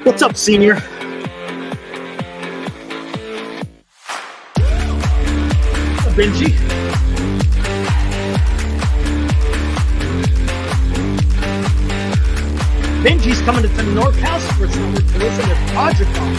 What's up, senior? Benji. Benji's coming to the NorCal Sports Network to listen to Project on.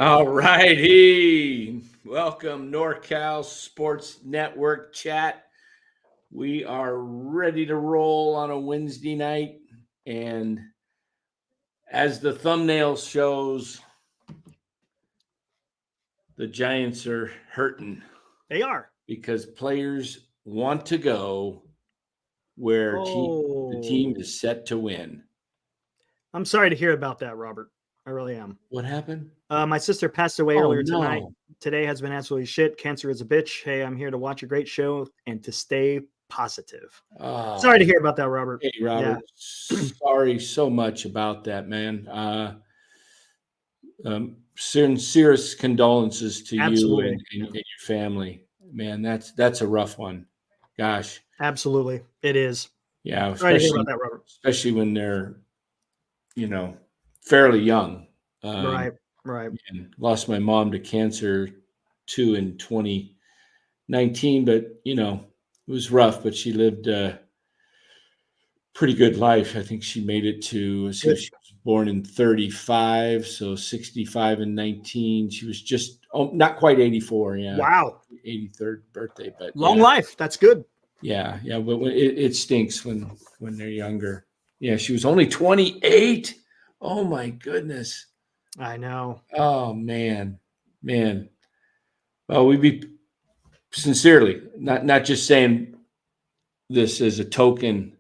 All righty. Welcome, NorCal Sports Network chat. We are ready to roll on a Wednesday night. And as the thumbnail shows, the Giants are hurting. They are. Because players want to go where the team is set to win. I'm sorry to hear about that, Robert. I really am. What happened? My sister passed away earlier tonight. Today has been absolutely shit. Cancer is a bitch. Hey, I'm here to watch a great show and to stay positive. Sorry to hear about that, Robert. Hey, Robert. Yeah. Sorry so much about that, man. Sincerest condolences to you and your family. Man, that's a rough one. Gosh. Absolutely. It is. Yeah. Sorry to hear about that, Robert. Especially when they're, fairly young. Right. And lost my mom to cancer too in 2019, but it was rough, but she lived a pretty good life. I think she made it to, she was born in 35, so 65 and 19. She was just not quite 84. Yeah. Wow. 83rd birthday, but long life. That's good. Yeah. Yeah. But it stinks when they're younger. Yeah. She was only 28. Oh my goodness. I know. Oh man. Well, we'd be sincerely not just saying this as a token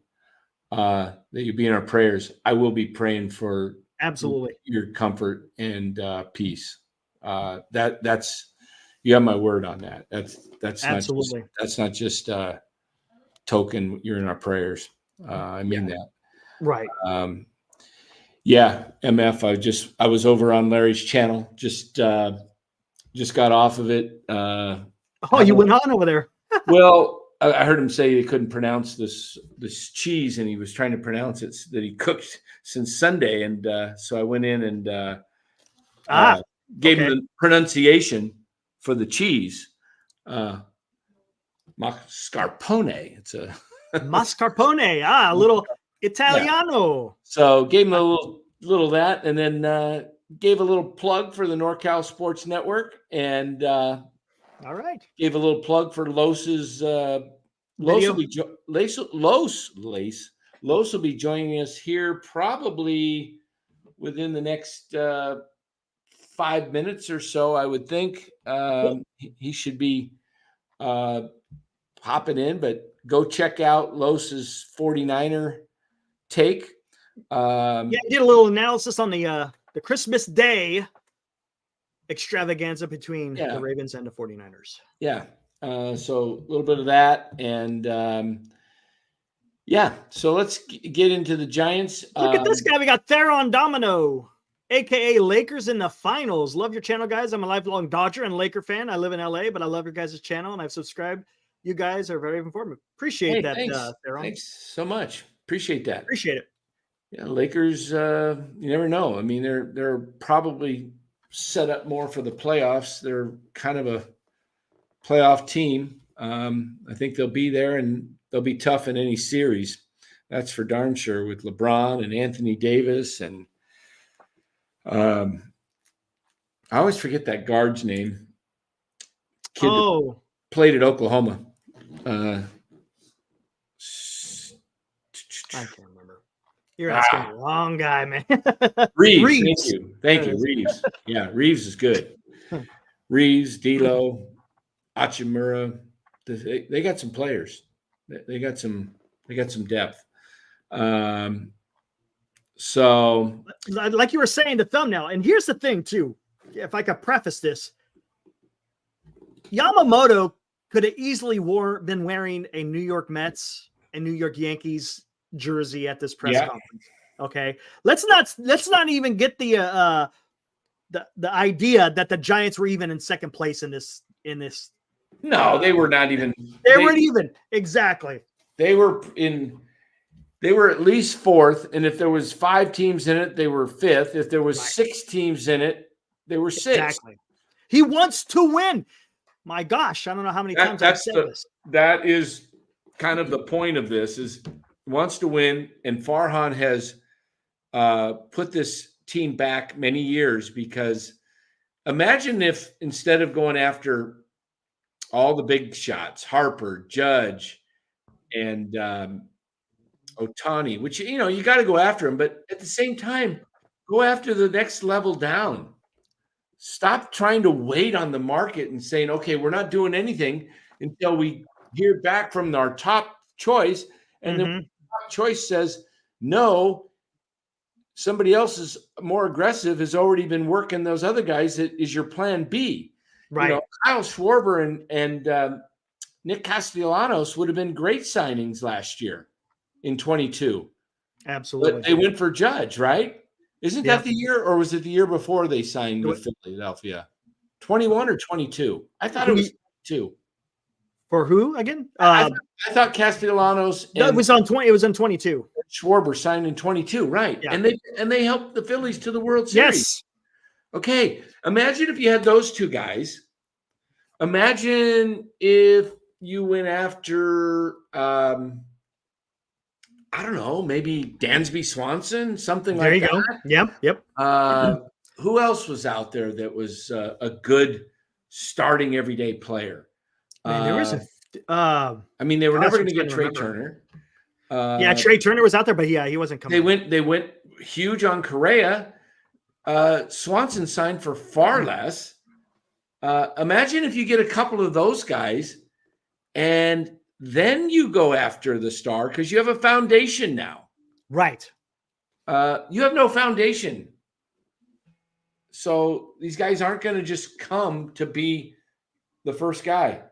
that you be in our prayers. I will be praying for absolutely your comfort and peace. That's you have my word on that. That's absolutely not just token. You're in our prayers. I mean that. Right. Yeah, MF. I was over on Larry's channel. Just got off of it. You went on over there. Well, I heard him say he couldn't pronounce this cheese, and he was trying to pronounce it that he cooked since Sunday, and so I went in and gave him the pronunciation for the cheese. Mascarpone. It's a mascarpone. A little Italiano. Yeah. So gave him a little of that, and then gave a little plug for the NorCal Sports Network, and all right, gave a little plug for Los's. Los will be joining us here probably within the next 5 minutes or so. I would think he should be popping in, but go check out Los's 49er take. He did a little analysis on the Christmas Day extravaganza between the Ravens and the 49ers. Yeah. So a little bit of that. And so let's get into the Giants. Look at this guy. We got Theron Domino, a.k.a. Lakers in the finals. Love your channel, guys. I'm a lifelong Dodger and Laker fan. I live in L.A., but I love your guys' channel, and I've subscribed. You guys are very informative. Appreciate that, Theron. Thanks so much. Appreciate that. Appreciate it. Yeah, Lakers, you never know. I mean, they're probably set up more for the playoffs. They're kind of a playoff team. I think they'll be there, and they'll be tough in any series. That's for darn sure, with LeBron and Anthony Davis. And I always forget that guard's name. Kid that played at Oklahoma. I can't remember. You're asking the wrong guy, man. Reeves. Thank you. Reeves. Yeah, Reeves is good. Reeves, D'Lo, Hachimura. They got some players. They got some depth. So, like you were saying, the thumbnail. And here's the thing, too. If I could preface this, Yamamoto could have easily been wearing a New York Mets and New York Yankees jersey at this press conference. Okay, let's not even get the idea that the Giants were even in second place in this. No, they were not even. They weren't even. Exactly. They were at least fourth, and if there was 5 teams in it, they were fifth. If there was 6 teams in it, they were sixth. Exactly. He wants to win. My gosh, I don't know how many times I've said this. That is kind of the point of this, is wants to win, and Farhan has put this team back many years, because imagine if instead of going after all the big shots, Harper, Judge, and Ohtani, which, you got to go after him, but at the same time, go after the next level down. Stop trying to wait on the market and saying, okay, we're not doing anything until we hear back from our top choice. And then the top choice says, no, somebody else is more aggressive, has already been working those other guys. That is your plan B. Right. Kyle Schwarber and Nick Castellanos would have been great signings last year in 22. Absolutely. But they went for Judge, right? Isn't that the year, or was it the year before they signed with Philadelphia? 21 or 22? I thought it was 22. For who again? I thought Castellanos. No, it was on 20. It was on 22. Schwarber signed in 22, right? Yeah. And they helped the Phillies to the World Series. Yes. Okay. Imagine if you had those 2 guys. Imagine if you went after I don't know, maybe Dansby Swanson, something like that. There you go. Yep. Who else was out there that was a good starting everyday player? Man, there was they were never going to get Trey Turner. Trey Turner was out there, but he wasn't coming. They went huge on Correa. Swanson signed for far less. Imagine if you get a couple of those guys, and then you go after the star, because you have a foundation now. Right. You have no foundation. So these guys aren't going to just come to be the first guy.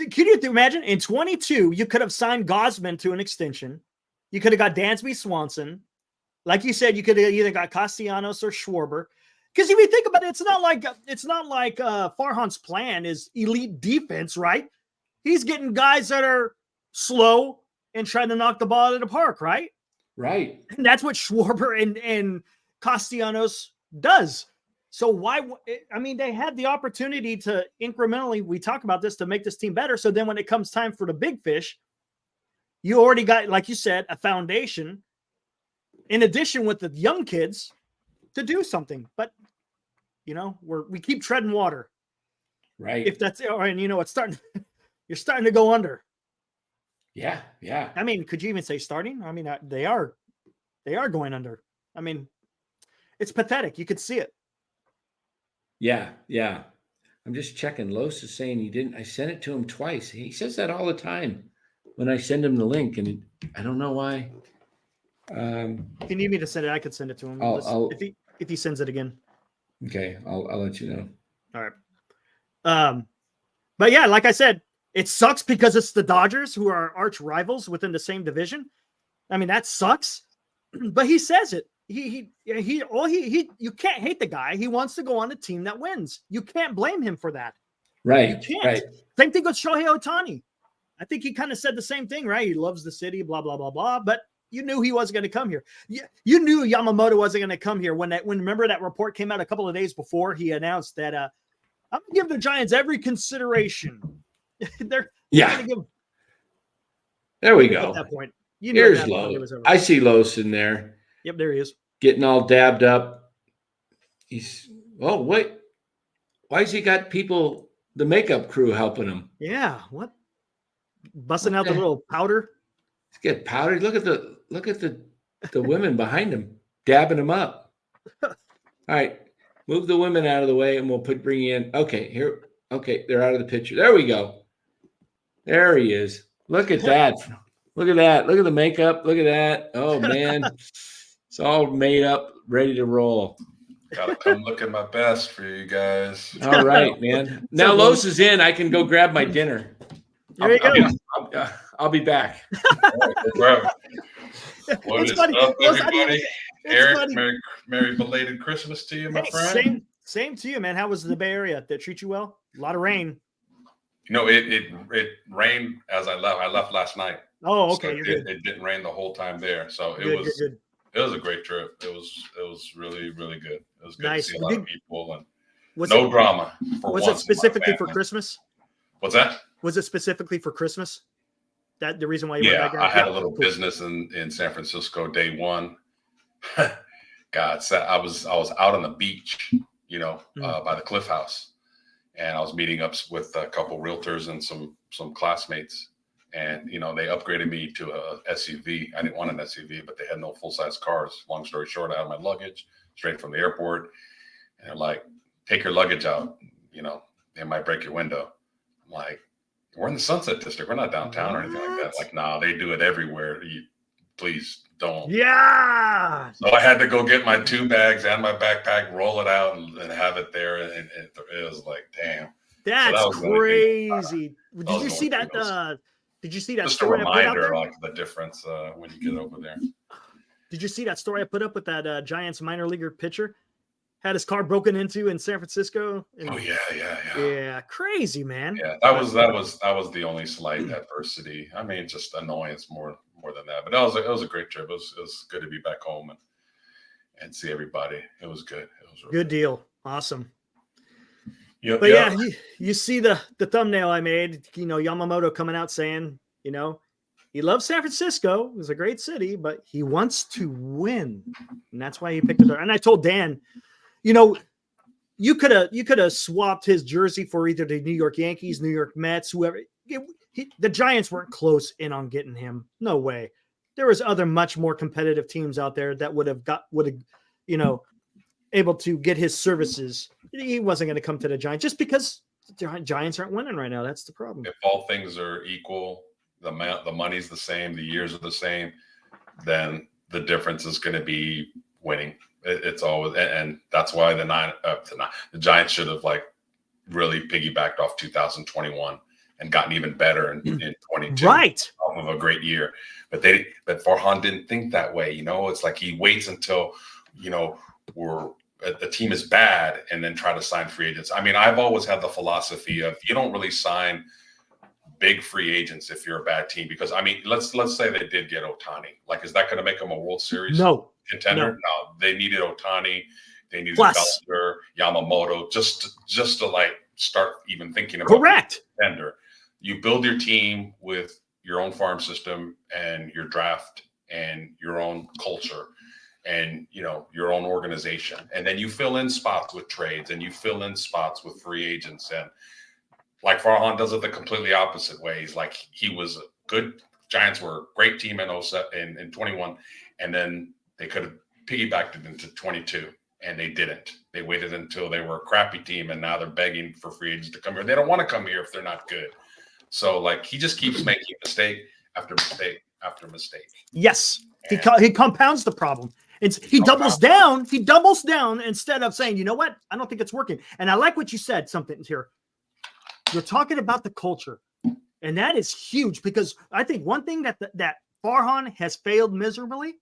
Can you imagine in 22, you could have signed Gosman to an extension. You could have got Dansby Swanson. Like you said, you could have either got Castellanos or Schwarber. Because if you think about it, it's not like Farhan's plan is elite defense, right? He's getting guys that are slow and trying to knock the ball out of the park, right? Right. And that's what Schwarber and Castellanos does. So they had the opportunity to incrementally, we talk about this, to make this team better. So then when it comes time for the big fish, you already got, like you said, a foundation in addition with the young kids to do something. But, we keep treading water. Right. If that's, and it's starting, you're starting to go under. Yeah. Yeah. I mean, could you even say starting? I mean, they are going under. I mean, it's pathetic. You could see it. Yeah. Yeah. I'm just checking. Los is saying he didn't. I sent it to him twice. He says that all the time when I send him the link, and I don't know why. If you need me to send it, I could send it to him. If he sends it again. Okay, I'll let you know. All right. But yeah, like I said, it sucks because it's the Dodgers, who are arch rivals within the same division. I mean, that sucks. But he says it. You can't hate the guy. He wants to go on a team that wins. You can't blame him for that. Right. You can't. Right. Same thing with Shohei Ohtani. I think he kind of said the same thing, right? He loves the city, blah, blah, blah, blah. But you knew he wasn't going to come here. You knew Yamamoto wasn't going to come here when remember that report came out a couple of days before he announced that I'm going to give the Giants every consideration. They're going to give. There we go. At that point, here's Los. I see Los in there. Yep, there he is. Getting all dabbed up. Wait. Why's he got people, the makeup crew, helping him? Yeah, what? Busting out the little powder. He's getting powdered. Look at the women behind him, dabbing him up. All right, move the women out of the way, and we'll bring you in. Okay, here. Okay, they're out of the picture. There we go. There he is. Look at that. Look at that. Look at the makeup. Look at that. Oh man, it's all made up, ready to roll. Gotta come looking my best for you guys. All right, man. Now Los is in. I can go grab my dinner. There you go. I'll be back. What It's is funny. up, Los, everybody? it's Eric, funny. Merry belated Christmas to you, my Hey, friend. same to you, man. How was the Bay Area? Did it treat you well? A lot of rain. You know, it rained as I left. I left last night. Oh, okay. So You're good. it didn't rain the whole time there. So it Good, was good. it was a great trip. It was really, really good. It was good Nice. to see a lot of people and Was no it, drama. was it specifically for Christmas? What's that? Was it specifically for Christmas? That the reason why you went back there? I had a little business in San Francisco day one. God, I was out on the beach, you know, by the Cliff House, and I was meeting up with a couple realtors and some classmates, and you know they upgraded me to a SUV. I didn't want an SUV, but they had no full size cars. Long story short, I had my luggage straight from the airport, and they're like, "Take your luggage out, you know, they might break your window." I'm like, "We're in the Sunset District. We're not downtown or anything like that." Like, nah, they do it everywhere. Please don't. Yeah. So I had to go get my 2 bags and my backpack, roll it out, and have it there. And it was like, damn. That's so crazy. Did you see that? Did you see that just story a I put out reminder, there? like the difference when you get over there. Did you see that story I put up with that Giants minor leaguer pitcher? Had his car broken into in San Francisco. And, oh yeah. Yeah, crazy, man. Yeah, that was the only slight adversity. I mean, just annoyance more than that. But it was a great trip. It was good to be back home and see everybody. It was good. It was good deal. Awesome. Yep, but yeah, you see the thumbnail I made. You know, Yamamoto coming out saying, you know, he loves San Francisco. It's a great city, but he wants to win, and that's why he picked it. And I told Dan, you know, you could have swapped his jersey for either the New York Yankees, New York Mets, whoever. The Giants weren't close in on getting him. No way. There was other much more competitive teams out there that would have, you know, able to get his services. He wasn't going to come to the Giants just because the Giants aren't winning right now. That's the problem. If all things are equal, the money's the same, the years are the same, then the difference is going to be winning. It's always, and that's why the Giants should have like really piggybacked off 2021 and gotten even better in 22, right? Off of a great year. But Farhan didn't think that way. You know, it's like he waits until, you know, the team is bad and then try to sign free agents. I mean, I've always had the philosophy of you don't really sign big free agents if you're a bad team, because I mean, let's say they did get Ohtani. Like, is that going to make them a World Series contender? No, they needed Ohtani. They needed Bellinger, Yamamoto, just to like start even thinking about contender. You build your team with your own farm system and your draft and your own culture and, you know, your own organization. And then you fill in spots with trades and you fill in spots with free agents. And like Farhan does it the completely opposite way. He's like, he was a good, Giants were a great team in 21, and then they could have piggybacked it into 22, and they didn't. They waited until they were a crappy team, and now they're begging for free agents to come here. They don't want to come here if they're not good. So, like, he just keeps making mistake after mistake after mistake. Yes, he compounds the problem. He doubles down. He doubles down instead of saying, you know what, I don't think it's working. And I like what you said. Something here. You're talking about the culture, and that is huge, because I think one thing that Farhan has failed miserably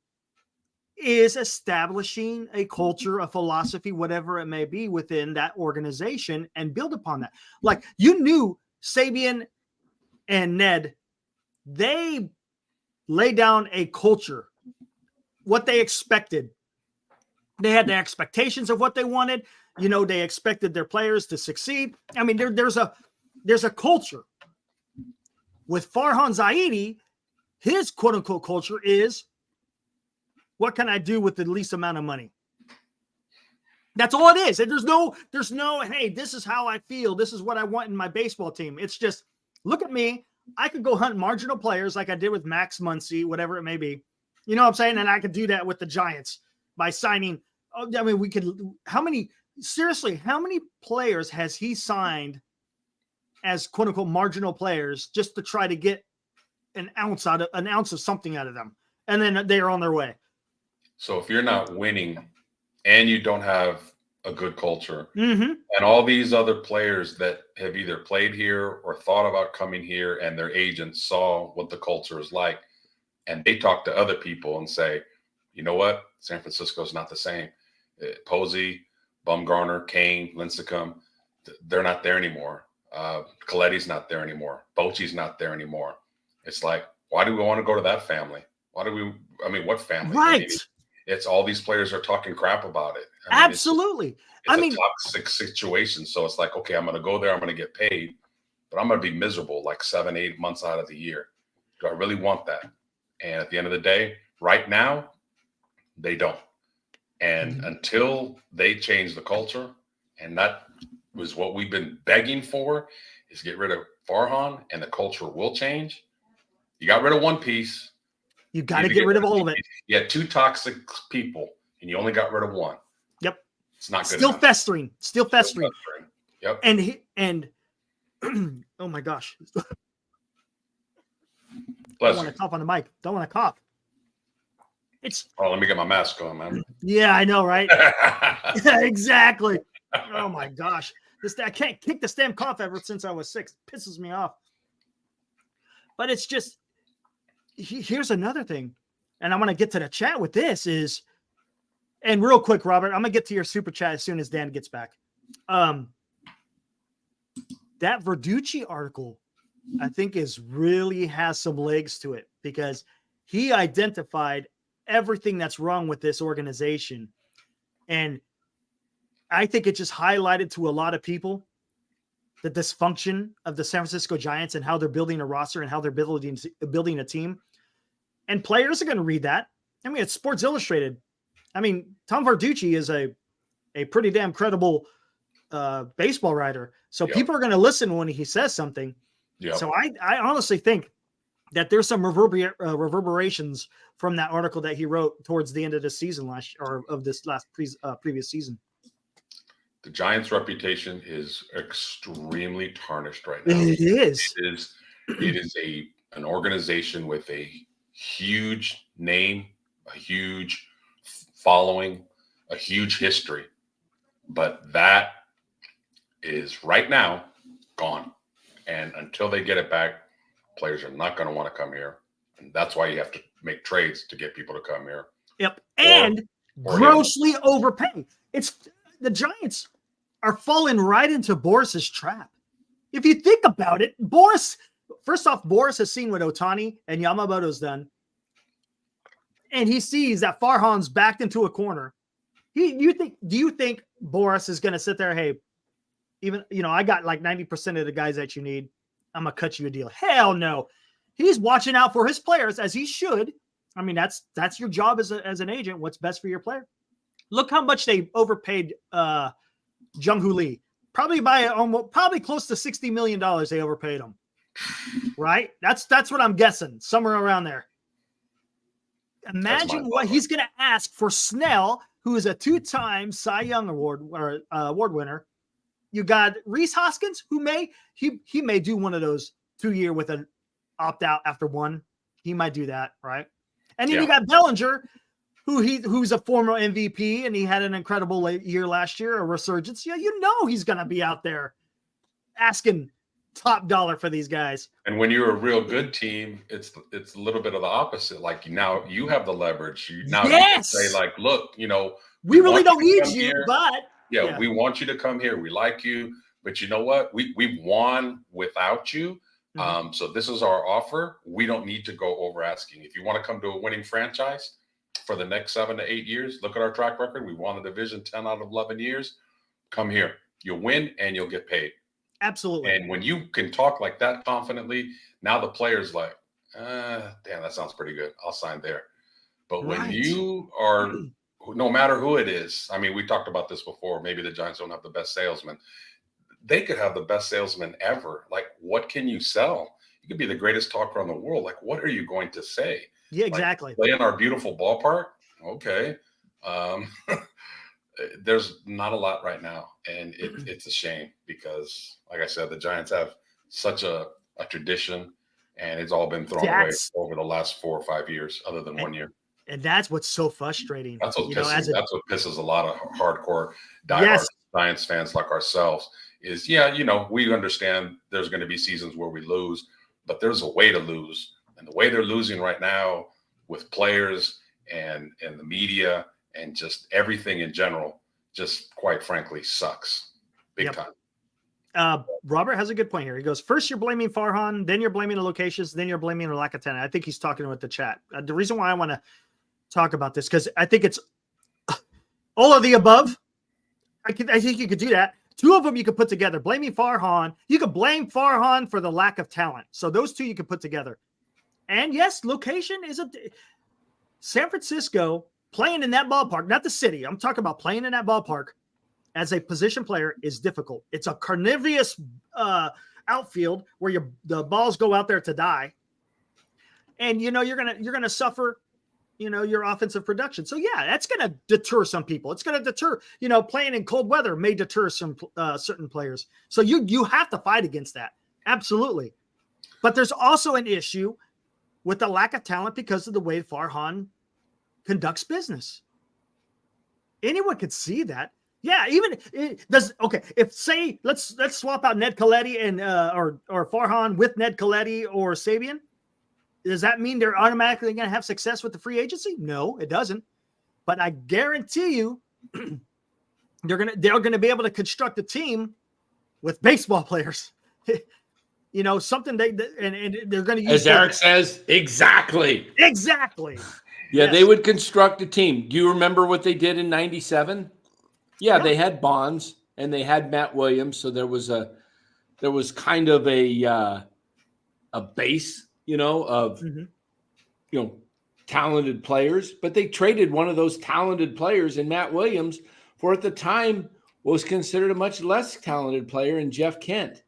is establishing a culture, a philosophy, whatever it may be, within that organization and build upon that. Like, you knew Sabian and Ned, they lay down a culture, what they expected. They had the expectations of what they wanted. You know, they expected their players to succeed. I mean, there's a culture. With Farhan Zaidi, his quote unquote culture is, what can I do with the least amount of money? That's all it is. And there's no, hey, this is how I feel. This is what I want in my baseball team. It's just, look at me. I could go hunt marginal players like I did with Max Muncy, whatever it may be. You know what I'm saying? And I could do that with the Giants by signing. I mean, how many players has he signed as quote unquote marginal players just to try to get an ounce of something out of them? And then they're on their way. So if you're not winning and you don't have a good culture. Mm-hmm. And all these other players that have either played here or thought about coming here, and their agents saw what the culture is like, and they talk to other people and say, you know what, San Francisco's not the same. Posey, Bumgarner, Kane, Lincecum, they're not there anymore. Coletti's not there anymore. Bochy's not there anymore. It's like, why do we want to go to that family? What family? Right. It's all these players are talking crap about it. Absolutely. It's a toxic situation. So it's like, okay, I'm going to go there. I'm going to get paid, but I'm going to be miserable like 7-8 months out of the year. Do I really want that? And at the end of the day, right now, they don't. And until they change the culture, and that was what we've been begging for, is get rid of Farhan, and the culture will change. You got rid of one piece. You got to get rid of all of it. You had 2 toxic people, and you only got rid of one. Yep. It's not good. Still festering. Yep. And oh my gosh. Don't want to cough on the mic. Don't want to cough. Let me get my mask on, man. Yeah, I know, right? Yeah, exactly. Oh my gosh. I can't kick the stem cough ever since I was 6. It pisses me off. But it's just, here's another thing. And I'm going to get to the chat with this and real quick, Robert, I'm going to get to your super chat as soon as Dan gets back. That Verducci article, I think really has some legs to it, because he identified everything that's wrong with this organization. And I think it just highlighted to a lot of people the dysfunction of the San Francisco Giants and how they're building a roster and how they're building a team. And players are going to read that. I mean, it's Sports Illustrated. I mean, Tom Verducci is a pretty damn credible baseball writer. So people are going to listen when he says something. Yep. So I honestly think that there's some reverberations from that article that he wrote towards the end of the season previous season. The Giants' reputation is extremely tarnished right now. It is. It is an organization with a huge name, a huge following, a huge history, but that is right now gone. And until they get it back, players are not going to want to come here. And that's why you have to make trades to get people to come here. Yep. And grossly overpay. It's the Giants are falling right into Boris's trap. If you think about it, Boris has seen what Ohtani and Yamamoto's done. And he sees that Farhan's backed into a corner. Do you think Boris is going to sit there? Hey, I got like 90% of the guys that you need. I'm going to cut you a deal. Hell no. He's watching out for his players, as he should. I mean, that's your job as an agent. What's best for your player? Look how much they overpaid Jung-Hoo Lee. Probably close to $60 million they overpaid him. Right? That's what I'm guessing. Somewhere around there. Imagine what he's going to ask for Snell, who is a 2-time Cy Young award winner. You got Rhys Hoskins, who may do one of those 2-year with an opt-out after 1. He might do that, right? And then you got Bellinger, who's a former MVP, and he had an incredible year last year, a resurgence. Yeah, he's going to be out there asking top dollar for these guys. And when you're a real good team, it's a little bit of the opposite. Like now you have the leverage. You can say like, look, we really don't need you, but we want you to come here. We like you, but you know what? We've won without you. Mm-hmm. So this is our offer. We don't need to go over asking. If you want to come to a winning franchise for the next 7 to 8 years, look at our track record. We won the division 10 out of 11 years. Come here. You'll win and you'll get paid. Absolutely. And when you can talk like that confidently, now the player's like, damn, that sounds pretty good. I'll sign there. But when you are, no matter who it is, I mean, we talked about this before. Maybe the Giants don't have the best salesman. They could have the best salesman ever. Like, what can you sell? You could be the greatest talker in the world. Like, what are you going to say? Yeah, exactly. Like, play in our beautiful ballpark. Okay. There's not a lot right now. And it's a shame because, like I said, the Giants have such a tradition, and it's all been thrown away over the last 4 or 5 years, other than 1 year. And that's what's so frustrating. That's what as that's what pisses a lot of hardcore diehard Giants fans like ourselves is, we understand there's going to be seasons where we lose, but there's a way to lose. And the way they're losing right now with players and the media and just everything in general, just quite frankly, sucks big time. Robert has a good point here. He goes, first you're blaming Farhan, then you're blaming the locations, then you're blaming the lack of talent. I think he's talking with the chat. The reason why I want to talk about this, because I think it's all of the above. I think you could do that. Two of them you could put together. Blaming Farhan. You could blame Farhan for the lack of talent. So those two you could put together. And yes, location is San Francisco playing in that ballpark, not the city. I'm talking about playing in that ballpark as a position player is difficult. It's a carnivorous outfield where the balls go out there to die. And you're gonna suffer your offensive production. So yeah, that's going to deter some people. It's going to deter, playing in cold weather may deter some certain players. So you have to fight against that. Absolutely. But there's also an issue with the lack of talent because of the way Farhan conducts business. Anyone could see that. Yeah, even it does. Okay, let's swap out Ned Colletti and or Farhan with Ned Colletti or Sabian. Does that mean they're automatically going to have success with the free agency? No, it doesn't. But I guarantee you, they're going to be able to construct a team with baseball players. Something and they're going to use. As Eric says, exactly. Exactly. Yeah, yes. They would construct a team. Do you remember what they did in '97? Yeah, they had Bonds and they had Matt Williams, so there was kind of a base. Of talented players, but they traded one of those talented players in Matt Williams for, at the time, what was considered a much less talented player in Jeff Kent.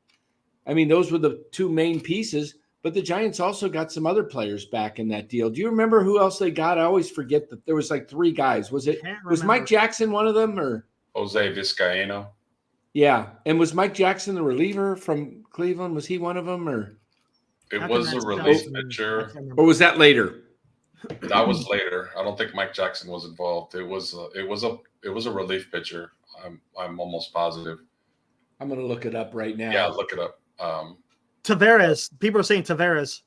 I mean, those were the two main pieces, but the Giants also got some other players back in that deal. Do you remember who else they got? I always forget that there was like three guys. Was Mike Jackson one of them, or Jose Vizcaíno? Yeah, and was Mike Jackson the reliever from Cleveland? Was he one of them, or? It was a relief pitcher. Or was that later? That was later. I don't think Mike Jackson was involved. It was a relief pitcher. I'm almost positive. I'm going to look it up right now. Yeah, look it up. Tavares. People are saying Tavares.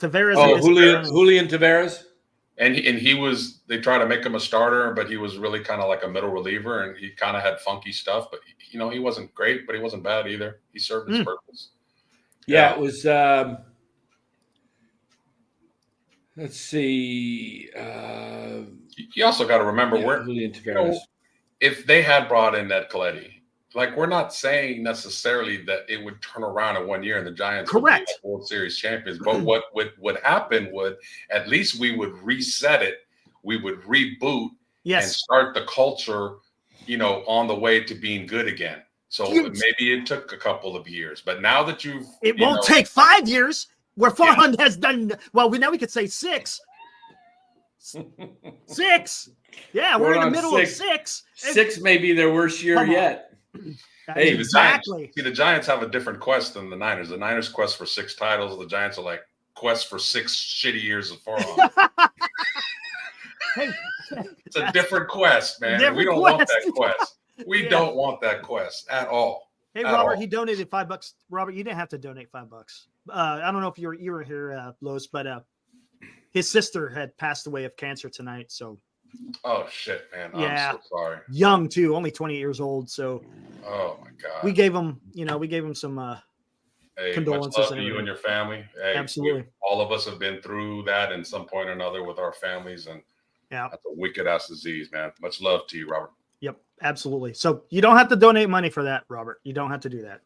Oh, Julian Tavares. And he was. They tried to make him a starter, but he was really kind of like a middle reliever, and he kind of had funky stuff. But he wasn't great, but he wasn't bad either. He served his purpose. Yeah, it was. Let's see. You also got to remember if they had brought in Ned Colletti, we're not saying necessarily that it would turn around in 1 year and the Giants would be World Series champions. But what would happen would at least we would reset it, we would reboot, and start the culture, on the way to being good again. So maybe it took a couple of years, but now that it won't take 5 years where Farhan has done, well, now we could say 6. 6. Yeah, we're in the middle of 6. 6 may be their worst year yet. Hey, exactly. The Giants have a different quest than the Niners. The Niners quest for 6 titles. The Giants are like quest for 6 shitty years of Farhan. It's a different quest, man. We don't want that quest. We don't want that quest at all. Hey, Robert, he donated $5. Robert, you didn't have to donate $5. I don't know if you were here, Los, but his sister had passed away of cancer tonight. So. Oh shit, man! I'm so sorry. Young too, only 20 years old. So. Oh my god. We gave him some condolences. Much love to you and your family. Hey, absolutely. All of us have been through that in some point or another with our families, and that's a wicked ass disease, man. Much love to you, Robert. Yep, absolutely. So you don't have to donate money for that, Robert. You don't have to do that.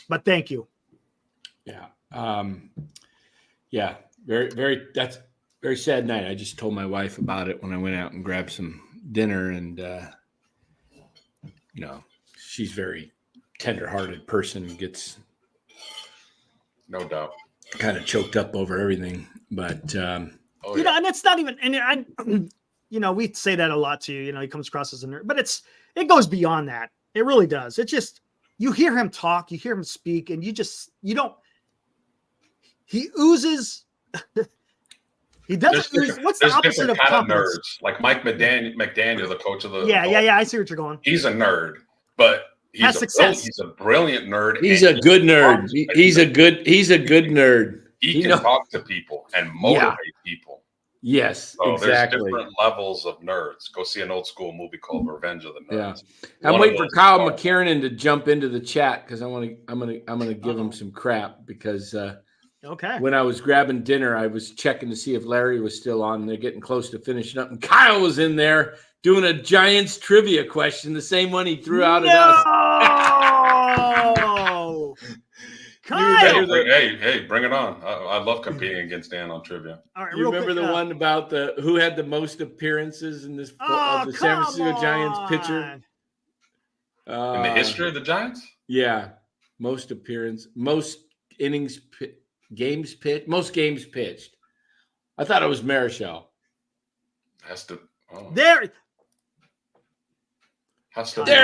But thank you. Yeah. Very, very, that's a very sad night. I just told my wife about it when I went out and grabbed some dinner, and she's a very tender-hearted person and gets no doubt kind of choked up over everything. But and it's not even, and we say that a lot to you. He comes across as a nerd, but it goes beyond that. It really does. It just, you hear him talk, you hear him speak, and he oozes He doesn't. What's the There's opposite different of kind of confidence? nerds. Like Mike McDaniel, the coach of the Yeah. I see what you're going. He's a nerd, but Has success. He's a brilliant nerd. He's a good nerd. He's a good nerd. He can talk to people and motivate people. Yes, so exactly. There's different levels of nerds. Go see an old school movie called Revenge of the Nerds. Yeah. I'm waiting for Kyle McKiernan to jump into the chat because I'm gonna give him some crap because when I was grabbing dinner, I was checking to see if Larry was still on. They're getting close to finishing up, and Kyle was in there doing a Giants trivia question, the same one he threw out at us. Kyle! Hey, bring it on. I love competing against Dan on trivia. All right, you remember the one about who had the most appearances in this of the San Francisco Giants pitcher? In the history of the Giants? Yeah. Most appearance, most innings, games pitched, most games pitched. I thought it was Marichal. There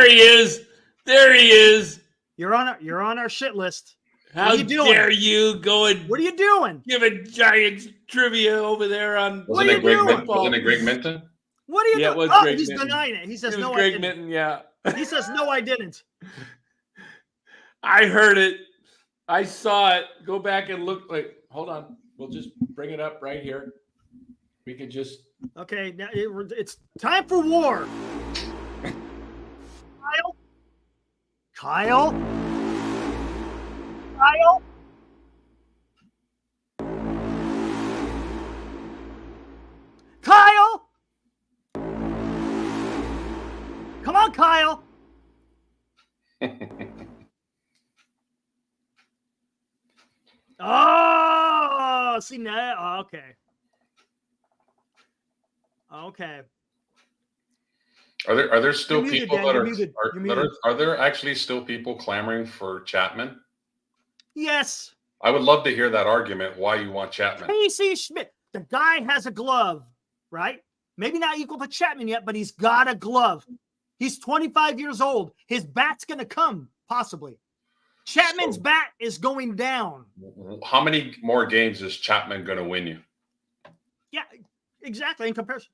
he is. There he is. You're on our shit list. How dare you go and what are you doing? Give a Giants trivia over there on Wasn't it Greg Minton? What are you doing? Oh, he's denying it. He says no. Greg Minton, yeah. He says no, I didn't. I heard it. I saw it. Go back and look. Wait, hold on. We'll just bring it up right here. We could just. Okay, now it's time for war. Kyle. Come on, Kyle. Oh, see now. Okay. Are there still people are there actually still people clamoring for Chapman? Yes. I would love to hear that argument why you want Chapman. Casey Schmidt, the guy has a glove, right? Maybe not equal to Chapman yet, but he's got a glove. He's 25 years old. His bat's going to come, possibly. Chapman's bat is going down. How many more games is Chapman going to win you? Yeah, exactly. In comparison.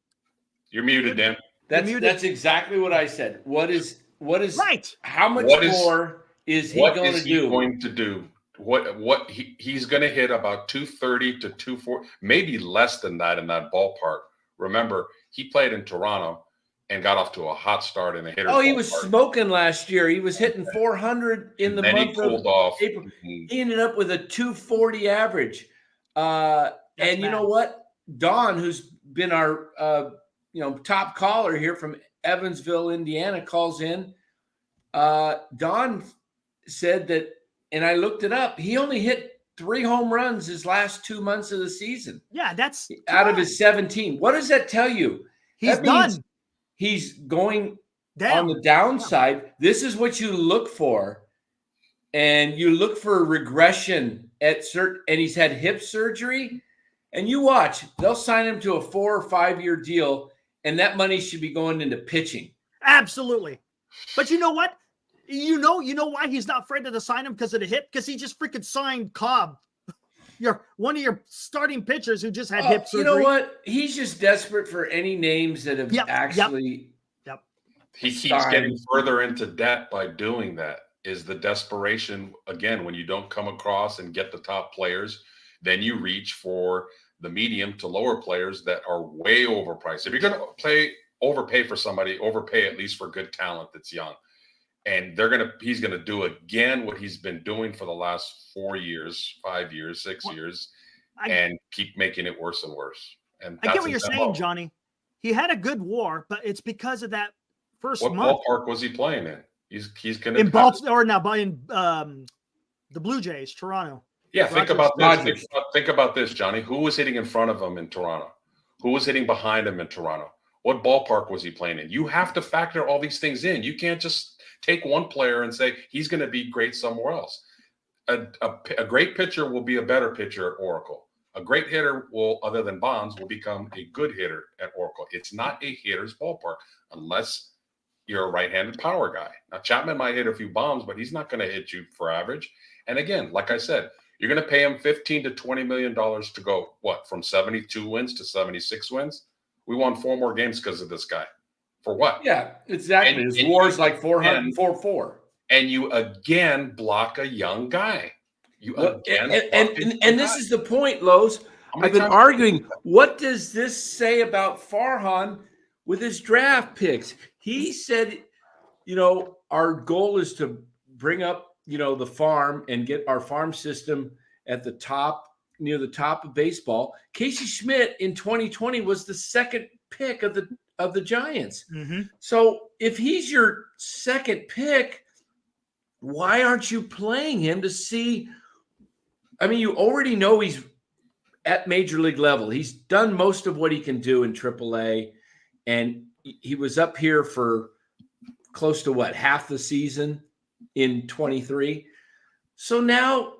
You're muted, Dan. That's exactly what I said. What is right? How much more is he going to do? What he's going to hit about 230 to 240, maybe less than that in that ballpark. Remember, he played in Toronto and got off to a hot start in the hitters. He was smoking last year. He was hitting 400 in the month of April. He ended up with a 240 average. And you know what? Don, who's been our top caller here from Evansville, Indiana, calls in. Don said that, and I looked it up, he only hit 3 home runs his last 2 months of the season. Yeah, that's out of his 17. What does that tell you? He's done. He's going down. On the downside. This is what you look for. And you look for regression and he's had hip surgery. And you watch, they'll sign him to a 4 or 5 year deal, and that money should be going into pitching. Absolutely. But you know what? You know why he's not afraid to sign him because of the hip? Because he just freaking signed Cobb. One of your starting pitchers who just had hip surgery. You know what? He's just desperate for any names that have actually. Yep. He keeps getting further into debt by doing that. Is the desperation, again, when you don't come across and get the top players, then you reach for the medium to lower players that are way overpriced. If you're going to overpay for somebody, overpay at least for good talent that's young. And he's going to do again what he's been doing for the last 4 years, 5 years, 6 years, and keep making it worse and worse. And I get what you're saying, Johnny. He had a good WAR, but it's because of that first month. What ballpark was he playing in? He's going to in Baltimore or now in the Blue Jays, Toronto. Yeah, think about this. Think about this, Johnny. Who was hitting in front of him in Toronto? Who was hitting behind him in Toronto? What ballpark was he playing in? You have to factor all these things in. You can't just take one player and say he's going to be great somewhere else. A great pitcher will be a better pitcher at Oracle. A great hitter will, other than Bonds, will become a good hitter at Oracle. It's not a hitter's ballpark unless you're a right-handed power guy. Now, Chapman might hit a few bombs, but he's not going to hit you for average. And again, like I said, You're going to pay him $15 to $20 million to go, what, from 72 wins to 76 wins? We won 4 more games because of this guy. For what? Yeah, exactly. His WAR's like 404. And you again block a young guy. And this is the point, Lowe's. I've been arguing. What does this say about Farhan with his draft picks? He said, our goal is to bring up, the farm and get our farm system at the top, near the top of baseball. Casey Schmidt in 2020 was the second pick of the Giants. Mm-hmm. So if he's your second pick, why aren't you playing him to see? I mean, you already know he's at major league level. He's done most of what he can do in AAA, and he was up here for close to half the season in 23. So now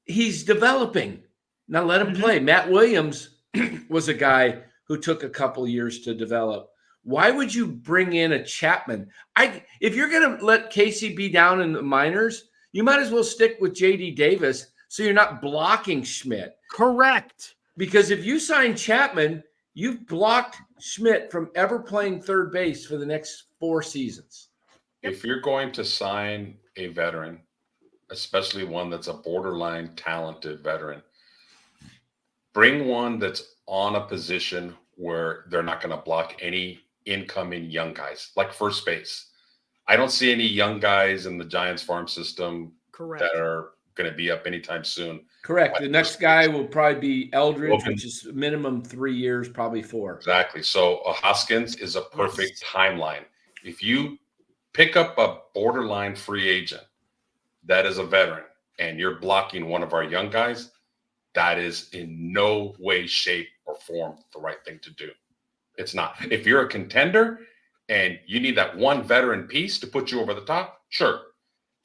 he's developing. Now let him play. Matt Williams was a guy who took a couple years to develop. Why would you bring in a Chapman? If you're going to let Casey be down in the minors, you might as well stick with J.D. Davis so you're not blocking Schmidt. Correct. Because if you sign Chapman, you've blocked Schmidt from ever playing third base for the next 4 seasons. If you're going to sign a veteran, especially one that's a borderline talented veteran, bring one that's on a position where they're not going to block any incoming young guys, like first base. I don't see any young guys in the Giants farm system that are going to be up anytime soon. Correct. The next guy will probably be Eldridge, which is minimum 3 years, probably 4. Exactly. So Hoskins is a perfect timeline. If you pick up a borderline free agent that is a veteran and you're blocking one of our young guys, that is in no way, shape, or form the right thing to do. It's not. If you're a contender and you need that one veteran piece to put you over the top, sure.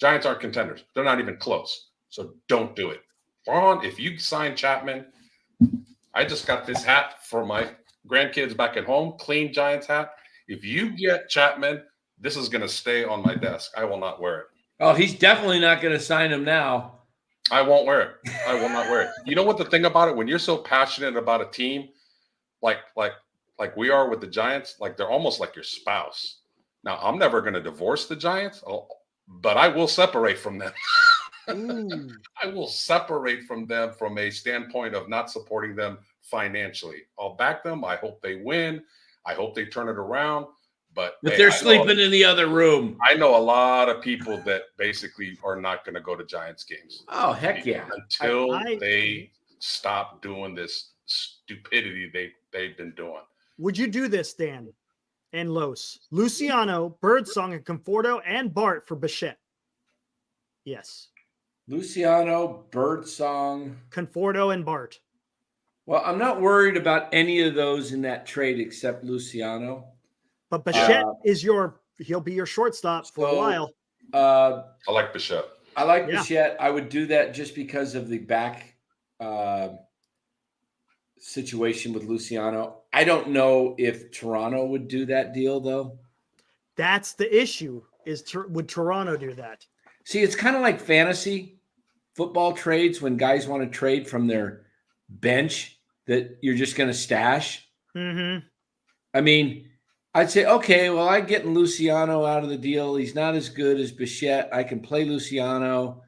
Giants aren't contenders. They're not even close. So don't do it. Farhan, if you sign Chapman, I just got this hat for my grandkids back at home, clean Giants hat. If you get Chapman, this is going to stay on my desk. I will not wear it. Oh, he's definitely not going to sign him now. I won't wear it. I will not wear it. You know what the thing about it, when you're so passionate about a team, like we are with the Giants, like they're almost like your spouse. Now, I'm never going to divorce the Giants, but I will separate from them. I will separate from them from a standpoint of not supporting them financially. I'll back them. I hope they win. I hope they turn it around. But they're sleeping in the other room. I know a lot of people that basically are not going to go to Giants games. Oh, heck yeah. Until they stop doing this stupidity they've been doing. Would you do this, Dan and Los? Luciano, Birdsong, and Conforto, and Bart for Bichette. Yes. Luciano, Birdsong, Conforto, and Bart. Well, I'm not worried about any of those in that trade except Luciano. But Bichette he'll be your shortstop for a while. I like Bichette. Bichette. I would do that just because of the back situation with Luciano. I don't know if Toronto would do that deal, though. That's the issue, would Toronto do that? See, it's kind of like fantasy football trades when guys want to trade from their bench that you're just going to stash. Mm-hmm. I mean, I'd say, okay, well, I'm getting Luciano out of the deal. He's not as good as Bichette. I can play Luciano,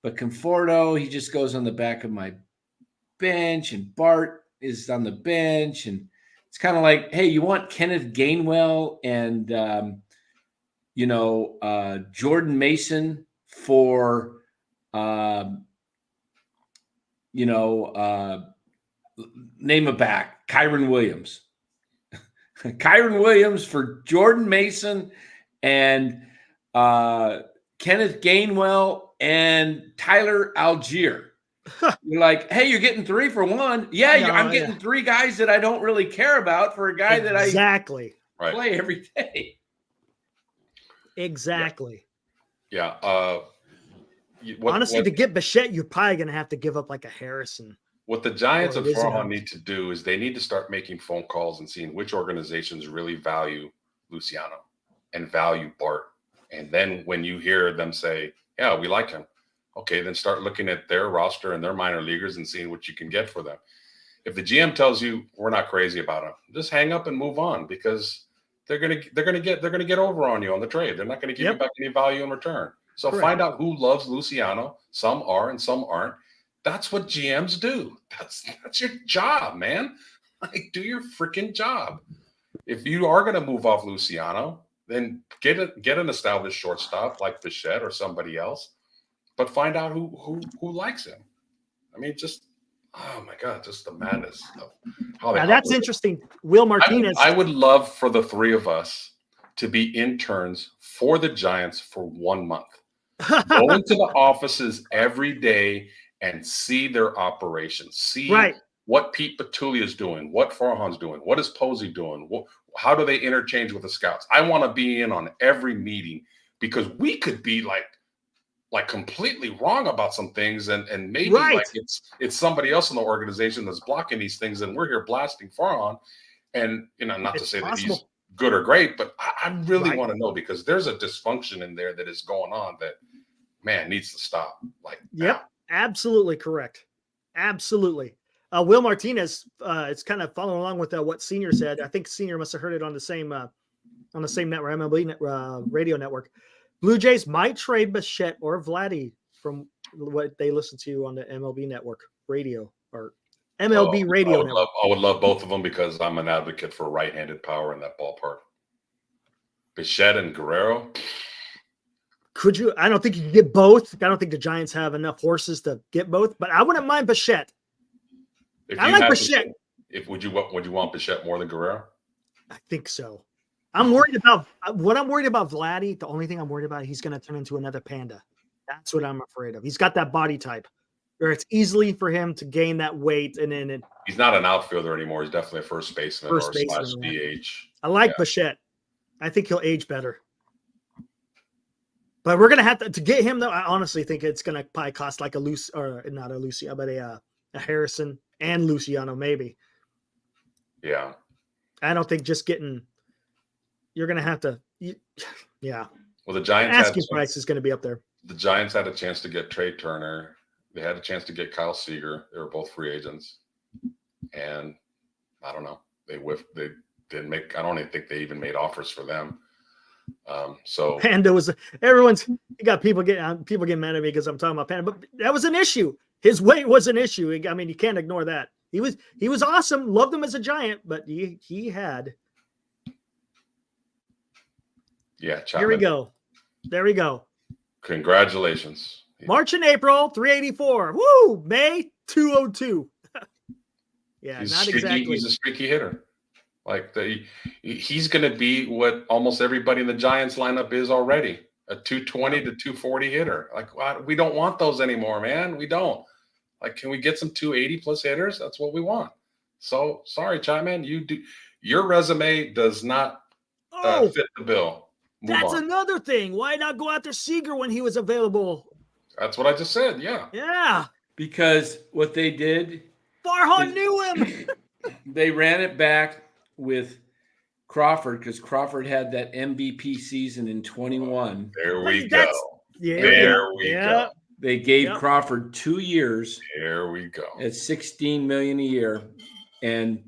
but Conforto, he just goes on the back of my bench, and Bart is on the bench. And it's kind of like, hey, you want Kenneth Gainwell and, Jordan Mason for, name a back, Kyron Williams. Kyron Williams for Jordan Mason and Kenneth Gainwell and Tyler Algier. You're like, hey, you're getting 3 for 1. Yeah, I'm getting 3 guys that I don't really care about for a guy that I play every day. Exactly. Yeah. Honestly, to get Bichette, you're probably going to have to give up like a Harrison. What the Giants and Farhan need to do is they need to start making phone calls and seeing which organizations really value Luciano and value Bart. And then when you hear them say, yeah, we like him, Okay, then start looking at their roster and their minor leaguers and seeing what you can get for them. If the GM tells you we're not crazy about them, just hang up and move on, because they're gonna get over on you on the trade. They're not gonna give you back any value in return. So find out who loves Luciano. Some are and some aren't. That's what GMs do. That's your job, man. Like, do your freaking job. If you are gonna move off Luciano, then get an established shortstop like Bichette or somebody else, but find out who likes him. I mean, just oh my God, just the madness of how they. Now that's interesting. Will Martinez. I would love for the three of us to be interns for the Giants for 1 month. Go into the offices every day and see their operations. See what Pete Petulli is doing, what Farhan's doing, what is Posey doing, how do they interchange with the scouts. I want to be in on every meeting, because we could be like completely wrong about some things, and maybe like it's somebody else in the organization that's blocking these things, and we're here blasting Farhan. And not to say that he's good or great, but I really want to know, because there's a dysfunction in there that is going on that, man, needs to stop. Absolutely correct. Absolutely. Will Martinez, it's kind of following along with what Senior said. I think Senior must have heard it on the same network, MLB radio network. Blue Jays might trade Bichette or Vladdy, from what they listen to on the MLB network radio, or MLB radio network. I would love both of them, because I'm an advocate for right-handed power in that ballpark. Bichette and Guerrero. Could you? I don't think you can get both. I don't think the Giants have enough horses to get both, but I wouldn't mind Bichette. I like Bichette. Would you want Bichette more than Guerrero? I think so. I'm worried about Vladdy. The only thing I'm worried about, he's going to turn into another Panda. That's what I'm afraid of. He's got that body type where it's easily for him to gain that weight, and then he's not an outfielder anymore. He's definitely a first baseman or slash DH. I like Bichette. I think he'll age better. But we're gonna have to get him, though. I honestly think it's gonna probably cost like a Harrison and Luciano, maybe. Yeah. I don't think just getting. You're gonna have to. Yeah. Well, the Giants asking price is going to be up there. The Giants had a chance to get Trey Turner. They had a chance to get Kyle Seager. They were both free agents, and I don't know. They whiffed. They didn't make. I don't even think they even made offers for them. So Panda was everyone's. You got people getting mad at me because I'm talking about Panda, but that was an issue. His weight was an issue. I mean, you can't ignore that. He was awesome. Loved him as a Giant, but he had. Yeah, Chapman. Here we go. There we go. Congratulations. March and April, 384. Woo! May, 202. Yeah, he's not streaky, exactly. He's a streaky hitter. Like he's going to be what almost everybody in the Giants lineup is already, a 220 to 240 hitter. Like, we don't want those anymore, man. We don't. Like, can we get some 280 plus hitters? That's what we want. So sorry, Chapman, your resume does not fit the bill. That's another thing. Why not go after Seager when he was available? That's what I just said. Yeah. Yeah. Because what they did, Farhan knew him. They ran it back with Crawford, because Crawford had that MVP season in 21. There we go. There we go. They gave Crawford 2 years. There we go. At $16 million a year, and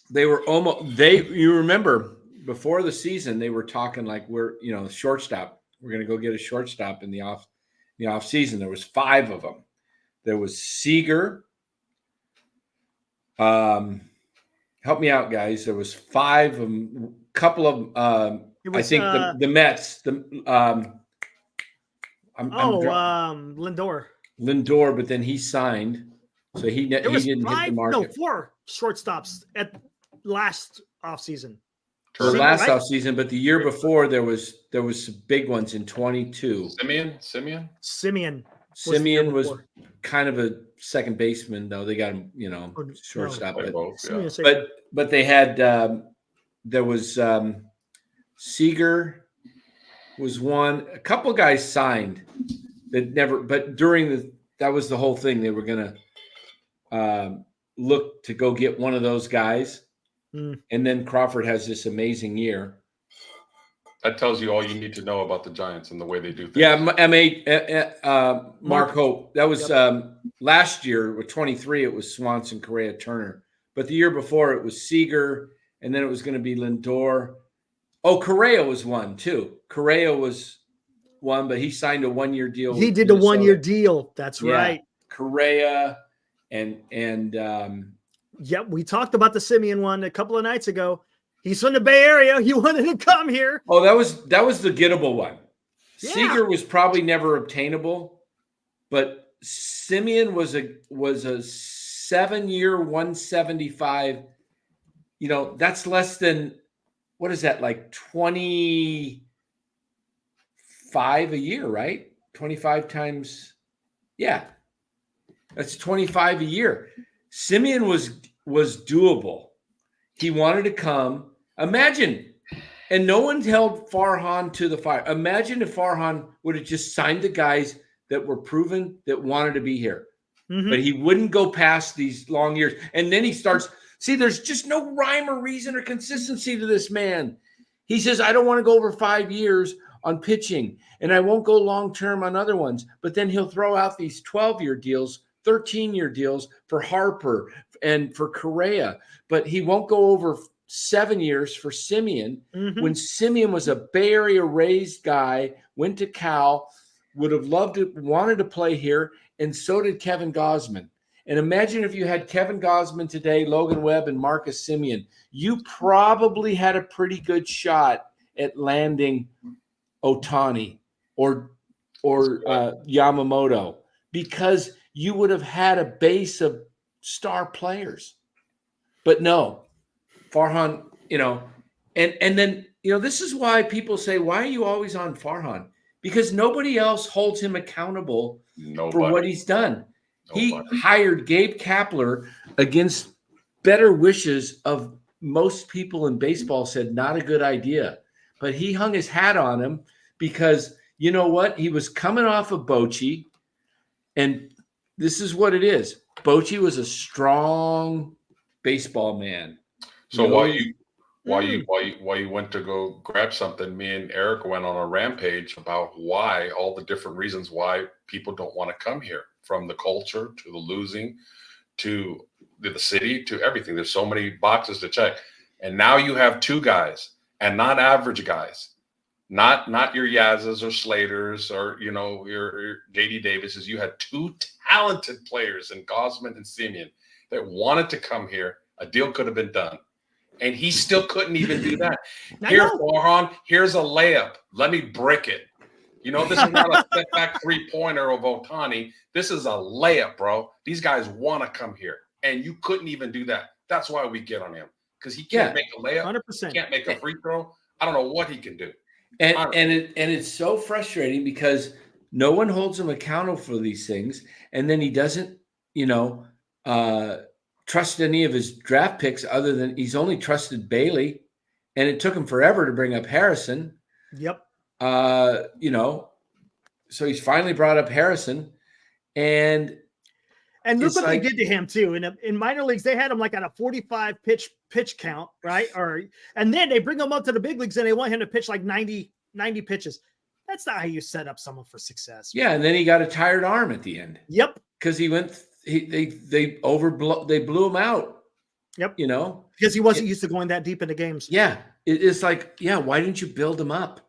they were almost. You remember before the season, they were talking like shortstop. We're going to go get a shortstop in the off season. There was 5 of them. There was Seager. Help me out, guys. There was 5 of them. A couple of I think the Mets. Lindor. Lindor, but then he signed, so he didn't hit the market. No, 4 shortstops at last offseason. Offseason, but the year before there was some big ones in 22. Simeon was kind of a second baseman, though. They got him, shortstop. But they had there was Seager was one. A couple guys signed that never. But that was the whole thing. They were gonna look to go get one of those guys. And then Crawford has this amazing year. That tells you all you need to know about the Giants and the way they do things. Yeah, Mark Hope. That was last year with 23. It was Swanson, Correa, Turner. But the year before it was Seager, and then it was going to be Lindor. Oh, Correa was one too. Correa was one, but he signed a 1-year deal. He did the 1-year deal. That's right. Correa and yep, we talked about the Simeon one a couple of nights ago. He's from the Bay Area. He wanted to come here. Oh, that was the gettable one. Yeah. Seager was probably never obtainable, but Simeon was a 7-year 175. You know, that's less than, what is that, like 25 a year, right? 25 times, yeah. That's 25 a year. Simeon was doable. He wanted to come. Imagine, and no one held Farhan to the fire. Imagine if Farhan would have just signed the guys that were proven that wanted to be here. Mm-hmm. But he wouldn't go past these long years. And then he starts, see, there's just no rhyme or reason or consistency to this man. He says, I don't want to go over 5 years on pitching, and I won't go long-term on other ones. But then he'll throw out these 12-year deals, 13-year deals for Harper and for Correa. But he won't go over 7 years for Simeon. Mm-hmm. When Simeon was a Bay Area raised guy, went to Cal, would have loved it, wanted to play here, and so did Kevin Gausman. And imagine if you had Kevin Gausman today, Logan Webb, and Marcus Simeon. You probably had a pretty good shot at landing Ohtani or Yamamoto, because you would have had a base of star players. But no, Farhan, you know, and then, you know, this is why people say, why are you always on Farhan? Because nobody else holds him accountable for what he's done. He hired Gabe Kapler against better wishes of most people in baseball, said not a good idea. But he hung his hat on him because, you know what? He was coming off of Bochy, and this is what it is. Bochy was a strong baseball man. So while you went to go grab something, me and Eric went on a rampage about why, all the different reasons why people don't want to come here, from the culture to the losing to the city to everything. There's so many boxes to check. And now you have two guys, and not average guys, not your Yaz's or Slater's or, you know, your JD Davis's. You had two talented players in Gausman and Simeon that wanted to come here. A deal could have been done. And he still couldn't even do that. Here, Farhan, here's a layup. Let me brick it. You know, this is not a step back 3-pointer of Ohtani. This is a layup, bro. These guys want to come here, and you couldn't even do that. That's why we get on him, because he can't make a layup. 100%. He can't make a free throw. I don't know what he can do. And it's so frustrating because no one holds him accountable for these things, and then he doesn't, you know, trust any of his draft picks other than he's only trusted Bailey, and it took him forever to bring up Harrison. Yep. You know, so he's finally brought up Harrison, and look what they did to him too. In minor leagues, they had him like on a 45 pitch count, right? And then they bring him up to the big leagues and they want him to pitch like 90 pitches. That's not how you set up someone for success. Yeah, and then he got a tired arm at the end. Yep. Because he went, they blew him out. Yep. You know, because he wasn't used to going that deep into games. Yeah, it's like, yeah, why didn't you build him up?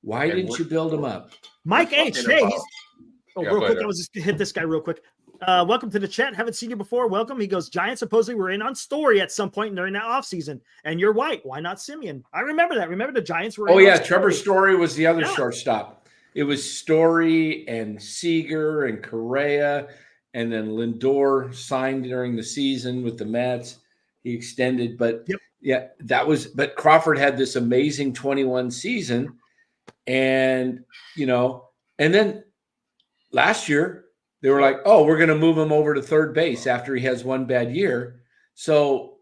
Why didn't you build him up? Mike H. Hey, real quick. I was just hit this guy real quick. Welcome to the chat. Haven't seen you before. Welcome. He goes, Giants supposedly were in on Story at some point during that offseason. And you're white. Why not Simeon? I remember that. Remember the Giants were in on Trevor Story was the other shortstop. It was Story and Seager and Correa, and then Lindor signed during the season with the Mets. He extended, but but Crawford had this amazing 21 season. And, you know, and then last year they were like, oh, we're going to move him over to third base after he has one bad year. So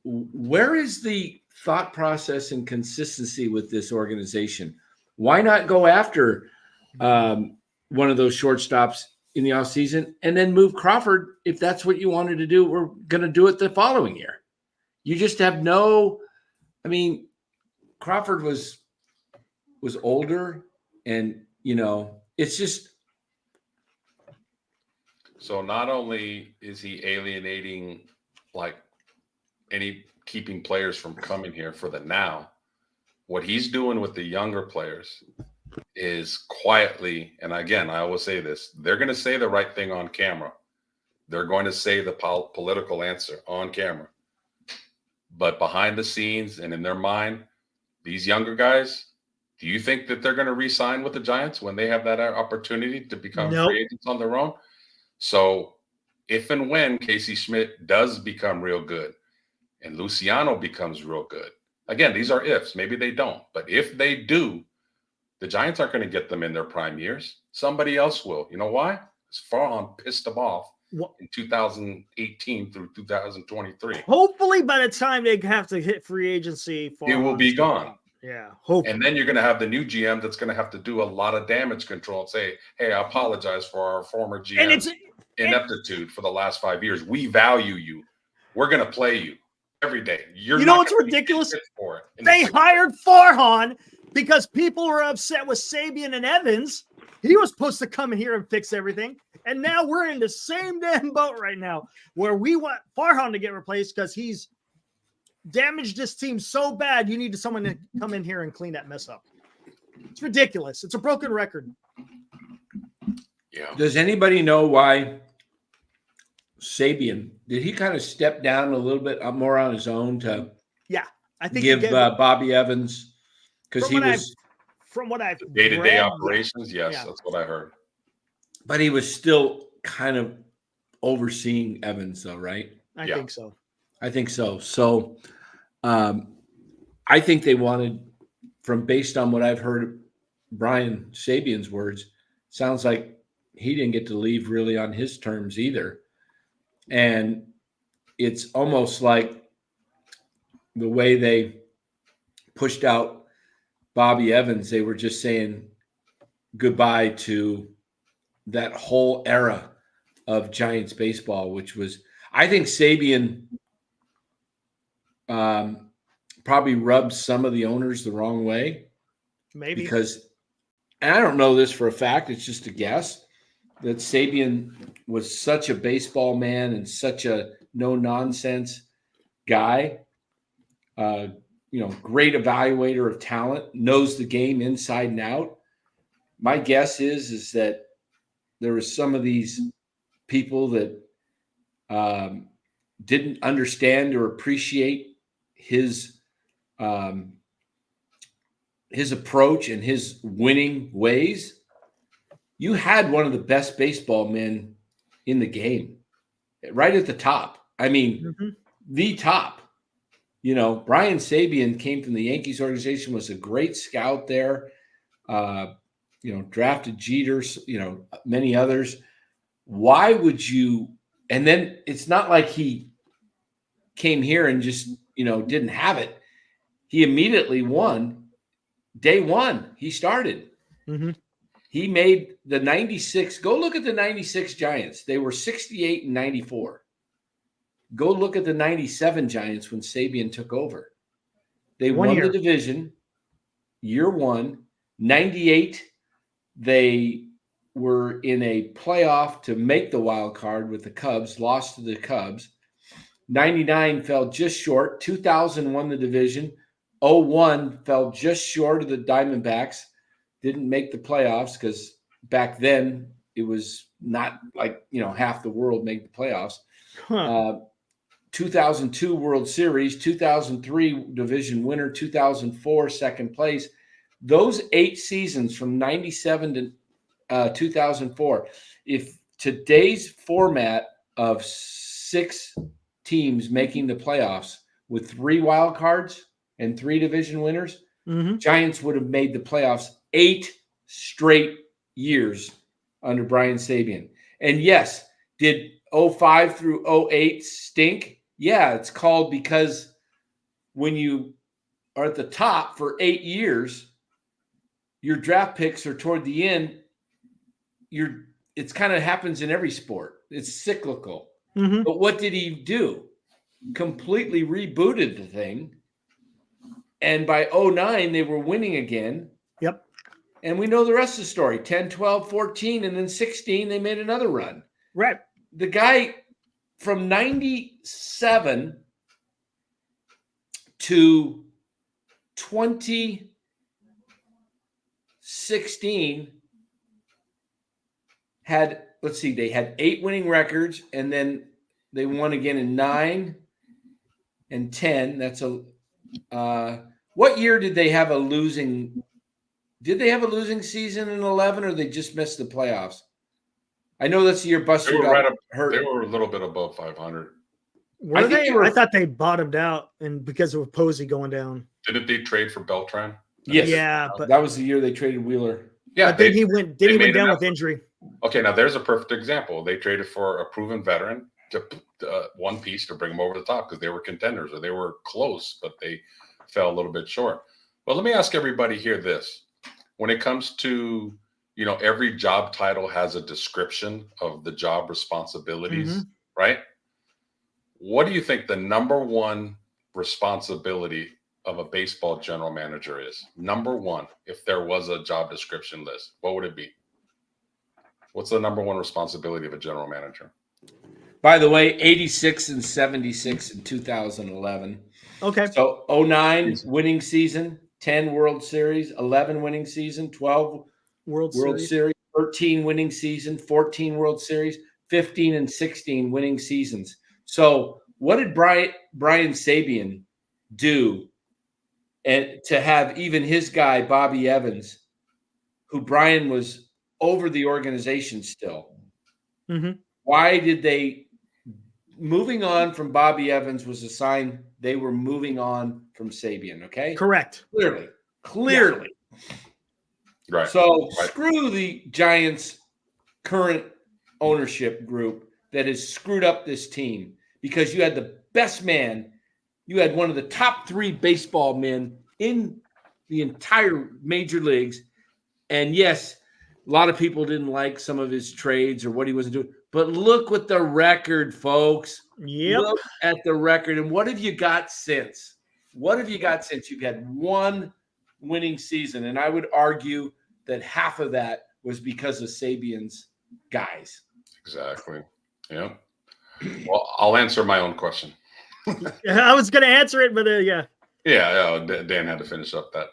where is the thought process and consistency with this organization? Why not go after one of those shortstops in the offseason and then move Crawford? If that's what you wanted to do, we're going to do it the following year. You just have Crawford was was older, and it's just. So not only is he alienating like keeping players from coming here for the now, what he's doing with the younger players is quietly, and again, I always say this, they're going to say the right thing on camera. They're going to say the political answer on camera. But behind the scenes and in their mind, these younger guys, do you think that they're going to re-sign with the Giants when they have that opportunity to become free agents on their own? So if and when Casey Schmidt does become real good and Luciano becomes real good, again, these are ifs. Maybe they don't. But if they do, the Giants aren't going to get them in their prime years. Somebody else will. You know why? Because Farhan pissed them off in 2018 through 2023. Hopefully by the time they have to hit free agency, it will be gone. Yeah. Hopefully. And then you're going to have the new GM that's going to have to do a lot of damage control and say, hey, I apologize for our former GM's ineptitude for the last 5 years. We value you. We're going to play you every day. You know what's ridiculous? They hired Farhan because people were upset with Sabian and Evans. He was supposed to come in here and fix everything. And now we're in the same damn boat right now where we want Farhan to get replaced because he's damaged this team so bad. You need someone to come in here and clean that mess up. It's ridiculous. It's a broken record. Yeah. Does anybody know why Sabian, did he kind of step down a little bit more on his own to I think give Bobby Evans, because he was from what I've day-to-day operations, yes, that's what I heard. But he was still kind of overseeing Evans, though, right? I think so. I think so. So I think they wanted, based on what I've heard Brian Sabian's words, sounds like he didn't get to leave really on his terms either. And it's almost like the way they pushed out Bobby Evans, they were just saying goodbye to that whole era of Giants baseball, which was, I think Sabian probably rubbed some of the owners the wrong way. Maybe. Because, and I don't know this for a fact, it's just a guess, that Sabian was such a baseball man and such a no-nonsense guy, great evaluator of talent, knows the game inside and out. My guess is that there were some of these people that didn't understand or appreciate his approach and his winning ways. You had one of the best baseball men in the game, right at the top. I mean, the top. Brian Sabian came from the Yankees organization, was a great scout there. Drafted Jeter, many others. Why would you? And then it's not like he came here and just, didn't have it. He immediately won. Day one, he started. Mm-hmm. He made the 96. Go look at the 96 Giants. They were 68 and 94. Go look at the 97 Giants when Sabian took over. They won the division year one. 98, they were in a playoff to make the wild card with the Cubs, lost to the Cubs. 99 fell just short. 2000 won the division. 01 fell just short of the Diamondbacks. Didn't make the playoffs because back then it was not like, half the world made the playoffs. 2002 World Series, 2003 division winner, 2004 second place. Those 8 seasons from 97 to 2004, if today's format of 6 teams making the playoffs with 3 wild cards and 3 division winners, Giants would have made the playoffs 8 straight years under Brian Sabian. And yes, did 05 through 08 stink? Yeah, it's called because when you are at the top for 8 years, your draft picks are toward the end. It's kind of happens in every sport. It's cyclical. But what did he do? Completely rebooted the thing. And by 09, they were winning again. Yep. and we know the rest of the story. 10, 12, 14, and then 16, they made another run. Right. The guy from 97 to 2016 had, let's see, they had 8 winning records, and then they won again in 9 and 10. That's a what year did they have a losing? Did they have a losing season in 11, or they just missed the playoffs? I know that's the year Buster They were got right up, hurt. they were a little bit above 500. Were they? I thought they bottomed out, and because of Posey going down. Didn't they trade for Beltran? Yes. Yeah, but that was the year they traded Wheeler. Yeah, but then he went down with injury. Okay, now there's a perfect example. They traded for a proven veteran to one piece to bring them over the top because they were contenders, or they were close, but they fell a little bit short. But let me ask everybody here this. When it comes to, every job title has a description of the job responsibilities, right? What do you think the number one responsibility of a baseball general manager is? Number one, if there was a job description list, what would it be? What's the number one responsibility of a general manager? By the way, 86 and 76 in 2011. Okay. So 09 winning season, 10 World Series, 11 winning season, 12 World Series, 13 winning season, 14 World Series, 15 and 16 winning seasons. So what did Brian Sabian do and to have even his guy, Bobby Evans, who Brian was over the organization still? Why did they, moving on from Bobby Evans was a sign they were moving on from Sabian, okay? Correct. Clearly. Yeah. Right. So screw the Giants' current ownership group that has screwed up this team, because you had the best man. You had one of the top 3 baseball men in the entire major leagues. And yes, a lot of people didn't like some of his trades or what he wasn't doing. But look at the record, folks. Yep. Look at the record. And what have you got since? What have you got since? You've had one winning season. And I would argue that half of that was because of Sabian's guys. Exactly. Yeah. Well, I'll answer my own question. I was going to answer it, but yeah. Yeah, Dan had to finish up that.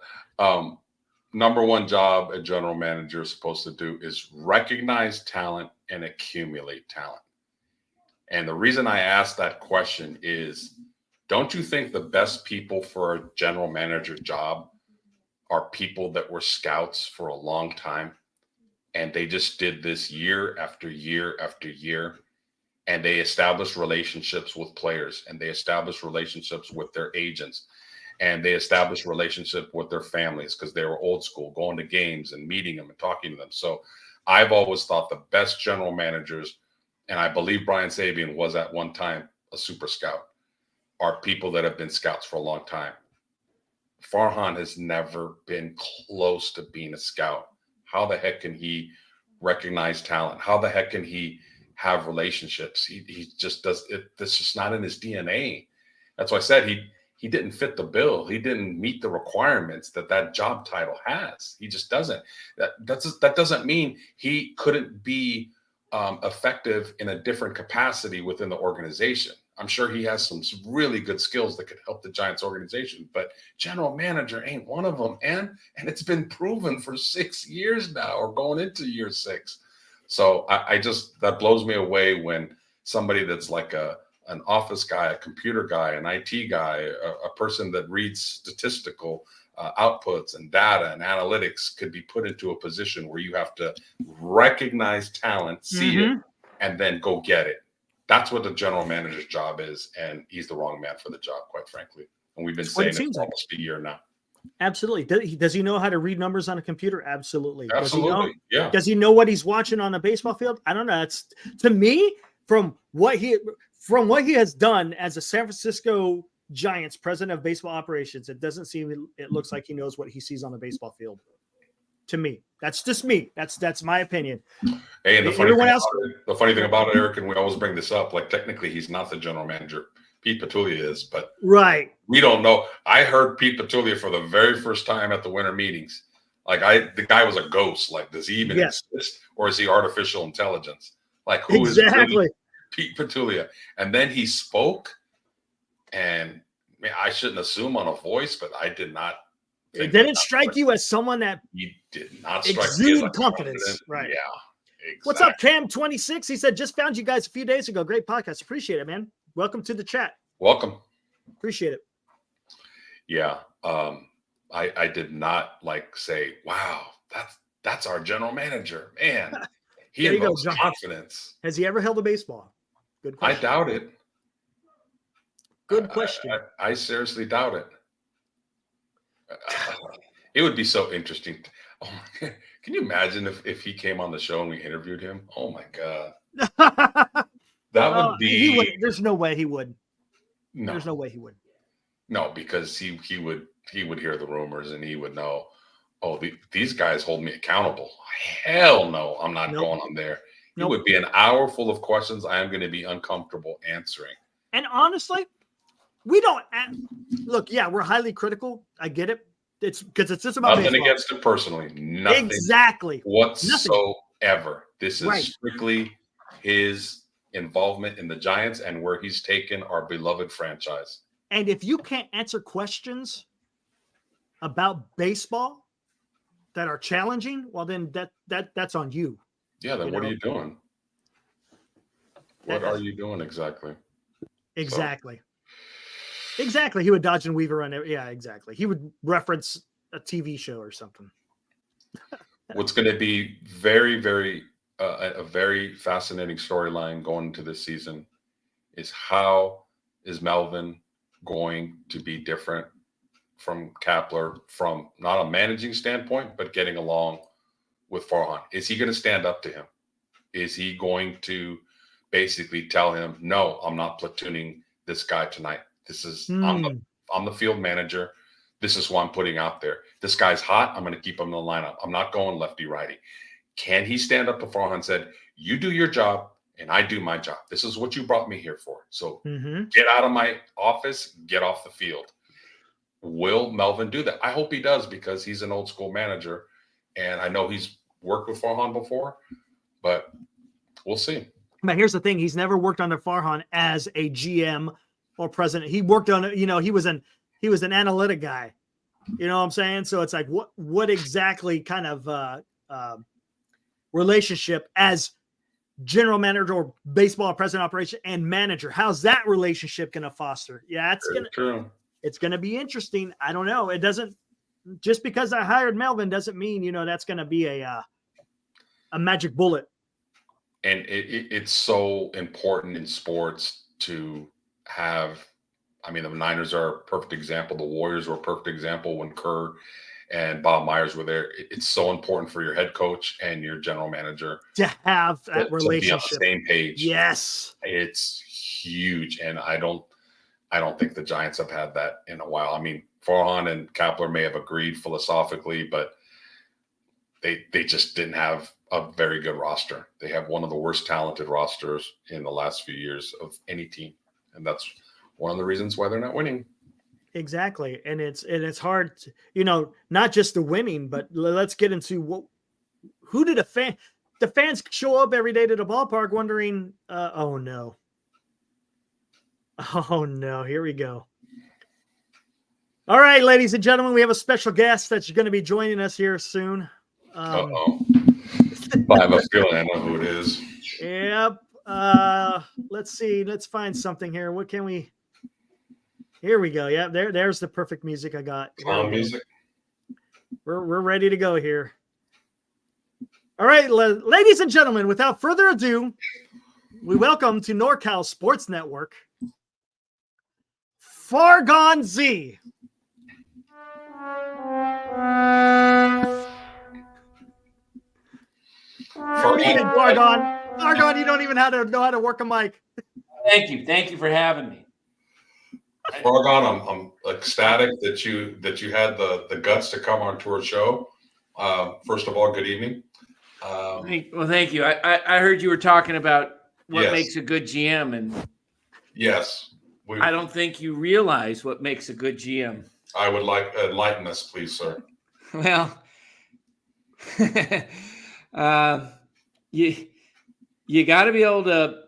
Number one job a general manager is supposed to do is recognize talent and accumulate talent. And the reason I asked that question is, don't you think the best people for a general manager job are people that were scouts for a long time, and they just did this year after year after year, and they established relationships with players, and they established relationships with their agents, and they established relationships with their families because they were old school, going to games and meeting them and talking to them. So I've always thought the best general managers, and I believe Brian Sabian was at one time a super scout, are people that have been scouts for a long time. Farhan has never been close to being a scout. How the heck can he recognize talent? How the heck can he have relationships? He just does it. This is just not in his DNA. That's why I said he didn't fit the bill. He didn't meet the requirements that job title has. He just doesn't. That doesn't mean he couldn't be effective in a different capacity within the organization. I'm sure he has some really good skills that could help the Giants organization, but general manager ain't one of them, and it's been proven for 6 years now, or going into year 6. So I just, that blows me away when somebody that's like an office guy, a computer guy, an IT guy, a person that reads statistical outputs and data and analytics could be put into a position where you have to recognize talent, see it, and then go get it. That's what the general manager's job is, and he's the wrong man for the job, quite frankly. And we've been saying it for almost a year now. Absolutely. Does he know how to read numbers on a computer? Absolutely. Absolutely. Yeah. Does he know what he's watching on a baseball field? I don't know. That's, to me, from what he has done as a San Francisco Giants president of baseball operations, it doesn't seem, it looks like he knows what he sees on the baseball field. To me, that's just me. That's my opinion. Hey, and the funny thing about it, Eric, and we always bring this up, like technically he's not the general manager. Pete Petulia is, but right. We don't know. I heard Pete Petulia for the very first time at the winter meetings Like the guy was a ghost. Like, does he even exist, or is he artificial intelligence? Like, who is really Pete Petulia? And then he spoke, and man, I shouldn't assume on a voice, but I did not. It didn't strike you as someone that he did not strike me as confidence, right? Yeah. Exactly. What's up, Cam26? He said, just found you guys a few days ago. Great podcast. Appreciate it, man. Welcome to the chat. Welcome. Appreciate it. Yeah. I did not like say, wow, that's our general manager. Man, he invokes confidence. Has he ever held a baseball? Good question. I doubt it. Good question. I seriously doubt it. It would be so interesting. Oh my God. Can you imagine if he came on the show and we interviewed him? Oh my God. That would be. There's no way he would. No. There's no way he would. No, because he would hear the rumors and he would know, oh, these guys hold me accountable. Hell no, I'm not going on there. It would be an hour full of questions I am going to be uncomfortable answering. And honestly, we don't look. Yeah, we're highly critical. I get it. It's because it's just about nothing baseball. Against it personally. Nothing exactly whatsoever. This is strictly his involvement in the Giants and where he's taken our beloved franchise. And if you can't answer questions about baseball that are challenging, well, then that's on you. Yeah, then what are you doing? What are you doing exactly? Exactly. So. Exactly. He would dodge and weave around. Yeah, exactly. He would reference a TV show or something. What's going to be very, very a very fascinating storyline going into this season is how is Melvin going to be different from Kapler from not a managing standpoint, but getting along with Farhan? Is he going to stand up to him? Is he going to basically tell him, no, I'm not platooning this guy tonight. This is I'm the field manager. This is who I'm putting out there. This guy's hot. I'm going to keep him in the lineup. I'm not going lefty righty. Can he stand up to Farhan and said, you do your job and I do my job. This is what you brought me here for. So get out of my office, get off the field. Will Melvin do that? I hope he does because he's an old school manager. And I know he's worked with Farhan before, but we'll see. But here's the thing. He's never worked under Farhan as a GM or president. He worked on, he was an analytic guy. You know what I'm saying? So it's like, what exactly kind of relationship as general manager or baseball president operation and manager? How's that relationship going to foster? Yeah, it's going to be interesting. I don't know. It doesn't, just because I hired Melvin doesn't mean, that's going to be a magic bullet. And it's so important in sports to have, the Niners are a perfect example. The Warriors were a perfect example when Kerr and Bob Myers were there. It's so important for your head coach and your general manager to have that relationship. To be on the same page. Yes. It's huge. And I don't think the Giants have had that in a while. Farhan and Kapler may have agreed philosophically, but they just didn't have a very good roster. They have one of the worst talented rosters in the last few years of any team. And that's one of the reasons why they're not winning. Exactly. And it's hard, not just the winning, but let's get into who did the fans show up every day to the ballpark wondering, oh no, here we go. All right, ladies and gentlemen, we have a special guest that's going to be joining us here soon. I have a feeling I know who it is. Yep. Let's see. Let's find something here. What can we? Here we go. Yeah, there's the perfect music I got. Music. We're ready to go here. All right, ladies and gentlemen, without further ado, we welcome to NorCal Sports Network, Farhan Z. Farhan, you don't even know how to work a mic. Thank you for having me. Farhan, I'm ecstatic that you had the guts to come onto our show. First of all, good evening. Well, thank you. I heard you were talking about what makes a good GM, and yes, I don't think you realize what makes a good GM. I would like enlighten us, please, sir. Well, You got to be able to,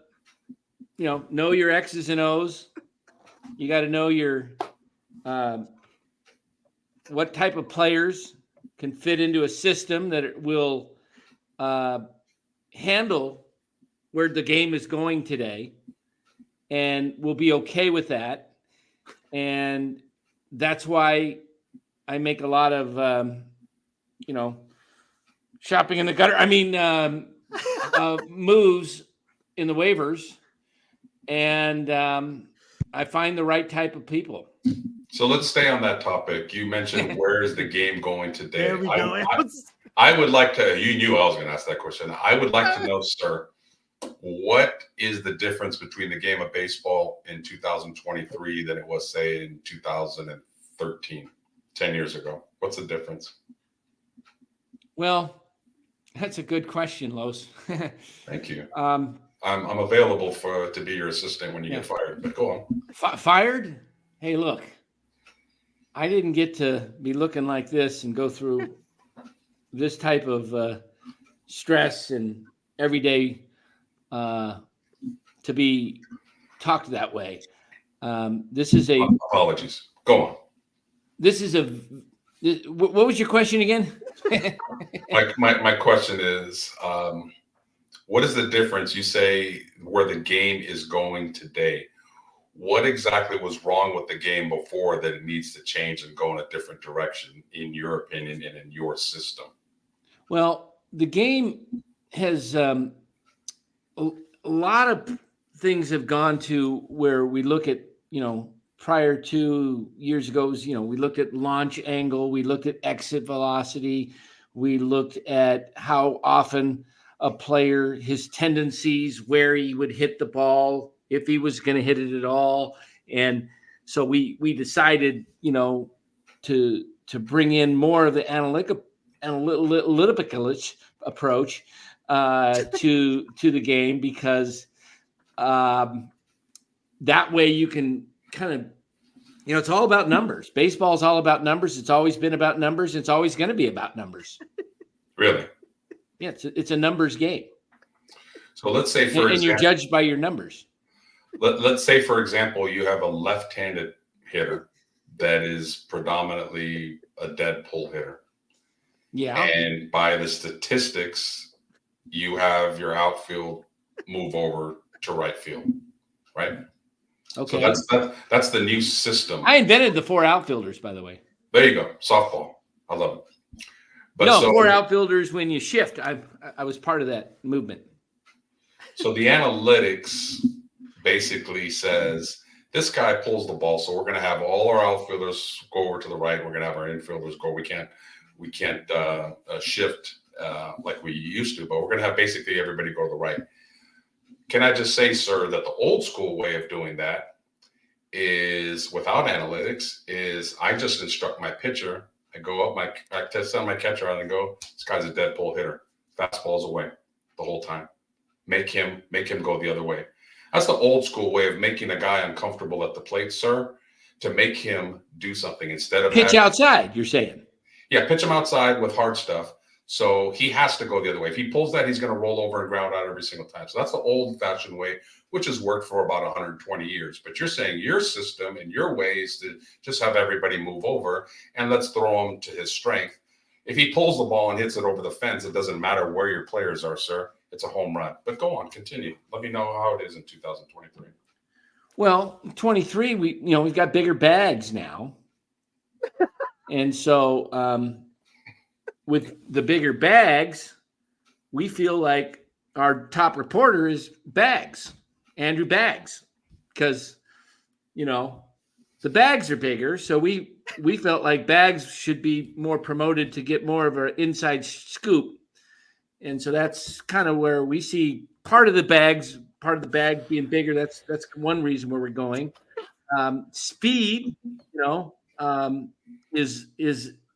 know your X's and O's. You got to know your what type of players can fit into a system that it will handle where the game is going today, and we'll be okay with that. And that's why I make a lot of, shopping in the gutter. I mean, moves in the waivers, and I find the right type of people. So let's stay on that topic. You mentioned where is the game going today? There we go. I would like to. You knew I was going to ask that question. I would like to know, sir, what is the difference between the game of baseball in 2023 than it was, say, in 2013, 10 years ago? What's the difference? Well, that's a good question, Los. Thank you. I'm available to be your assistant when you get fired, but go on. Fired? Hey, look, I didn't get to be looking like this and go through this type of stress and every day to be talked that way. This is a apologies. Go on. This is what was your question again? my question is, what is the difference? You say where the game is going today. What exactly was wrong with the game before that it needs to change and go in a different direction, in your opinion and in your system? Well, the game has a lot of things have gone to where we look at, prior to years ago, we looked at launch angle, we looked at exit velocity, we looked at how often a player, his tendencies, where he would hit the ball, if he was going to hit it at all. And so we decided, to bring in more of the analytical approach to the game, because that way you can kind of, it's all about numbers. Baseball is all about numbers. It's always been about numbers. It's always going to be about numbers. Really? Yeah, it's a numbers game. So let's say, for example, you're judged by your numbers. Let's say, for example, you have a left-handed hitter that is predominantly a dead pull hitter. Yeah. And by the statistics, you have your outfield move over to right field, right? Okay. So that's the new system. I invented the 4 outfielders, by the way. There you go. Softball. I love it. But 4 outfielders when you shift. I was part of that movement. So the analytics basically says this guy pulls the ball, so we're going to have all our outfielders go over to the right. We're going to have our infielders go. We can't shift like we used to, but we're going to have basically everybody go to the right. Can I just say, sir, that the old school way of doing that is, without analytics, is I just instruct my pitcher. I go up I test on my catcher out and go, this guy's a dead pull hitter. Fastball's away the whole time. Make him go the other way. That's the old school way of making a guy uncomfortable at the plate, sir, to make him do something instead of pitch outside, you're saying. Yeah, pitch him outside with hard stuff. So he has to go the other way. If he pulls that, he's going to roll over and ground out every single time. So that's the old-fashioned way, which has worked for about 120 years. But you're saying your system and your way is to just have everybody move over and let's throw him to his strength. If he pulls the ball and hits it over the fence, it doesn't matter where your players are, sir. It's a home run. But go on, continue. Let me know how it is in 2023. Well, 23, we've got bigger bags now. And so with the bigger bags, we feel like our top reporter is Bags, Andrew Bags, because, the bags are bigger. So we felt like Bags should be more promoted to get more of an inside scoop. And so that's kind of where we see part of the bag being bigger. That's one reason where we're going. Speed, is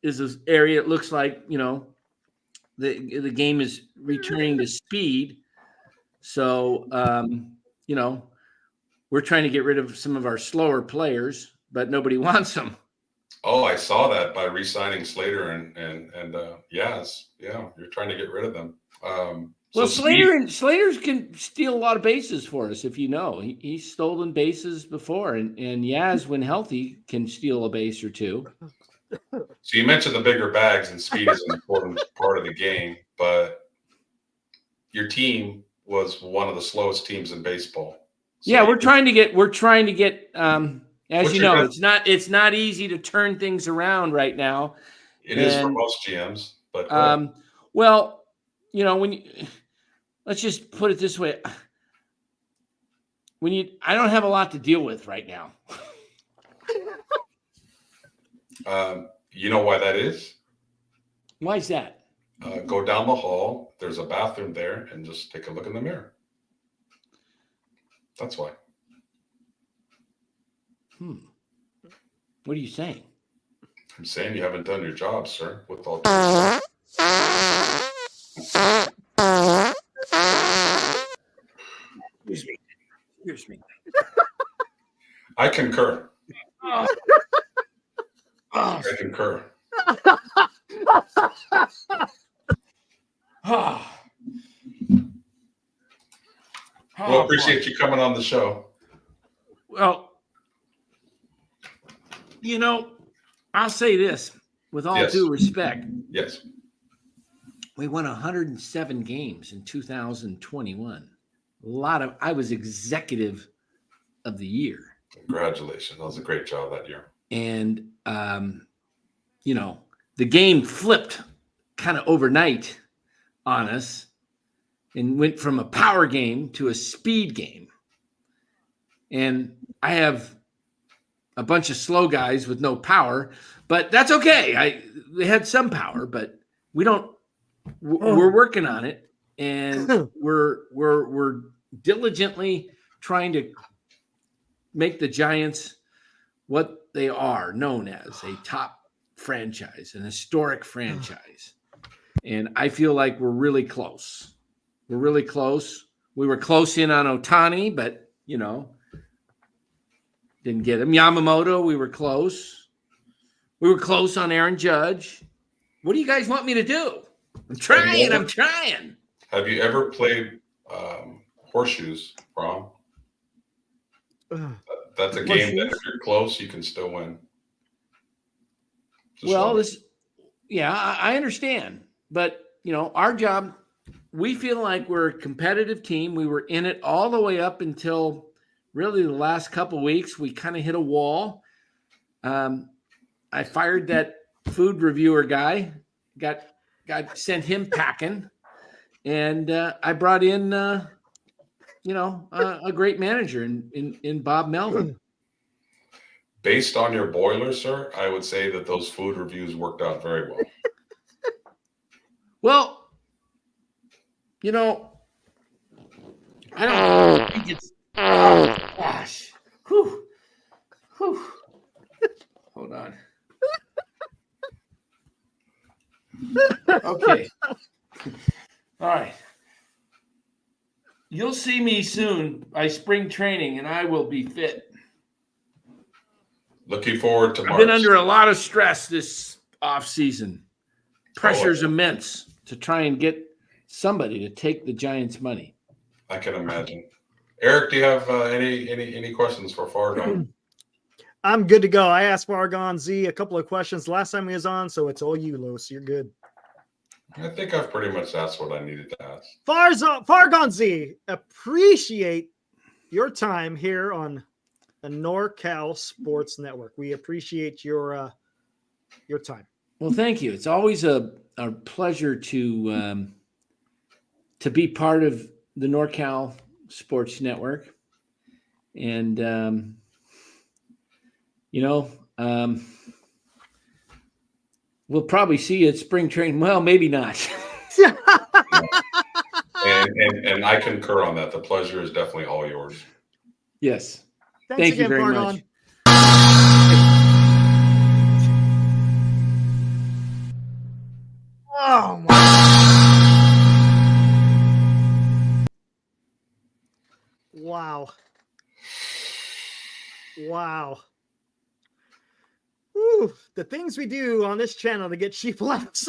this area. It looks like, the game is returning to speed. So, we're trying to get rid of some of our slower players, but nobody wants them. Oh, I saw that by re-signing Slater and Yaz. Yeah, you're trying to get rid of them. Well, So Speed, Slater's can steal a lot of bases for us, if you know. He's stolen bases before, and Yaz, when healthy, can steal a base or two. so you mentioned the bigger bags, and speed is an important part of the game, but your team was one of the slowest teams in baseball. So Yeah, we're trying to get as What's you your know, best- it's not easy to turn things around right now. it is for And most GMs, but go ahead. well, let's just put it this way. I don't have a lot to deal with right now. You know why that is? Why is that? Go down the hall. There's a bathroom there, and just take a look in the mirror. That's why. What are you saying? I'm saying you haven't done your job, sir. With all due respect. Excuse me. I concur. Oh. I concur. Well, appreciate you coming on the show. Well, I'll say this with all Yes. due respect. Yes. We won 107 games in 2021. I was executive of the year. Congratulations. That was a great job that year. And, the game flipped kind of overnight on us and went from a power game to a speed game. And I have a bunch of slow guys with no power, but that's okay. They had some power, but we're working on it, and we're diligently trying to make the Giants what they are known as, a top franchise, an historic franchise. And I feel like we're really close. We're really close. We were close in on Ohtani, but didn't get him. Yamamoto, we were close. We were close on Aaron Judge. What do you guys want me to do? I'm trying. Have you ever played horseshoes, Brom? That's a game that if you're close, you can still win. I understand. But, our job, we feel like we're a competitive team. We were in it all the way up until really the last couple of weeks. We kind of hit a wall. I fired that food reviewer guy, got sent him packing, and I brought in a great manager in Bob Melvin. Based on your boiler, sir, I would say that those food reviews worked out very well. Well, I don't think it's. Oh, gosh. Whew. Hold on. Okay. All right. You'll see me soon by spring training, and I will be fit. Looking forward to March. I've been under a lot of stress this offseason. Pressure's immense to try and get somebody to take the Giants' money. I can imagine. Eric, do you have any questions for Farhan? I'm good to go. I asked Farhan Z a couple of questions last time he was on, so it's all you, Los. You're good. I think I've pretty much asked what I needed to ask. Farhan Z, appreciate your time here on the NorCal Sports Network. We appreciate your time. Well, thank you. It's always a pleasure to be part of the NorCal Sports Network. And, we'll probably see you at spring training. Well, maybe not. And I concur on that. The pleasure is definitely all yours. Yes. Thanks Thank again, you very Farhan. much. Oh my. Wow. Whew, the things we do on this channel to get cheap laughs.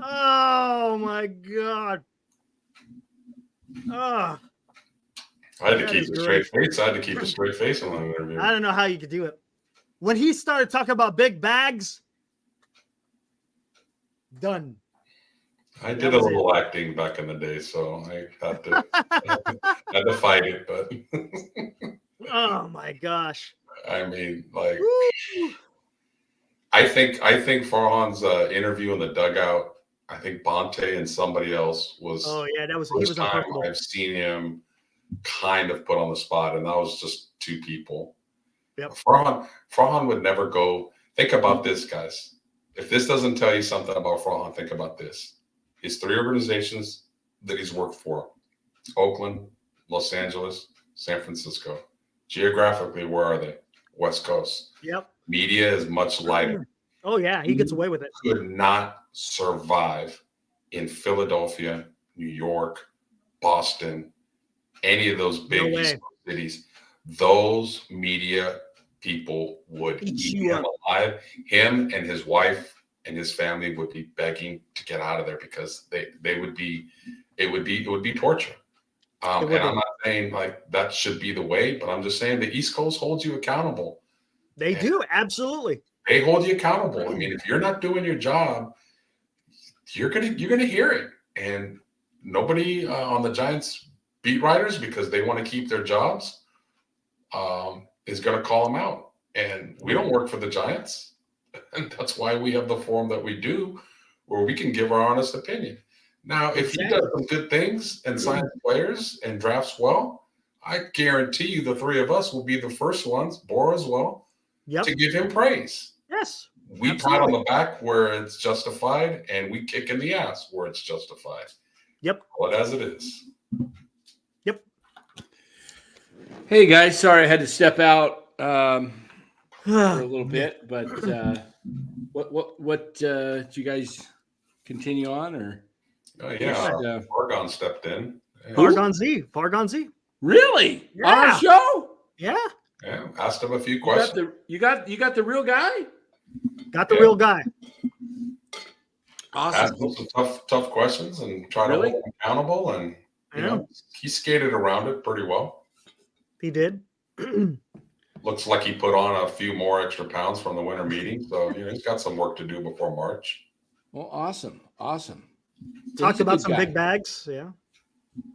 Oh my God. Oh, I had to That keep is a straight face. I had to keep a straight face on that interview. I don't know how you could do it. When he started talking about big bags, done. I That did a was little acting back in the day, so I had to, had to fight it. But Oh my gosh. I mean, like, Woo. I think Farhan's interview in the dugout. I think Bonte and somebody else was. Oh yeah, he First was time uncomfortable. I've seen him kind of put on the spot, and that was just two people. Yep. Farhan would never go. Think about this, guys. If this doesn't tell you something about Farhan, think about this. His 3 organizations that he's worked for: Oakland, Los Angeles, San Francisco. Geographically, where are they? West Coast. Yep. Media is much lighter. Oh yeah, he gets away with it. Could not survive in Philadelphia, New York, Boston, any of those big No way. East Coast cities. Those media people would Eat eat you him alive. Him and his wife and his family would be begging to get out of there because they would be it would be torture. It would And I'm be. not saying like that should be the way, but I'm just saying the East Coast holds you accountable. They do, absolutely. They hold you accountable. I mean, if you're not doing your job, you're gonna hear it. And nobody on the Giants beat writers, because they want to keep their jobs, is gonna call them out. And we don't work for the Giants, and that's why we have the forum that we do, where we can give our honest opinion. Now, if he does some good things and signs players and drafts well, I guarantee you the 3 of us will be the first ones, Bora as well, Yep. to give him praise. Yes. We pat on the back where it's justified, and we kick in the ass where it's justified. Yep. Call it as it is. Yep. Hey guys, sorry I had to step out for a little bit, but what do you guys continue on or? Oh yeah, Farhan stepped in. Fargan Z. Really? Yeah. On our show? Yeah. Yeah, asked him a few questions. You got the real guy? Got the real guy. Asked Awesome. him some tough questions and try to hold him accountable, and you know, he skated around it pretty well. He did. Looks like he put on a few more extra pounds from the winter meeting, so you know he's got some work to do before March. Well, awesome. Talked about some big bags. Yeah.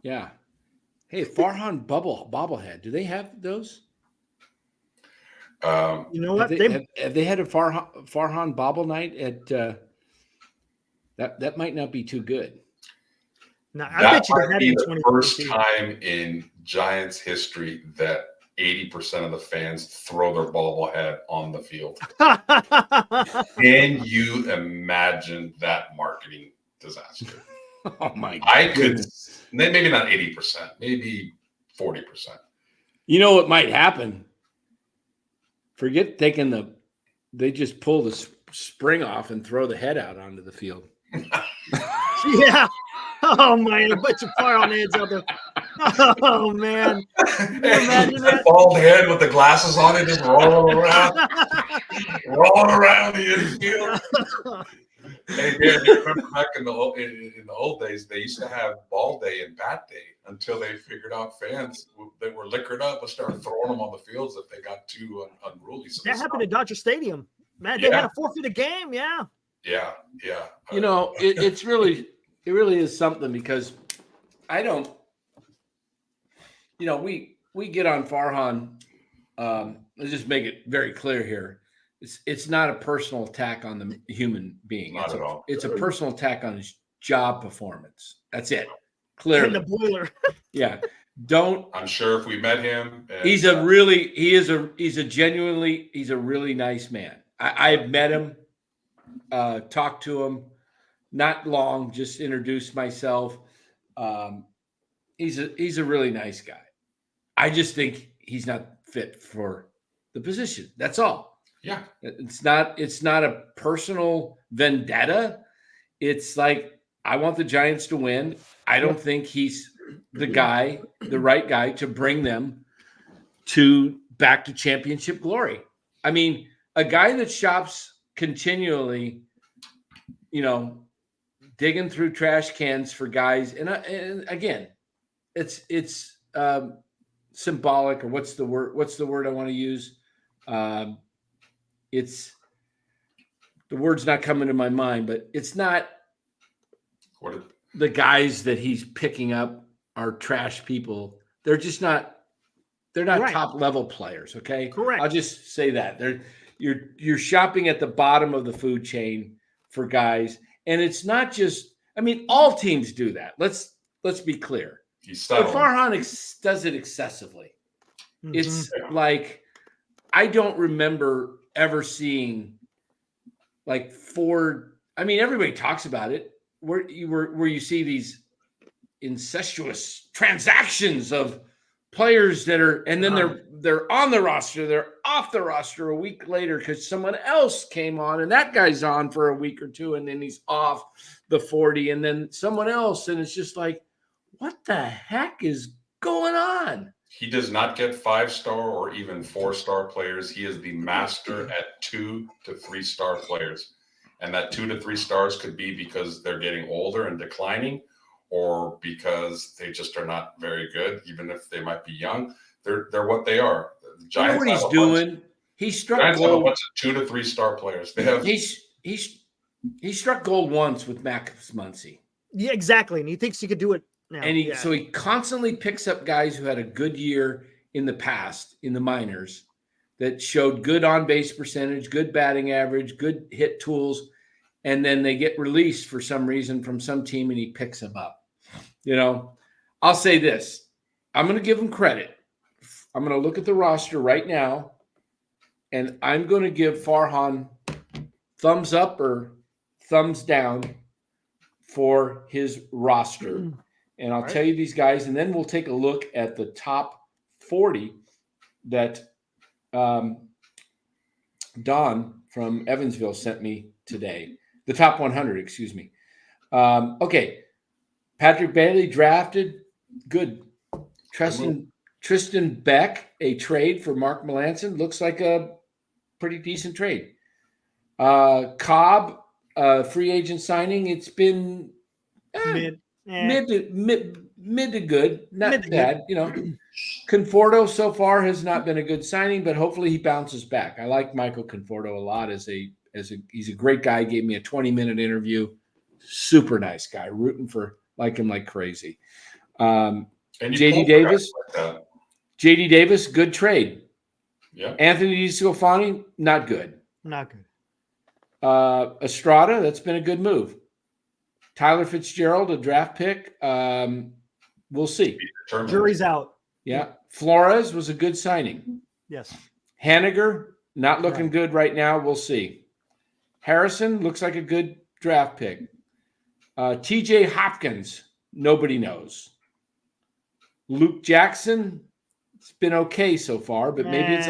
Yeah. Hey, Farhan bobblehead. Do they have those? You know what? Have they had a Farhan bobble night at that might not be too good. No, I bet you that they might had be it in the 2022. first time in Giants history that 80% of the fans throw their bobblehead on the field. Can you imagine that marketing disaster? Oh my God. I could, maybe not 80%, maybe 40%. You know what might happen? Forget taking they just pull the spring off and throw the head out onto the field. Yeah. Oh man, a bunch of Farhan heads out there. Oh man. Can you imagine that? Bald head with the glasses on it, just rolling around the infield. Hey, man, you remember back in the old days, they used to have ball day and bat day until they figured out fans that were liquored up and started throwing them on the fields if they got too unruly. So That happened at Dodger Stadium. Man, they had to forfeit a game. Yeah. Yeah. You know, it really is something, because I don't. You know, we get on Farhan. Let's just make it very clear here. It's not a personal attack on the human being. Not at all. It's a personal attack on his job performance. That's it. Clearly. In the boiler. Yeah. Don't. I'm sure if we met him, He's a really nice man. I've met him, talked to him, not long, just introduced myself. He's a really nice guy. I just think he's not fit for the position. That's all. Yeah. It's not a personal vendetta. It's like, I want the Giants to win. I don't think he's the right guy to bring them to back to championship glory. I mean, a guy that shops continually, digging through trash cans for guys, and again, it's symbolic, or what's the word I want to use? It's the word's not coming to my mind, but it's not the guys that he's picking up are trash people. They're just not. They're not Right. top level players. Okay, Correct. I'll just say that you're shopping at the bottom of the food chain for guys, and it's not just. I mean, all teams do that. Let's be clear. But Farhan does it excessively. Mhm. It's like I don't remember ever seeing like I mean, everybody talks about it. Where you see these incestuous transactions of players that are, and then they're on the roster, they're off the roster a week later because someone else came on, and that guy's on for a week or two, and then he's off the 40, and then someone else, and it's just like, what the heck is going on? He does not get 5-star or even 4-star players. He is the master at 2 to 3-star players. And that 2 to 3 stars could be because they're getting older and declining, or because they just are not very good, even if they might be young. They're what they are. The You know what he's doing? He struck Giants have a gold. bunch of 2 to 3-star players. They have. He struck gold once with Max Muncy. Yeah, exactly. And he thinks he could do it now. And so he constantly picks up guys who had a good year in the past in the minors that showed good on-base percentage, good batting average, good hit tools, and then they get released for some reason from some team, and he picks them up. I'll say this. I'm going to give him credit. I'm going to look at the roster right now, and I'm going to give Farhan thumbs up or thumbs down for his roster. And I'll tell you these guys, and then we'll take a look at the top 40 that Don from Evansville sent me today. The top 100, excuse me. Okay. Patrick Bailey drafted. Good. Tristan Beck, a trade for Mark Melancon. Looks like a pretty decent trade. Cobb, free agent signing. It's been mid to good. Not bad. Conforto so far has not been a good signing, but hopefully he bounces back. I like Michael Conforto a lot he's a great guy. Gave me a 20-minute interview. Super nice guy. Rooting for him like crazy. JD Davis, good trade. Yeah. Anthony DeSclafani, not good. Not good. Estrada, that's been a good move. Tyler Fitzgerald, a draft pick. We'll see. Jury's out. Yeah. Flores was a good signing. Yes. Haniger, not looking good right now. We'll see. Harrison looks like a good draft pick. TJ Hopkins, nobody knows. Luke Jackson, it's been okay so far, but maybe it's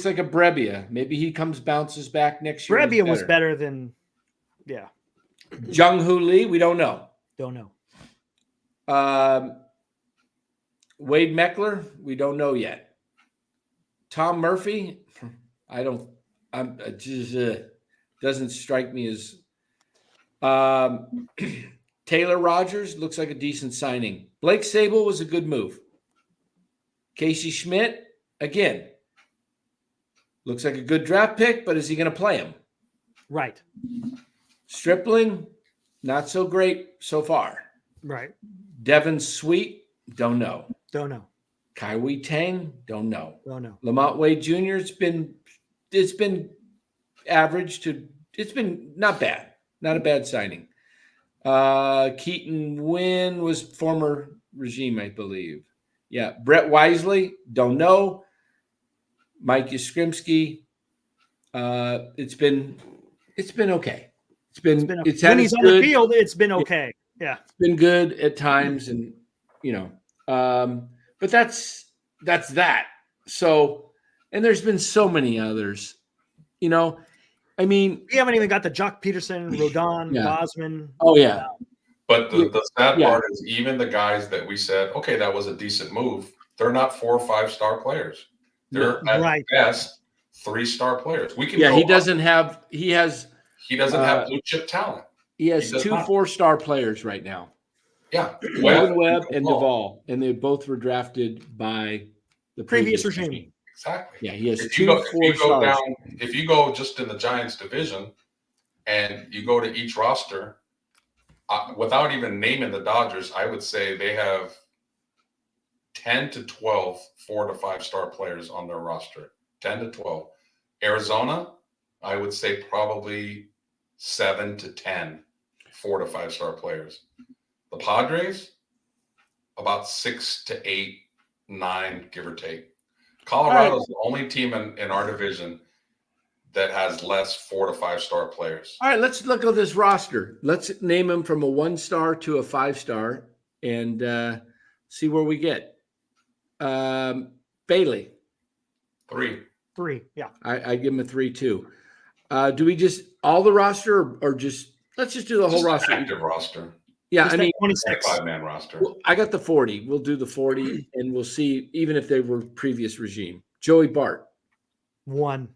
like a Brebbia. Maybe he bounces back next year. Brebbia was better than, yeah. Jung Hoo Lee, we don't know. Don't know. Wade Meckler, we don't know yet. Tom Murphy, doesn't strike me as. Taylor Rogers looks like a decent signing. Blake Sable was a good move. Casey Schmidt, again, looks like a good draft pick, but is he going to play him? Right. Stripling, not so great so far. Right. Devin Sweet, don't know. Don't know. Kaiwi Tang, don't know. Don't know. Lamont Wade Jr., it's been average to, it's been not bad. Not a bad signing. Keaton Wynn was former regime, I believe. Yeah. Brett Wisely, don't know. Mike Yastrzemski, it's been okay. It's when he's on the field, it's been okay. Yeah. It's been good at times, and but that's that. So, and there's been so many others, I mean, we haven't even got the Jock Peterson, Rodon, Gosman. Oh yeah. But the sad part is, even the guys that we said, okay, that was a decent move, they're not 4 or 5-star players. They're Right. at best 3-star players. We can. Yeah, go he up. doesn't have. He has. He doesn't have blue chip talent. He has does 2 not. 4-star players right now. Yeah, Logan Webb and Duvall, and they both were drafted by the Previous regime. Exactly. Yeah, he has If 2 you go 4 stars. if you go just in the Giants division, and you go to each roster, without even naming the Dodgers, I would say they have 10 to 12 4 to 5-star players on their roster. 10 to 12. Arizona, I would say probably 7 to 10 4 to 5-star players. The Padres, about 6 to 8, 9, give or take. Colorado is the only team in our division that has less 4 to 5-star players. All right, let's look at this roster. Let's name them from a 1-star to a 5-star and see where we get. Bailey. 3. 3. Yeah. I give him a 3 too. Do we just all the roster or just let's just do the whole roster? Active roster. Yeah, Just I mean 26. 5-man roster. I got the 40. We'll do the 40 and we'll see even if they were previous regime. Joey Bart. 1.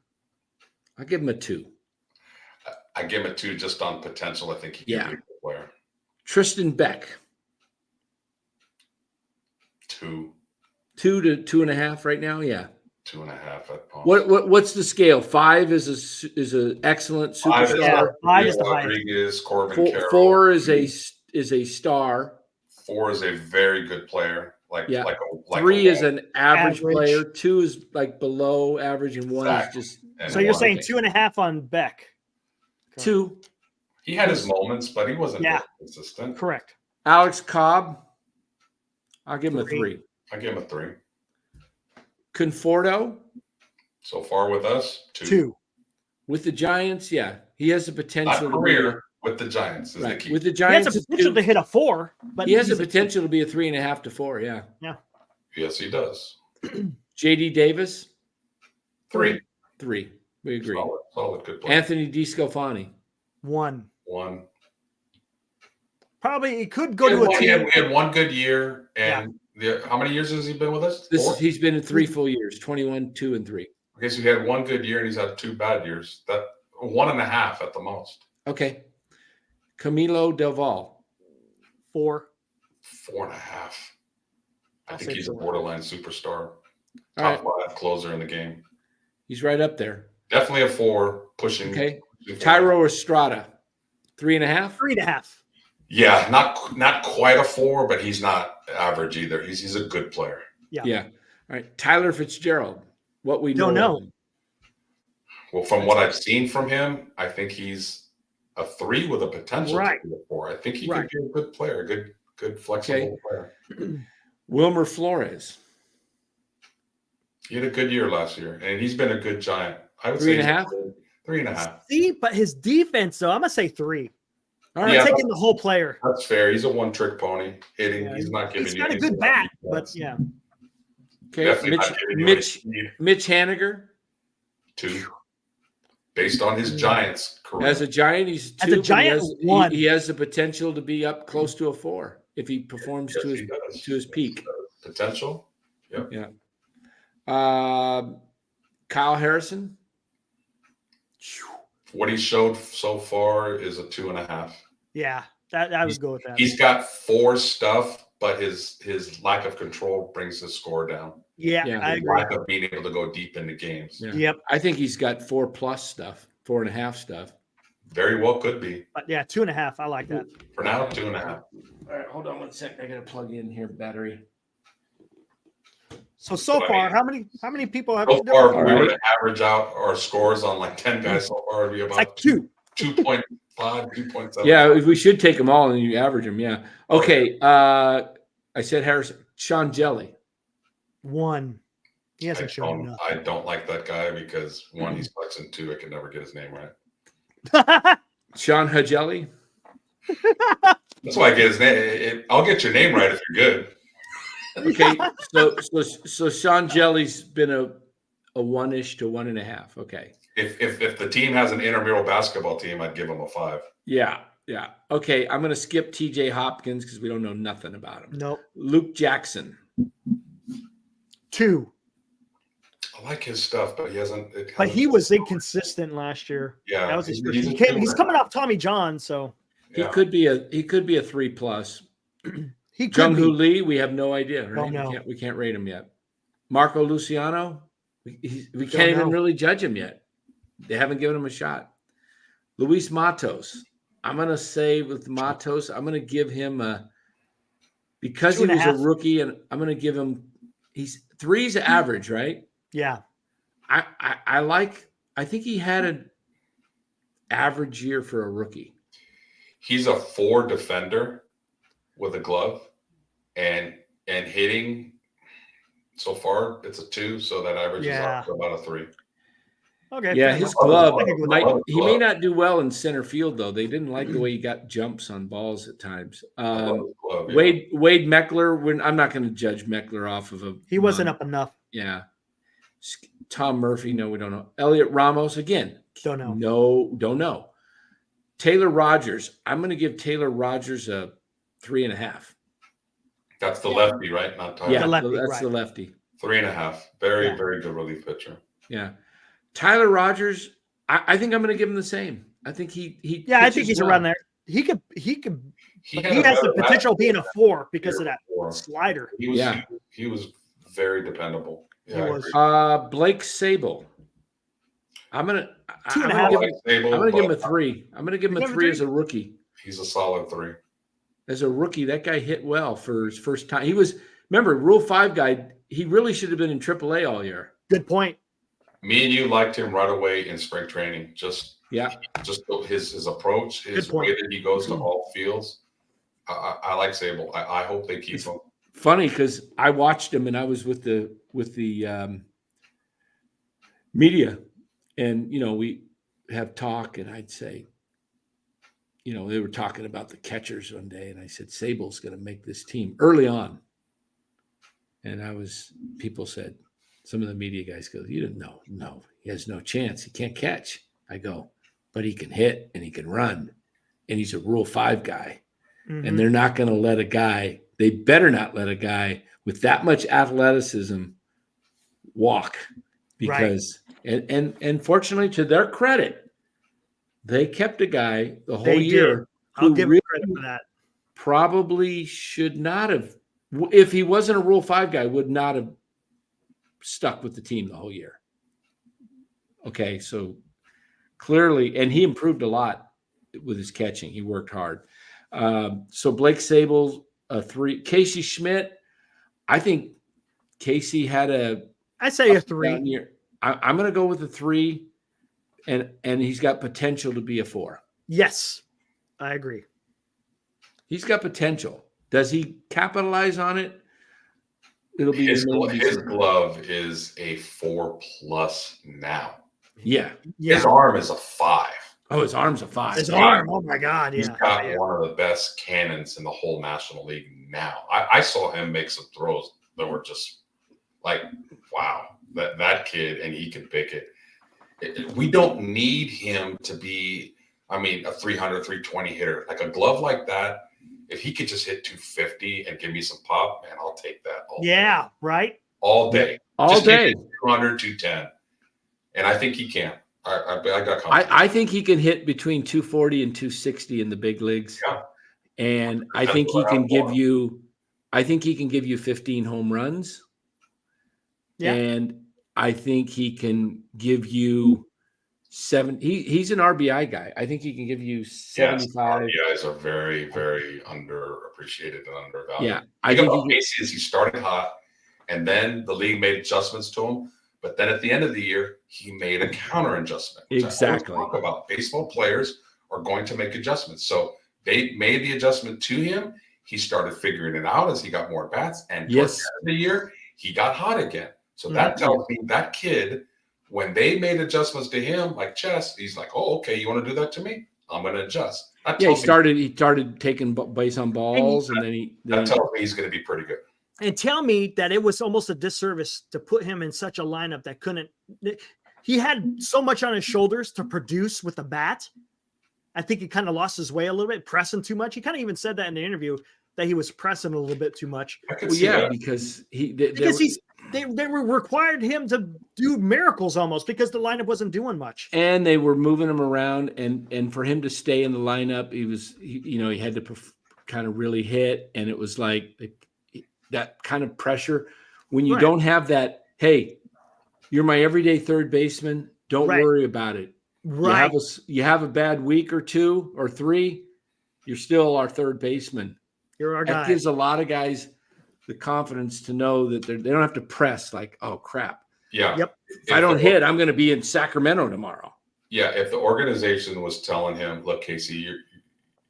I'll give him a 2. I give him a 2 just on potential. I think he can be a good player. Tristan Beck. 2. 2 to 2.5 right now. Yeah. 2.5 at most. What's the scale? 5 is an excellent superstar. 5 is the highest. Rodriguez, Corbin Carroll. 4 is a star. 4 is a very good player. Like 3 is an average Average. player. 2 is like below average, and 1 Exactly. is just And So you're 1, saying 2.5 on Beck. 2. he had his moments, but he wasn't Yeah. very consistent. Correct. Alex Cobb. I'll give him a 3. 3. I give him a 3. Conforto So far with us, 2. 2. with the Giants. Yeah, he has the potential Not to be career with the Giants is the right key. with the He has Giants. the potential to hit a 4, but He has the he's a potential to be a 3.5 to 4. Yeah. Yes, he does. JD Davis. 3. 3. We agree. Solid good player. Anthony DiScalfani. 1. 1. Probably he could go to a 2. We had 1 good year, and how many years has he been with us? 4? He's been in 3 full years. 21, 2, and 3. Okay, so he had 1 good year, and he's had 2 bad years. That 1.5 at the most. Okay. Camilo Del Val. 4. 4.5. I I'll think say he's 4. a borderline superstar. All right. Top 5 closer in the game. He's right up there. Definitely a 4, pushing. Okay. pushing Tyro Estrada. 3.5. 3.5. Yeah, not quite a 4, but he's not average either. He's a good player. Yeah. All right. Tyler Fitzgerald. What we Don't know. of him. Well, from what I've seen from him, I think he's a 3 with a potential Right. to be a 4. I think he Right. could be a good player, good flexible player. Wilmer Flores. He had a good year last year, and he's been a good Giant. I would 3.5? say 3.5. See, but his defense, though, I'm gonna say 3. All I'm right. Yeah. taking the whole player. That's fair. He's a one-trick pony. Hitting, Yeah, he's not giving He's you. got a anything good bat, on but defense. yeah. Okay. Definitely not giving you Mitch Haniger. 2, based on his Giants career. As a Giant, he's 2. As a but Giant, 1. he has the potential to be up close to a 4 if he performs Yes, to he does. his peak. Potential. Kyle Harrison. What he showed so far is a 2.5. Yeah, that I would go with that. He's got 4 stuff, but his lack of control brings his score down. Yeah, Yeah. I His agree. lack of being able to go deep into games. Yeah. Yep, I think he's got 4+ stuff, 4.5 stuff. Very well could be. but yeah, 2.5. I like that. For now, 2.5. All right, hold on one second. I gotta plug in here battery. So far, how many people have? So far, if All we were right. to average out our scores on like 10 guys so far, it'd be It's about like 2. 2.5, 2.7. Yeah, we should take them all and you average them. Yeah. Okay. I said Harrison. Sean Jelly. 1. He hasn't shown enough. I don't like that guy because 1, he's flexing, 2, I can never get his name right. Sean Hajelli. That's why I get his name. I'll get your name right if you're good. Okay. So Sean Jelly's been a 1-ish to 1.5. Okay. If the team has an intramural basketball team, I'd give him a 5. Yeah. Okay. I'm gonna skip TJ Hopkins because we don't know nothing about him. Nope. Luke Jackson. 2. I like his stuff, but he hasn't. But he was inconsistent last year. Yeah, That was his first. he's a He's coming off Tommy John, so He Yeah. could be a 3+. he could Jung-Hoo be. Lee, we have no idea, right? know. We can't rate him yet. Marco Luciano, we can't even know. really judge him yet. They haven't given him a shot. Luis Matos, I'm going to say with Matos, I'm going to give him because he was a 2.5. rookie, and I'm going to give him, he's 3's average, right? Yeah. I think he had an average year for a rookie. He's a 4 defender with a glove, and hitting. So far, it's a 2, so that average is up to about a 3. Okay. Yeah, fair his enough. glove I can go with might, that. he may not do well in center field though. They didn't like the way he got jumps on balls at times. Glove, yeah. Wade Meckler, I'm not going to judge Meckler off of a. He wasn't up enough. Yeah. Tom Murphy, no, we don't know. Elliot Ramos, again, Don't know. no, don't know. Taylor Rogers, I'm going to give Taylor Rogers a 3.5. That's the lefty, right? Not Tyler. Yeah, The lefty, that's right. the lefty. 3.5. Very, Yeah. very good relief pitcher. Yeah. Tyler Rogers, I think I'm going to give him the same. I think he Yeah, I think pitches he's well. around there. He could. He He had a has the better potential of bat being a 4 because of year that before. slider. He was, Yeah. he was very dependable. Yeah, He I was. agree. Blake Sable. I'm gonna 2.5. give him a 3. I'm gonna give him You a give him a 3 as a rookie. He's a solid 3. As a rookie, that guy hit well for his first time. He was, remember, Rule 5 guy. He really should have been in AAA all year. Good point. Me and you liked him right away in spring training. Just his approach, his Good point. way that he goes to all fields. I like Sable. I hope they keep him. Funny because I watched him and I was with the media, and we have talk, and I'd say, they were talking about the catchers one day, and I said Sable's going to make this team early on, and people said, some of the media guys go, you didn't know, no, he has no chance, he can't catch. I go, but he can hit and he can run, and he's a Rule 5 guy. And they're not going to let a guy, they better not let a guy with that much athleticism walk, because, and fortunately, to their credit, they kept a guy the whole They year did. I'll who give really him credit for that. probably should not have, if he wasn't a Rule 5 guy, would not have stuck with the team the whole year. Okay, so clearly, and he improved a lot with his catching. He worked hard. So Blake Sable, a 3. Casey Schmidt, I think Casey had I say a 3. down year. I'm going to go with a 3, and he's got potential to be a 4. Yes, I agree. He's got potential. Does he capitalize on it? It'll be His glove is a 4+ now. Yeah. His arm is a 5. Oh, his arm's a 5. His arm. Oh my God. He's Yeah. got one of the best cannons in the whole National League now. I saw him make some throws that were just like, wow, that kid, and he can pick it. We don't need him to be, a 300, 320 hitter. Like a glove like that, if he could just hit 250 and give me some pop, man, I'll take that all day. Right. All day. All Just day. hit 200, 210. And I think he can. I got confidence. I think he can hit between 240 and 260 in the big leagues. Yeah. And I think he can give you 15 home runs. Yeah. And I think he can give you 7. He's an RBI guy. I think he can give you 75. RBIs are very, very underappreciated and undervalued. Yeah. I think Casey is he started hot, and then the league made adjustments to him. But then at the end of the year, he made a counter adjustment. Exactly. I always talk about baseball players are going to make adjustments. So they made the adjustment to him. He started figuring it out as he got more bats. And towards the end of the year, he got hot again. So that tells me that kid, when they made adjustments to him, like chess, he's like, oh, okay, you want to do that to me? I'm going to adjust. He started taking base on balls, and then that tells me he's going to be pretty good. And tell me that it was almost a disservice to put him in such a lineup that couldn't. He had so much on his shoulders to produce with the bat. I think he kind of lost his way a little bit, pressing too much. He kind of even said that in the interview that he was pressing a little bit too much. Well, yeah, because they were required him to do miracles almost because the lineup wasn't doing much. And they were moving him around, and for him to stay in the lineup, he had to kind of really hit, and it was like that kind of pressure when you don't have that. Hey, you're my everyday third baseman. Don't worry about it. Right. You have a bad week or 2 or 3, you're still our third baseman. You're our guy. That gives a lot of guys the confidence to know that they don't have to press like, oh crap. Yeah. Yep. If I don't hit, I'm going to be in Sacramento tomorrow. Yeah. If the organization was telling him, look, Casey,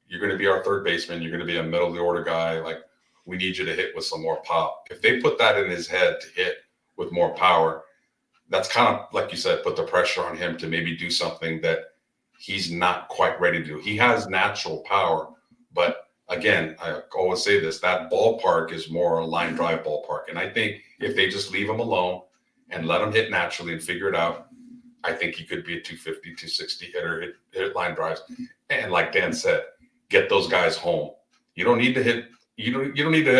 you're going to be our third baseman. You're going to be a middle of the order guy. Like, we need you to hit with some more pop. If they put that in his head to hit with more power, that's kind of, like you said, put the pressure on him to maybe do something that he's not quite ready to do. He has natural power, but again, I always say this, that ballpark is more a line drive ballpark. And I think if they just leave him alone and let him hit naturally and figure it out, I think he could be a 250, 260 hitter, hit line drives. And like Dan said, get those guys home. You don't need to hit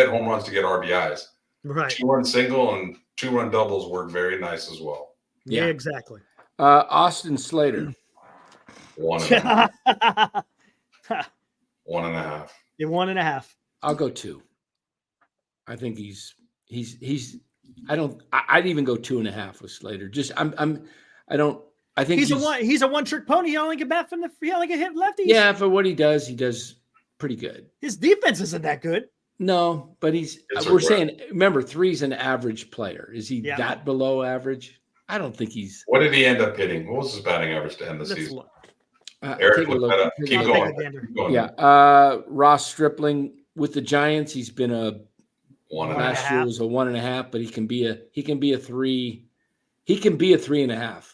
home runs to get RBIs. Right. 2-run single and 2-run doubles work very nice as well. Yeah, exactly. Austin Slater. 1.5. 1.5. Yeah, 1.5. I'll go 2. I think I'd even go 2.5 with Slater. I think he's a one-trick pony. He only get hit lefties. Yeah, for what he does pretty good. His defense isn't that good. No, but we're saying, remember, 3's an average player. Is he that below average? I don't think he's. What did he end up hitting? What was his batting average to end the season? Eric, look that up. Keep going. Yeah. Ross Stripling with the Giants, he's been a 1.5. Last year was a 1.5, but he can be a 3. He can be a 3.5.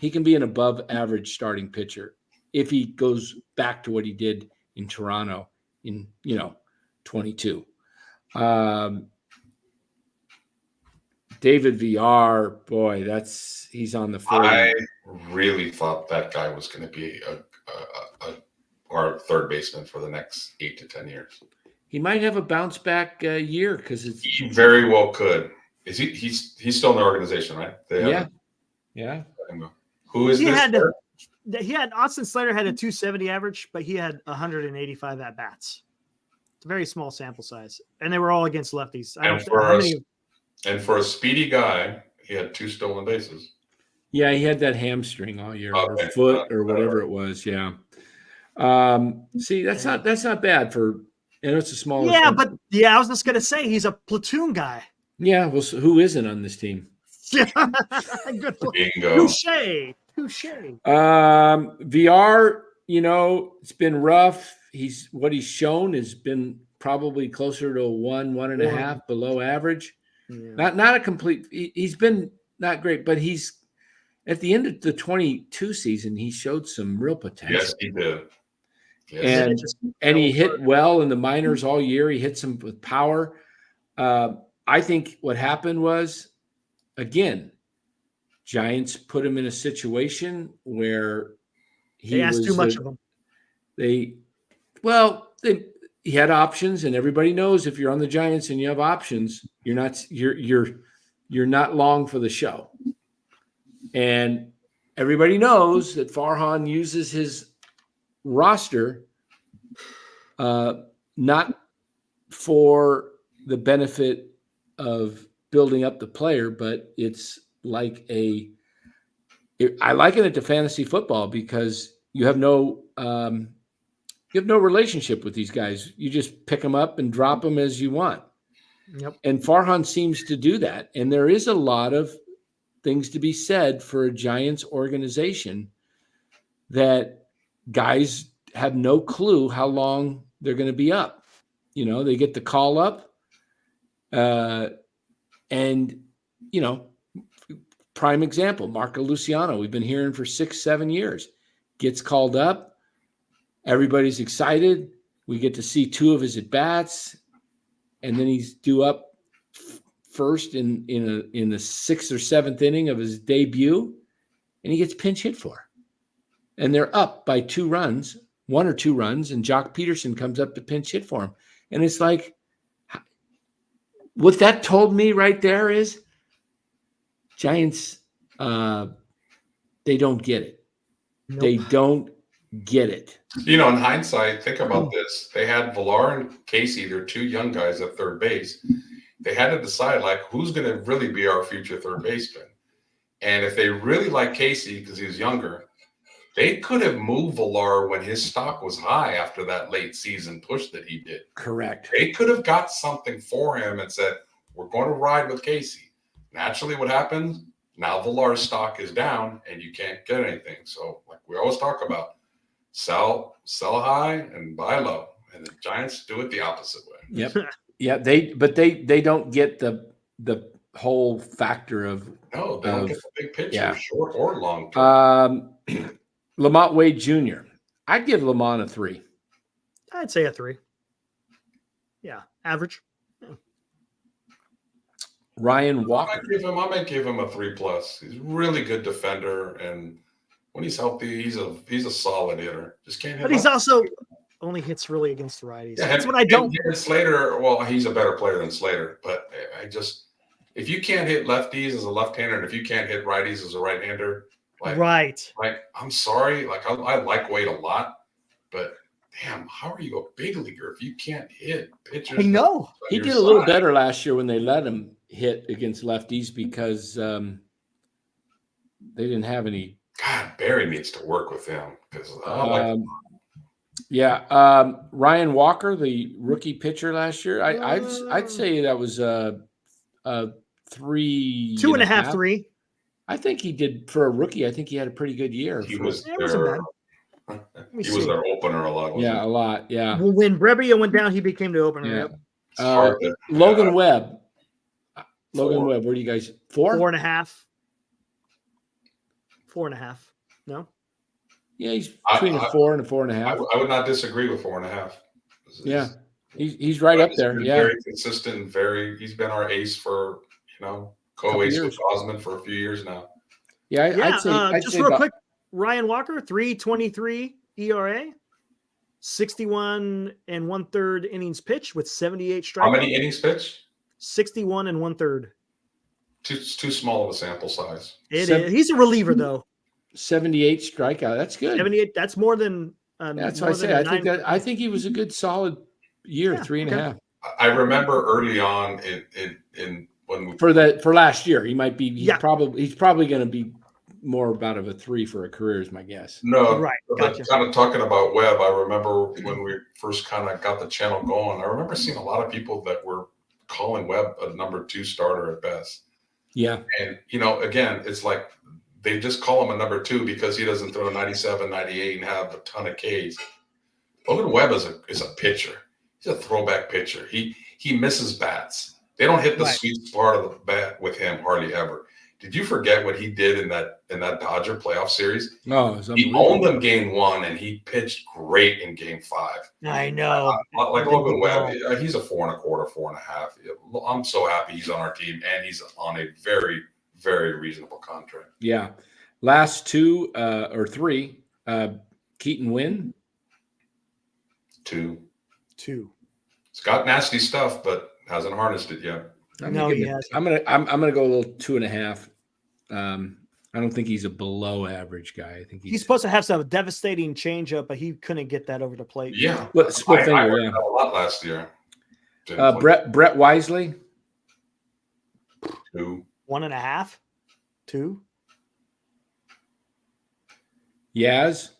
He can be an above average starting pitcher if he goes back to what he did in Toronto in 22. David VR, boy, he's on the 40. I really thought that guy was going to be our third baseman for the next 8 to 10 years. He might have a bounce back year because he very well could. Is he's still in the organization, right? Yeah. Who is this? Austin Slater had a 270 average, but he had 185 at bats. It's a very small sample size, and they were all against lefties. And for a speedy guy, he had 2 stolen bases. Yeah, he had that hamstring all year, or foot, or whatever it was. Yeah. See, that's not bad for. It's a small. Yeah, but I was just gonna say he's a platoon guy. Yeah, well, so who isn't on this team? Bingo. Touche. VR, it's been rough. What he's shown has been probably closer to a 1.5 below average. Yeah. Not a complete. He's been not great, but he's at the end of the 22 season, he showed some real potential. Yes, he did. Yes. And he hit well in the minors all year. He hit some with power. I think what happened was, again, Giants put him in a situation where he asked too much of him. He had options, and everybody knows if you're on the Giants and you have options, you're not long for the show. And everybody knows that Farhan uses his roster not for the benefit of building up the player, but it's like I liken it to fantasy football because you have no relationship with these guys. You just pick them up and drop them as you want. Yep. And Farhan seems to do that. And there is a lot of things to be said for a Giants organization that guys have no clue how long they're going to be up. They get the call up and, prime example, Marco Luciano, we've been hearing for 6-7 years, gets called up. Everybody's excited. We get to see 2 of his at-bats, and then he's due up first in the 6th or 7th inning of his debut, and he gets pinch hit for. And they're up by 2 runs, 1 or 2 runs, and Jock Peterson comes up to pinch hit for him. And it's like, what that told me right there is Giants, they don't get it. Nope. They don't get it. You know, in hindsight, think about this. They had Villar and Casey. They're two young guys at third base. They had to decide, like, who's going to really be our future third baseman. And if they really like Casey because he was younger, they could have moved Villar when his stock was high after that late season push that he did. Correct. They could have got something for him and said, we're going to ride with Casey. Naturally, what happened? Now Villar's stock is down and you can't get anything. So, like we always talk about, sell high and buy low. And the Giants do it the opposite way. Yep. Yeah. They don't get the whole factor of No, they don't get the big picture, yeah. short or long term. Lamont Wade Jr. I'd give Lamont a 3. I'd say a 3. Yeah, average. Ryan I Walker. might give him a 3+. He's a really good defender, and when he's healthy, he's a solid hitter. Just can't hit. But he's also only hits really against the righties. Yeah, That's what I don't. And Slater, well, he's a better player than Slater, but if you can't hit lefties as a left-hander, and if you can't hit righties as a right-hander, Right. Like, I'm sorry, like I like Wade a lot, but damn, how are you a big leaguer if you can't hit pitchers? I know. He did a little better last year when they let him hit against lefties because they didn't have any. God, Barry needs to work with him because Ryan Walker, the rookie pitcher last year, I'd say that was a 3, 2.5, 3. I think he did for a rookie. I think he had a pretty good year. he was It wasn't their bad. he was their opener a lot. Yeah, a lot. Yeah. Well, when Brebbia went down, he became the opener. Yeah. Yep. It's hard to- Logan Webb. Logan 4. Webb. Where do you guys? 4? 4.5. 4.5. No. Yeah, he's between a 4 and a 4.5. I would not disagree with 4.5. Yeah, he's right up there. Yeah, very consistent. He's been our ace for co-ace with Osmond for a few years now. Yeah, I'd just say real quick, Ryan Walker, 3.23 ERA, 61 1/3 innings pitched with 78 strikeouts. How many innings pitched? 61 1/3. Too small of a sample size. It is. He's a reliever though. 78 strikeout. That's good. 78. That's more than. That's what I say. I think he was a good solid year, 3.5. I remember early on in when for last year, he might be. He's probably going to be more about of a 3 for a career, is my guess. No, right. Gotcha. Kind of talking about Webb. I remember when we first kind of got the channel going. I remember seeing a lot of people that were calling Webb a number 2 starter at best. Yeah, and again, it's like they just call him a number 2 because he doesn't throw 97, 98 and have a ton of Ks. Logan Webb is a pitcher. He's a throwback pitcher. He misses bats. They don't hit the sweet spot of the bat with him hardly ever. Did you forget what he did in that Dodger playoff series? No, he owned them game 1 and he pitched great in game 5. I know. Like Logan Webb, he's a 4.25, 4.5. I'm so happy he's on our team and he's on a very, very reasonable contract. Yeah. Last 2 or 3, Keaton Wynn. 2. It's got nasty stuff, but hasn't harnessed it yet. I'm gonna go a little 2.5. I don't think he's a below average guy. I think he's supposed to have some devastating changeup, but he couldn't get that over the plate. Yeah, split finger. I heard that a lot last year. Brett Wisely. 2. 1.5. 2. Yaz.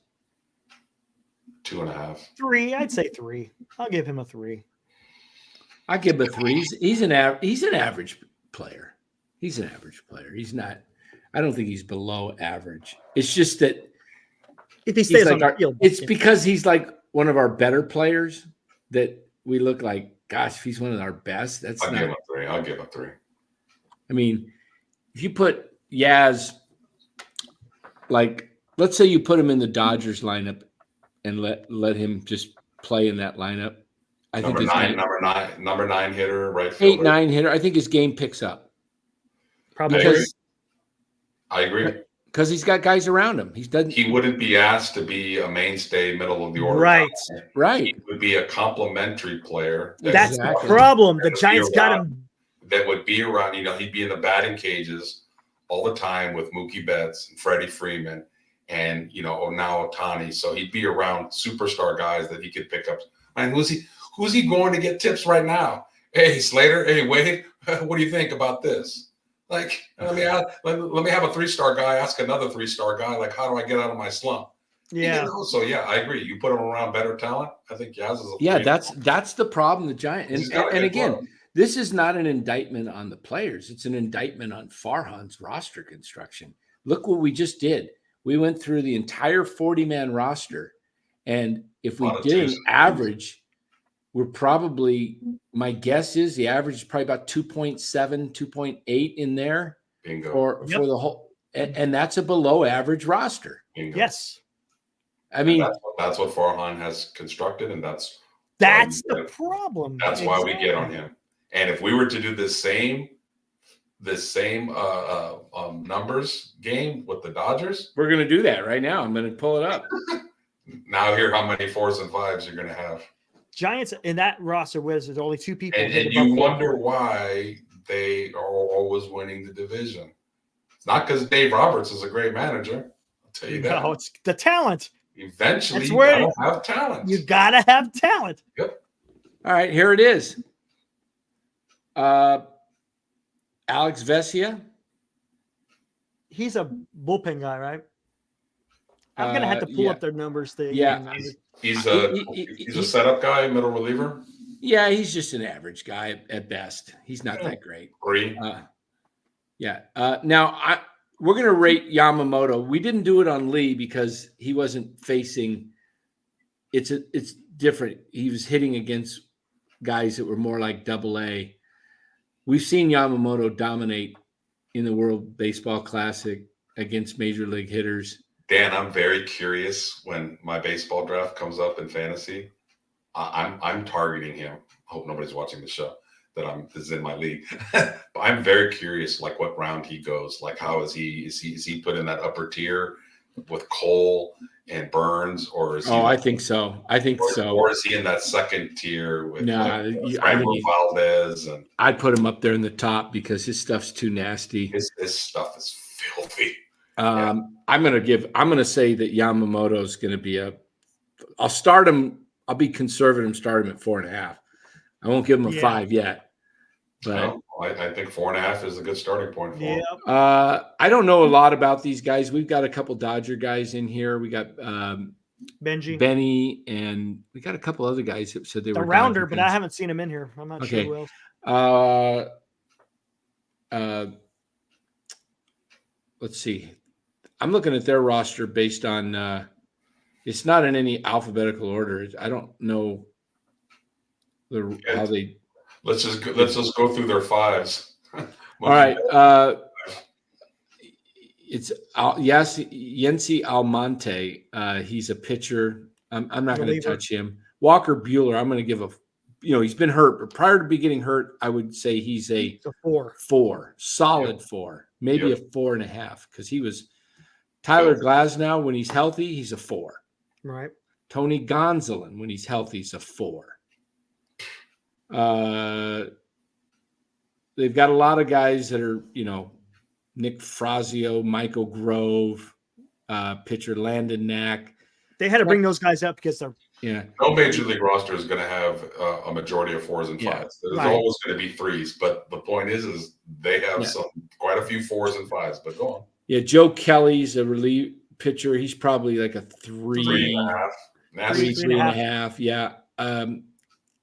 2.5. 3. I'd say 3. I'll give him a 3. I give him a 3. He's an average player. He's an average player. He's not. I don't think he's below average. It's just that if he stays on the field, it's because he's like one of our better players that we look like. Gosh, if he's one of our best, I'll give him a 3. I mean, if you put Yaz, like, let's say you put him in the Dodgers lineup and let him just play in that lineup. I think number 9 hitter, right fielder. 8-9 hitter. I think his game picks up. Probably. Because I agree. Because he's got guys around him. He wouldn't be asked to be a mainstay, middle of the order. Right. Right. He would be a complimentary player. That's the problem. The Giants got him. That would be around. He'd be in the batting cages all the time with Mookie Betts and Freddie Freeman and, now Ohtani. So he'd be around superstar guys that he could pick up. Man, who's he going to get tips right now? Hey, Slater. Hey, Wade. What do you think about this? Like, let me have a 3-star guy ask another 3-star guy, like, how do I get out of my slump? Yeah. So yeah, I agree. You put him around better talent. I think Yaz is. That's the problem. The Giants, and again, this is not an indictment on the players. It's an indictment on Farhan's roster construction. Look what we just did. We went through the entire 40-man roster, and if we did an average, we're probably, my guess is the average is probably about 2.7, 2.8 in there. Bingo. For the whole, and that's a below average roster. Bingo. Yes. I mean, that's what Farhan has constructed, and that's the problem. That's why we get on him. And if we were to do this same numbers game with the Dodgers, we're going to do that right now. I'm going to pull it up. Now hear how many 4s and 5s you're going to have. Giants in that roster was there's only 2 people. And you wonder why they are always winning the division. It's not because Dave Roberts is a great manager. I'll tell you that. No, it's the talent. Eventually, you gotta have talent. You gotta have talent. Yep. All right, here it is. Alex Vesia. He's a bullpen guy, right? I'm gonna have to pull up their numbers. He's a setup guy, middle reliever. Yeah, he's just an average guy at best. He's not that great. 3. Now we're going to rate Yamamoto. We didn't do it on Lee because he wasn't facing. It's different. He was hitting against guys that were more like AA. We've seen Yamamoto dominate in the World Baseball Classic against major league hitters. Dan, I'm very curious when my baseball draft comes up in fantasy. I'm targeting him. I hope nobody's watching the show. This is in my league. But I'm very curious, like what round he goes. Like, how is he put in that upper tier with Cole and Burns, or is he? I think so. Or is he in that second tier with Valdez? And I'd put him up there in the top because his stuff's too nasty. His stuff is filthy. I'm gonna say that Yamamoto is gonna be I'll start him. I'll be conservative and start him at 4.5. I won't give him a 5 yet. But I think 4.5 is a good starting point for him. I don't know a lot about these guys. We've got a couple Dodger guys in here. We got Benny, and we got a couple other guys that said they were Rounder, but I haven't seen him in here. I'm not sure who else. Let's see. I'm looking at their roster based on it's not in any alphabetical order. I don't know how they. Let's just go through their 5s. All right. It's Yency Almonte. He's a pitcher. I'm not going to touch him. Walker Buehler. I'm going to give he's been hurt, but prior to getting hurt, I would say he's a 4, solid 4, maybe a 4.5, because he was Tyler Glasnow when he's healthy, he's a 4. Right. Tony Gonsolin when he's healthy, he's a 4. They've got a lot of guys that are, Nick Frazio, Michael Grove, pitcher Landon Knack. They had to bring those guys up because they're no major league roster is going to have a majority of 4s and 5s. There's always going to be 3s, but the point is they have quite a few 4s and 5s. But go on. Yeah, Joe Kelly's a relief pitcher. He's probably like a 3.5. 3.5. Yeah.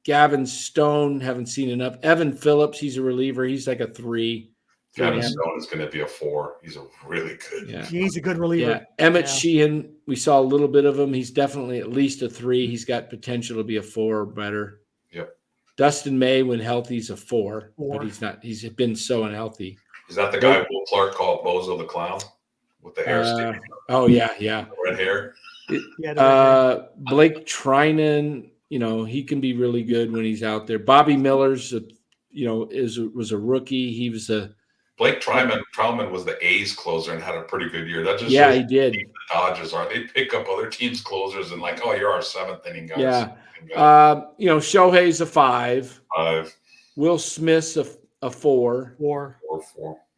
Gavin Stone, haven't seen enough. Evan Phillips, he's a reliever. He's like a 3. Gavin Stone is going to be a 4. He's a really good. Yeah. He's a good reliever. Yeah. Emmett Sheehan, we saw a little bit of him. He's definitely at least a 3. He's got potential to be a 4 or better. Yep. Dustin May, when healthy, is a 4, but he's not. He's been so unhealthy. Is that the guy Will Clark called Bozo the Clown with the hair sticking? Oh yeah. Red hair. Blake Trinan. He can be really good when he's out there. Bobby Miller's, was a rookie. He was Blake Trauman was the A's closer and had a pretty good year. That just he did. The Dodgers are. They pick up other teams' closers and you're our 7th inning guys. Yeah. Shohei's a 5. 5. Will Smith's a 4. 4.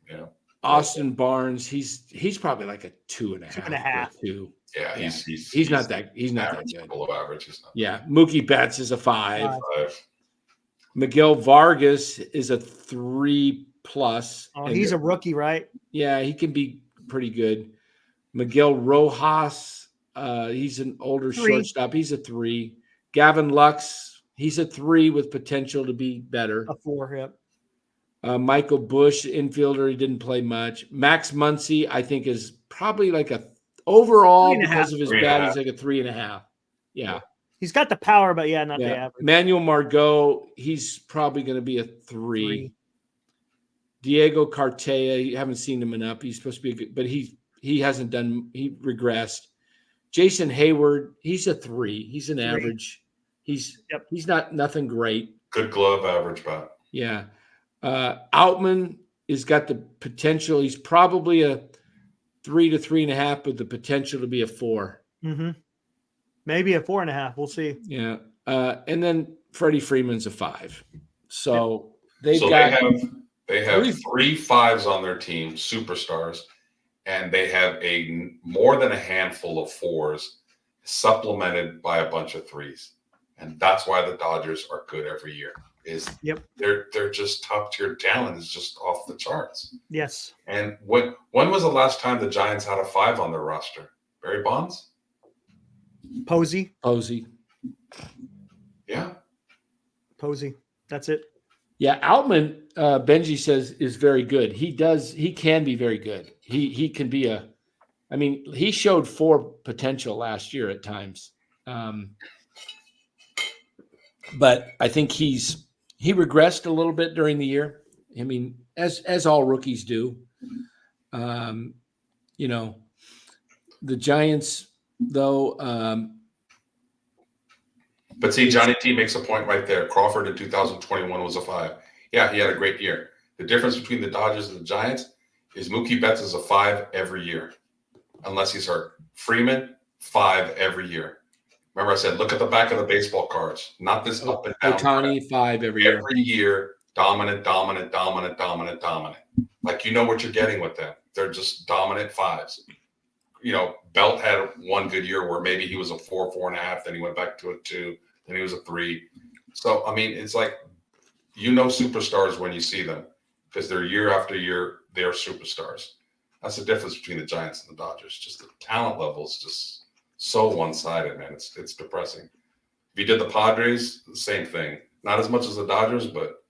Yeah. Austin Barnes, he's probably like a 2.5. 2.5. 2. Yeah, Yeah. he's not that good. below average. He's not Yeah, Mookie Betts is a 5. 5. Miguel Vargas is a 3+. Oh, he's a rookie, right? Yeah, he can be pretty good. Miguel Rojas, he's an older 3. shortstop. He's a 3. Gavin Lux, he's a 3 with potential to be better. A 4, yep. Michael Bush, infielder, he didn't play much. Max Muncy, I think, is probably like a overall 3.5. because of his bat, he's like a 3.5. Yeah. He's got the power, but not the average. Manuel Margot, he's probably going to be a 3. Diego Cartea, you haven't seen him enough. He's supposed to be a good, but he regressed. Jason Hayward, he's a 3. He's an average. He's not nothing great. Good glove average bat. Yeah. Outman has got the potential. He's probably a 3 to 3.5 with the potential to be a 4. Mm-hmm. Maybe a 4.5. We'll see. Yeah. And then Freddie Freeman's a 5. So they have 3 5s on their team, superstars, and they have more than a handful of 4s supplemented by a bunch of 3s. And that's why the Dodgers are good every year. They're just top tier talent is just off the charts. Yes. And when was the last time the Giants had a 5 on their roster? Barry Bonds? Posey. Yeah. Posey. That's it. Yeah, Outman, Benji says, is very good. He can be very good. He can be he showed 4 potential last year at times. But I think he regressed a little bit during the year. I mean, as all rookies do. The Giants, though. But see, Johnny T makes a point right there. Crawford in 2021 was a 5. Yeah, he had a great year. The difference between the Dodgers and the Giants is Mookie Betts is a 5 every year, unless he's hurt. Freeman, 5 every year. Remember I said, look at the back of the baseball cards, not this up and down. Ohtani, 5 every year. Every year, dominant. Like, you know what you're getting with them. They're just dominant 5s. Belt had one good year where maybe he was a 4, 4.5, then he went back to a 2, then he was a 3. So, it's like, superstars when you see them because they're year after year, they're superstars. That's the difference between the Giants and the Dodgers. Just the talent level is just so one-sided, man. It's depressing. If you did the Padres, the same thing. Not as much as the Dodgers, but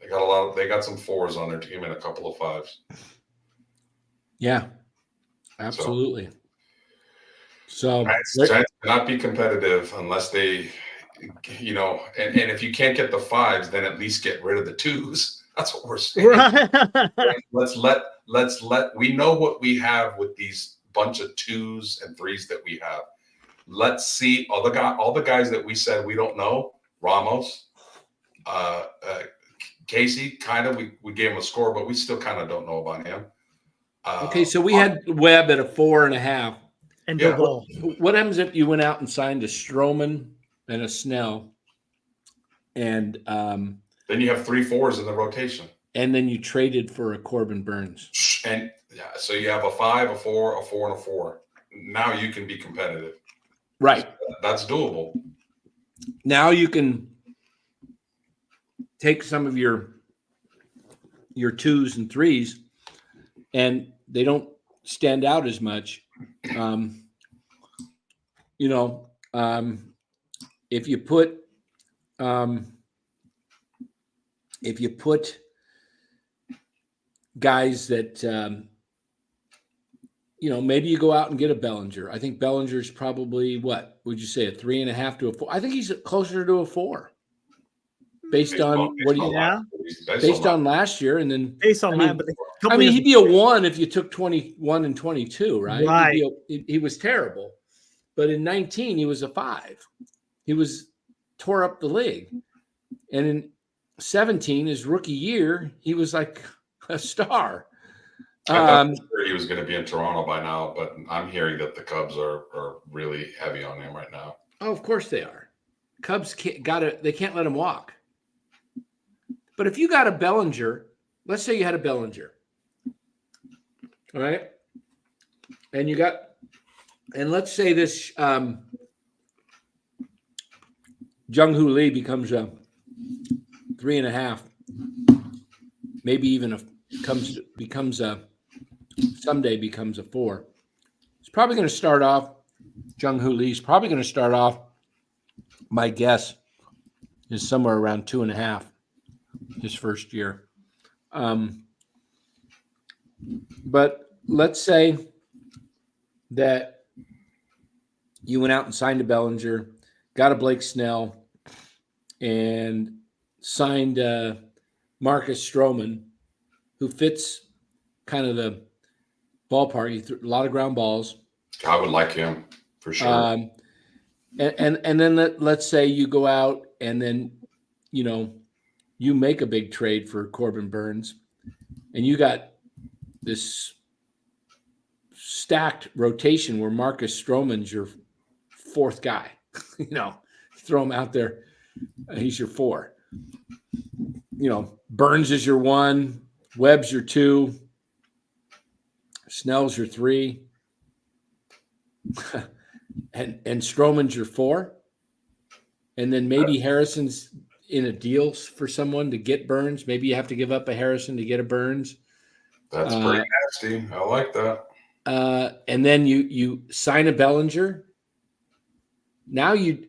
they got some 4s on their team and a couple of 5s. Yeah, absolutely. So Giants cannot be competitive unless they, and if you can't get the 5s, then at least get rid of the 2s. That's what we're saying. Right. Let's let we know what we have with these bunch of 2s and 3s that we have. Let's see all the guys that we said we don't know. Ramos, Casey, kind of we gave him a score, but we still kind of don't know about him. Okay, so we had Webb at a 4.5. And what happens if you went out and signed a Stroman and a Snell, and then you have 3 4s in the rotation, and then you traded for a Corbin Burns, and so you have a 5, a 4, a 4, and a 4. Now you can be competitive, right? That's doable. Now you can take some of your 2s and 3s, and they don't stand out as much. If you put guys that maybe you go out and get a Bellinger. I think Bellinger's probably, what would you say, a 3.5 to a 4? I think he's closer to a 4. Based on last year, and then based on that, but he'd be a 1 if you took 21 and 22, right? Right. He was terrible, but in 19 he was a 5. He tore up the league, and in 17, his rookie year, he was like a star. I thought he was going to be in Toronto by now, but I'm hearing that the Cubs are really heavy on him right now. Oh, of course they are. Cubs they can't let him walk. But if you got a Bellinger, let's say you had a Bellinger, All right. And let's say this Jung-Hoo Lee becomes a 3.5, maybe even someday becomes a 4. It's probably going to start off. Jung-Hoo Lee's probably going to start off. My guess is somewhere around 2.5 his first year. But let's say that you went out and signed a Bellinger, got a Blake Snell, and signed Marcus Stroman, who fits kind of the ballpark. He threw a lot of ground balls. I would like him for sure. And then let's say you go out and then, you make a big trade for Corbin Burns, and you got this stacked rotation where Marcus Stroman's your 4th guy. Throw him out there. He's your 4. Burns is your 1, Webb's your 2, Snell's your 3, and Stroman's your 4. And then maybe Harrison's in a deal for someone to get Burns. Maybe you have to give up a Harrison to get a Burns. That's pretty nasty. I like that. And then you sign a Bellinger. Now you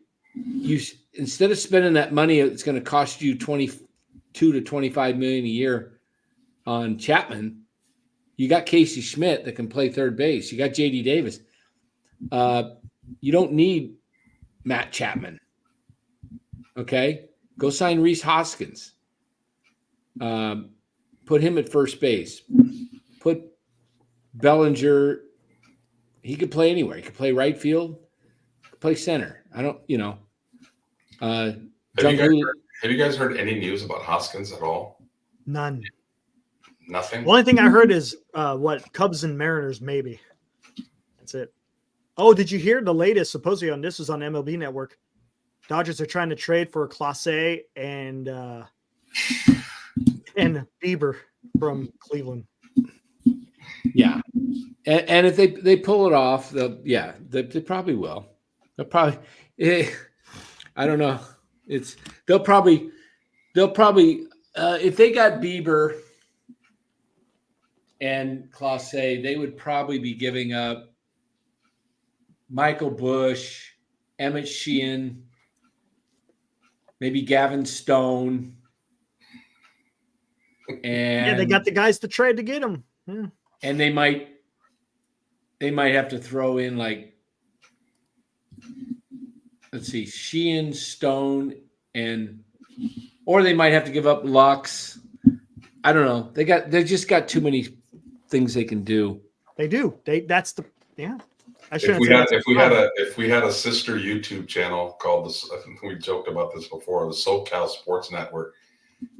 instead of spending that money, it's going to cost you $22 to $25 million a year on Chapman. You got Casey Schmidt that can play third base. You got JD Davis. You don't need Matt Chapman. Okay, go sign Rhys Hoskins. Put him at first base. Put Bellinger. He could play anywhere. He could play right field. Play center. I don't. Have you guys heard any news about Hoskins at all? None. Nothing. The only thing I heard is Cubs and Mariners, maybe. That's it. Oh, did you hear the latest? Supposedly on this was on MLB Network. Dodgers are trying to trade for Clase and Bieber from Cleveland. Yeah, and if they pull it off, they probably will. They'll probably. I don't know. They'll probably if they got Bieber and Clase, they would probably be giving up Michael Bush, Emmett Sheehan, maybe Gavin Stone, and they got the guys to trade to get him. Yeah. And they might have to throw in let's see, Sheehan, Stone, or they might have to give up Lux. I don't know. They just got too many things they can do. They do. That's the. If we had a sister YouTube channel called this, I think we joked about this before, the SoCal Sports Network,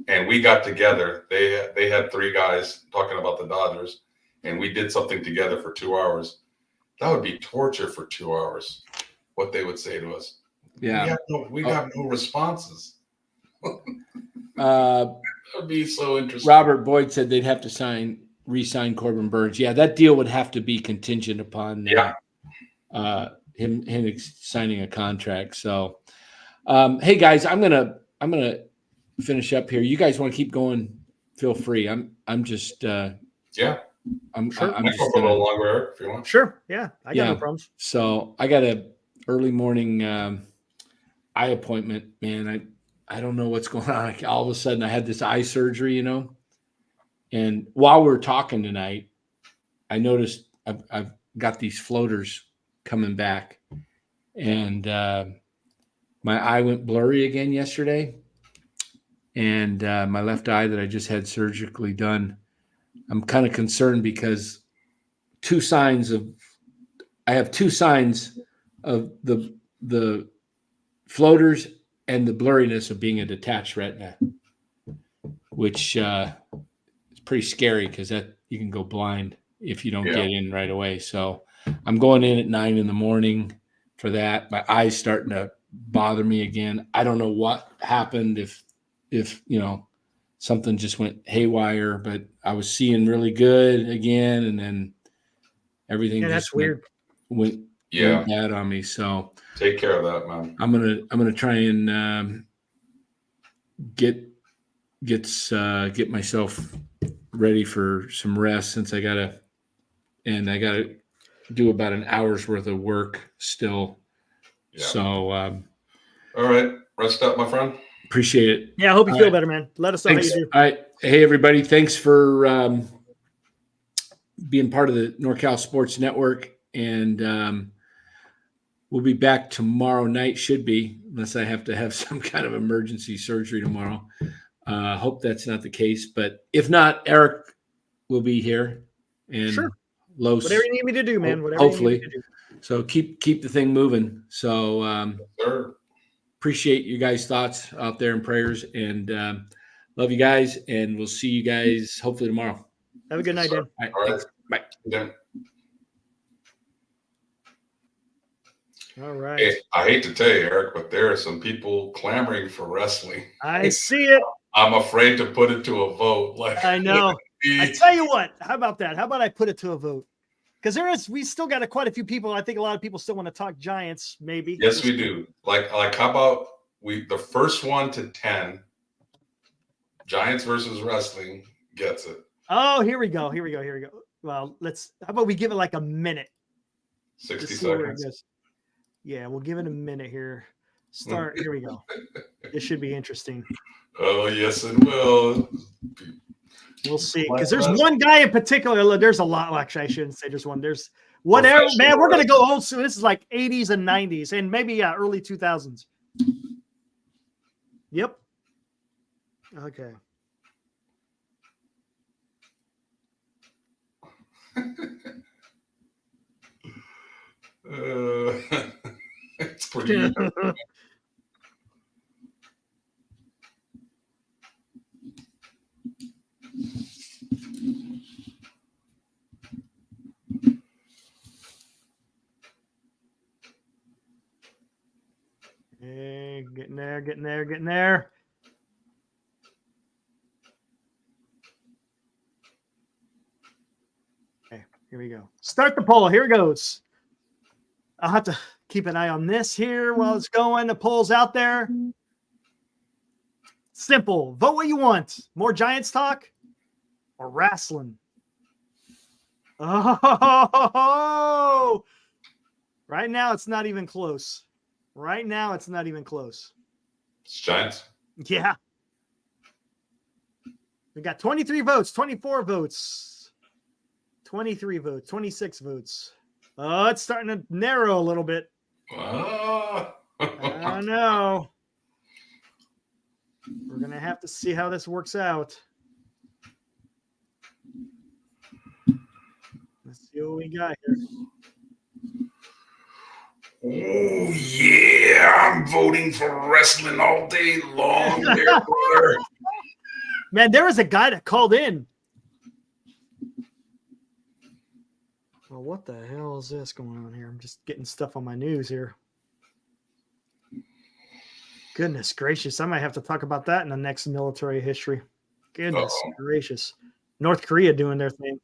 and we got together. They had 3 guys talking about the Dodgers, and we did something together for 2 hours. That would be torture for 2 hours. What they would say to us. Yeah, we have no responses. That would be so interesting. Robert Boyd said they'd have to re-sign Corbin Burns. Yeah, that deal would have to be contingent upon him signing a contract. So, hey guys, I'm gonna finish up here. You guys want to keep going? Feel free. I'm just I'm sure. I'm just go for a little longer if you want. Sure. Yeah, I got no problems. So I got a early morning eye appointment. Man, I don't know what's going on. All of a sudden, I had this eye surgery, And while we're talking tonight, I noticed I've got these floaters coming back, and my eye went blurry again yesterday. And my left eye that I just had surgically done, I'm kind of concerned because I have two signs of the floaters and the blurriness of being a detached retina, which is pretty scary because that you can go blind if you don't get in right away. So I'm going in at 9 a.m. for that. My eye's starting to bother me again. I don't know what happened, if something just went haywire, but I was seeing really good again, and then everything Yeah, just that's weird. went bad on me. So take care of that, man. I'm gonna try and get myself ready for some rest, since I gotta do about an hour's worth of work still. Yeah. So all right, rest up, my friend. appreciate it. Yeah, I hope you feel better, man. Let us know Thanks. how you do. All right. Hey, everybody. Thanks for being part of the NorCal Sports Network. And we'll be back tomorrow night, should be, unless I have to have some kind of emergency surgery tomorrow. Hope that's not the case. But if not, Eric will be here. And Sure. Los, Whatever you need me to do, man. Whatever hopefully. you need me to do. So keep the thing moving. So Sure. appreciate you guys' thoughts out there and prayers, and love you guys, and we'll see you guys hopefully tomorrow. Have a good night, Dan. All right. Thanks. Bye. Yeah. All right. Hey, I hate to tell you, Eric, but there are some people clamoring for wrestling. I see it. I'm afraid to put it to a vote. Like, I know. I tell you what. How about that? How about I put it to a vote? Because we still got quite a few people. I think a lot of people still want to talk Giants, maybe. Yes, we do. Like how about the first one to 10, Giants versus wrestling gets it. Oh, here we go. Well, how about we give it like a minute? 60 see where it seconds. goes. Yeah, we'll give it a minute here. Here we go. This should be interesting. Oh, yes, it will. We'll see. Because there's one guy in particular. There's a lot. Well, actually, I shouldn't say just one. There's whatever. Man, we're going to go old school. This is like 80s and 90s and maybe early 2000s. Yep. Okay. It's pretty. Hey, getting there. Okay, here we go. Start the poll. Here it goes. I'll have to keep an eye on this here while it's going. The poll's out there. Simple. Vote what you want. More Giants talk or wrestling? Oh, right now it's not even close. It's Giants. Yeah. We got 23 votes, 24 votes, 23 votes, 26 votes. Oh, it's starting to narrow a little bit. Ah. I don't know. We're going to have to see how this works out. Let's see what we got here. Oh, yeah. I'm voting for wrestling all day long. There, brother. Man, there was a guy that called in. Well, what the hell is this going on here? I'm just getting stuff on my news here. Goodness gracious. I might have to talk about that in the next military history. Goodness gracious. North Korea doing their thing.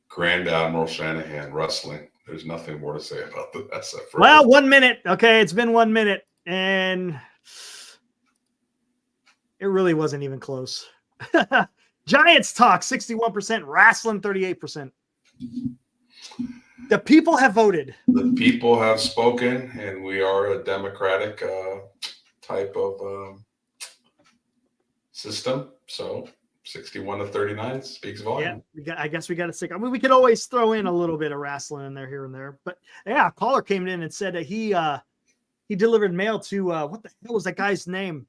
Grand Admiral Shanahan, wrestling. There's nothing more to say about the SF. Well, 1 minute. Okay, it's been 1 minute. And it really wasn't even close. Giants talk, 61%. Wrestling, 38%. The people have voted. The people have spoken, and we are a democratic type of system. So 61 to 39 speaks volume. Yeah, I guess we got to stick. I mean, we could always throw in a little bit of wrestling in there, here and there. But yeah, a caller came in and said that he delivered mail to what the hell was that guy's name?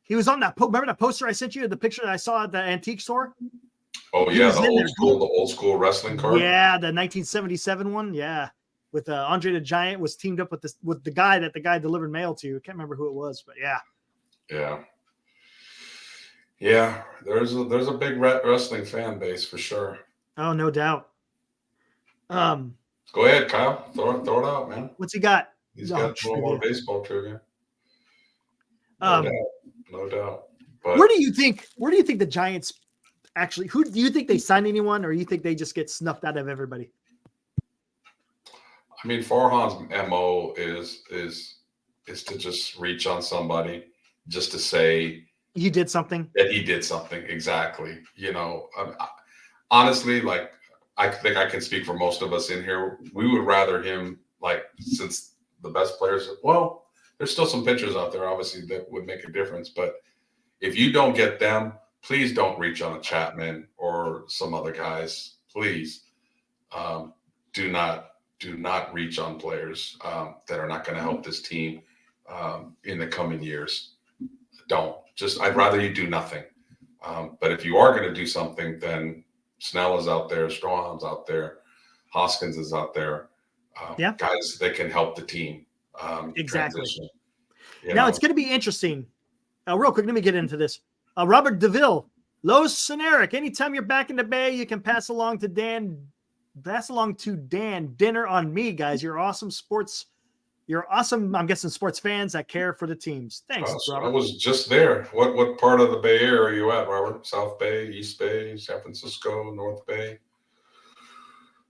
He was on that. Remember that poster I sent you? The picture that I saw at the antique store. Oh yeah, the old school wrestling card. Yeah, the 1977 one. Yeah, with Andre the Giant was teamed up with the guy that the guy delivered mail to. I can't remember who it was, but yeah. There's a big wrestling fan base for sure. Oh, no doubt. Go ahead, Kyle. Throw it out, man. What's he got? He's got a little more baseball trivia. No doubt. But where do you think the Giants actually, who do you think they sign anyone, or you think they just get snuffed out of everybody? I mean, Farhan's MO is to just reach on somebody, just to say He did something. that he did something. Exactly. Honestly, like, I think I can speak for most of us in here. We would rather him, like, since the best players, well, there's still some pitchers out there, obviously, that would make a difference. But if you don't get them, please don't reach on a Chapman or some other guys. Please do not reach on players that are not going to help this team in the coming years. Don't. I'd rather you do nothing. But if you are going to do something, then Snell is out there, Strahan's out there, Hoskins is out there. Guys that can help the team. Exactly. Now Now it's going to be interesting. Real quick, let me get into this. Robert DeVille, Los Eric. Anytime you're back in the Bay, you can pass along to Dan. Dinner on me, guys. You're awesome sports. You're awesome. I'm guessing sports fans that care for the teams. Thanks, Robert. I was just there. What part of the Bay Area are you at, Robert? South Bay, East Bay, San Francisco, North Bay?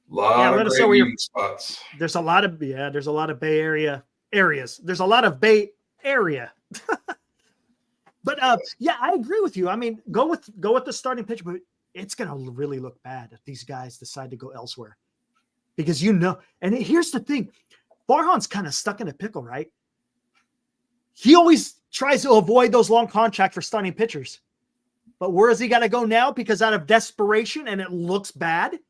Let us know where your spots. There's a lot of Bay Area areas. There's a lot of Bay Area. But I agree with you. I mean, go with the starting pitch, but it's going to really look bad if these guys decide to go elsewhere. Because and here's the thing. Farhan's kind of stuck in a pickle, right? He always tries to avoid those long contracts for starting pitchers. But where has he got to go now? Because out of desperation, and it looks bad,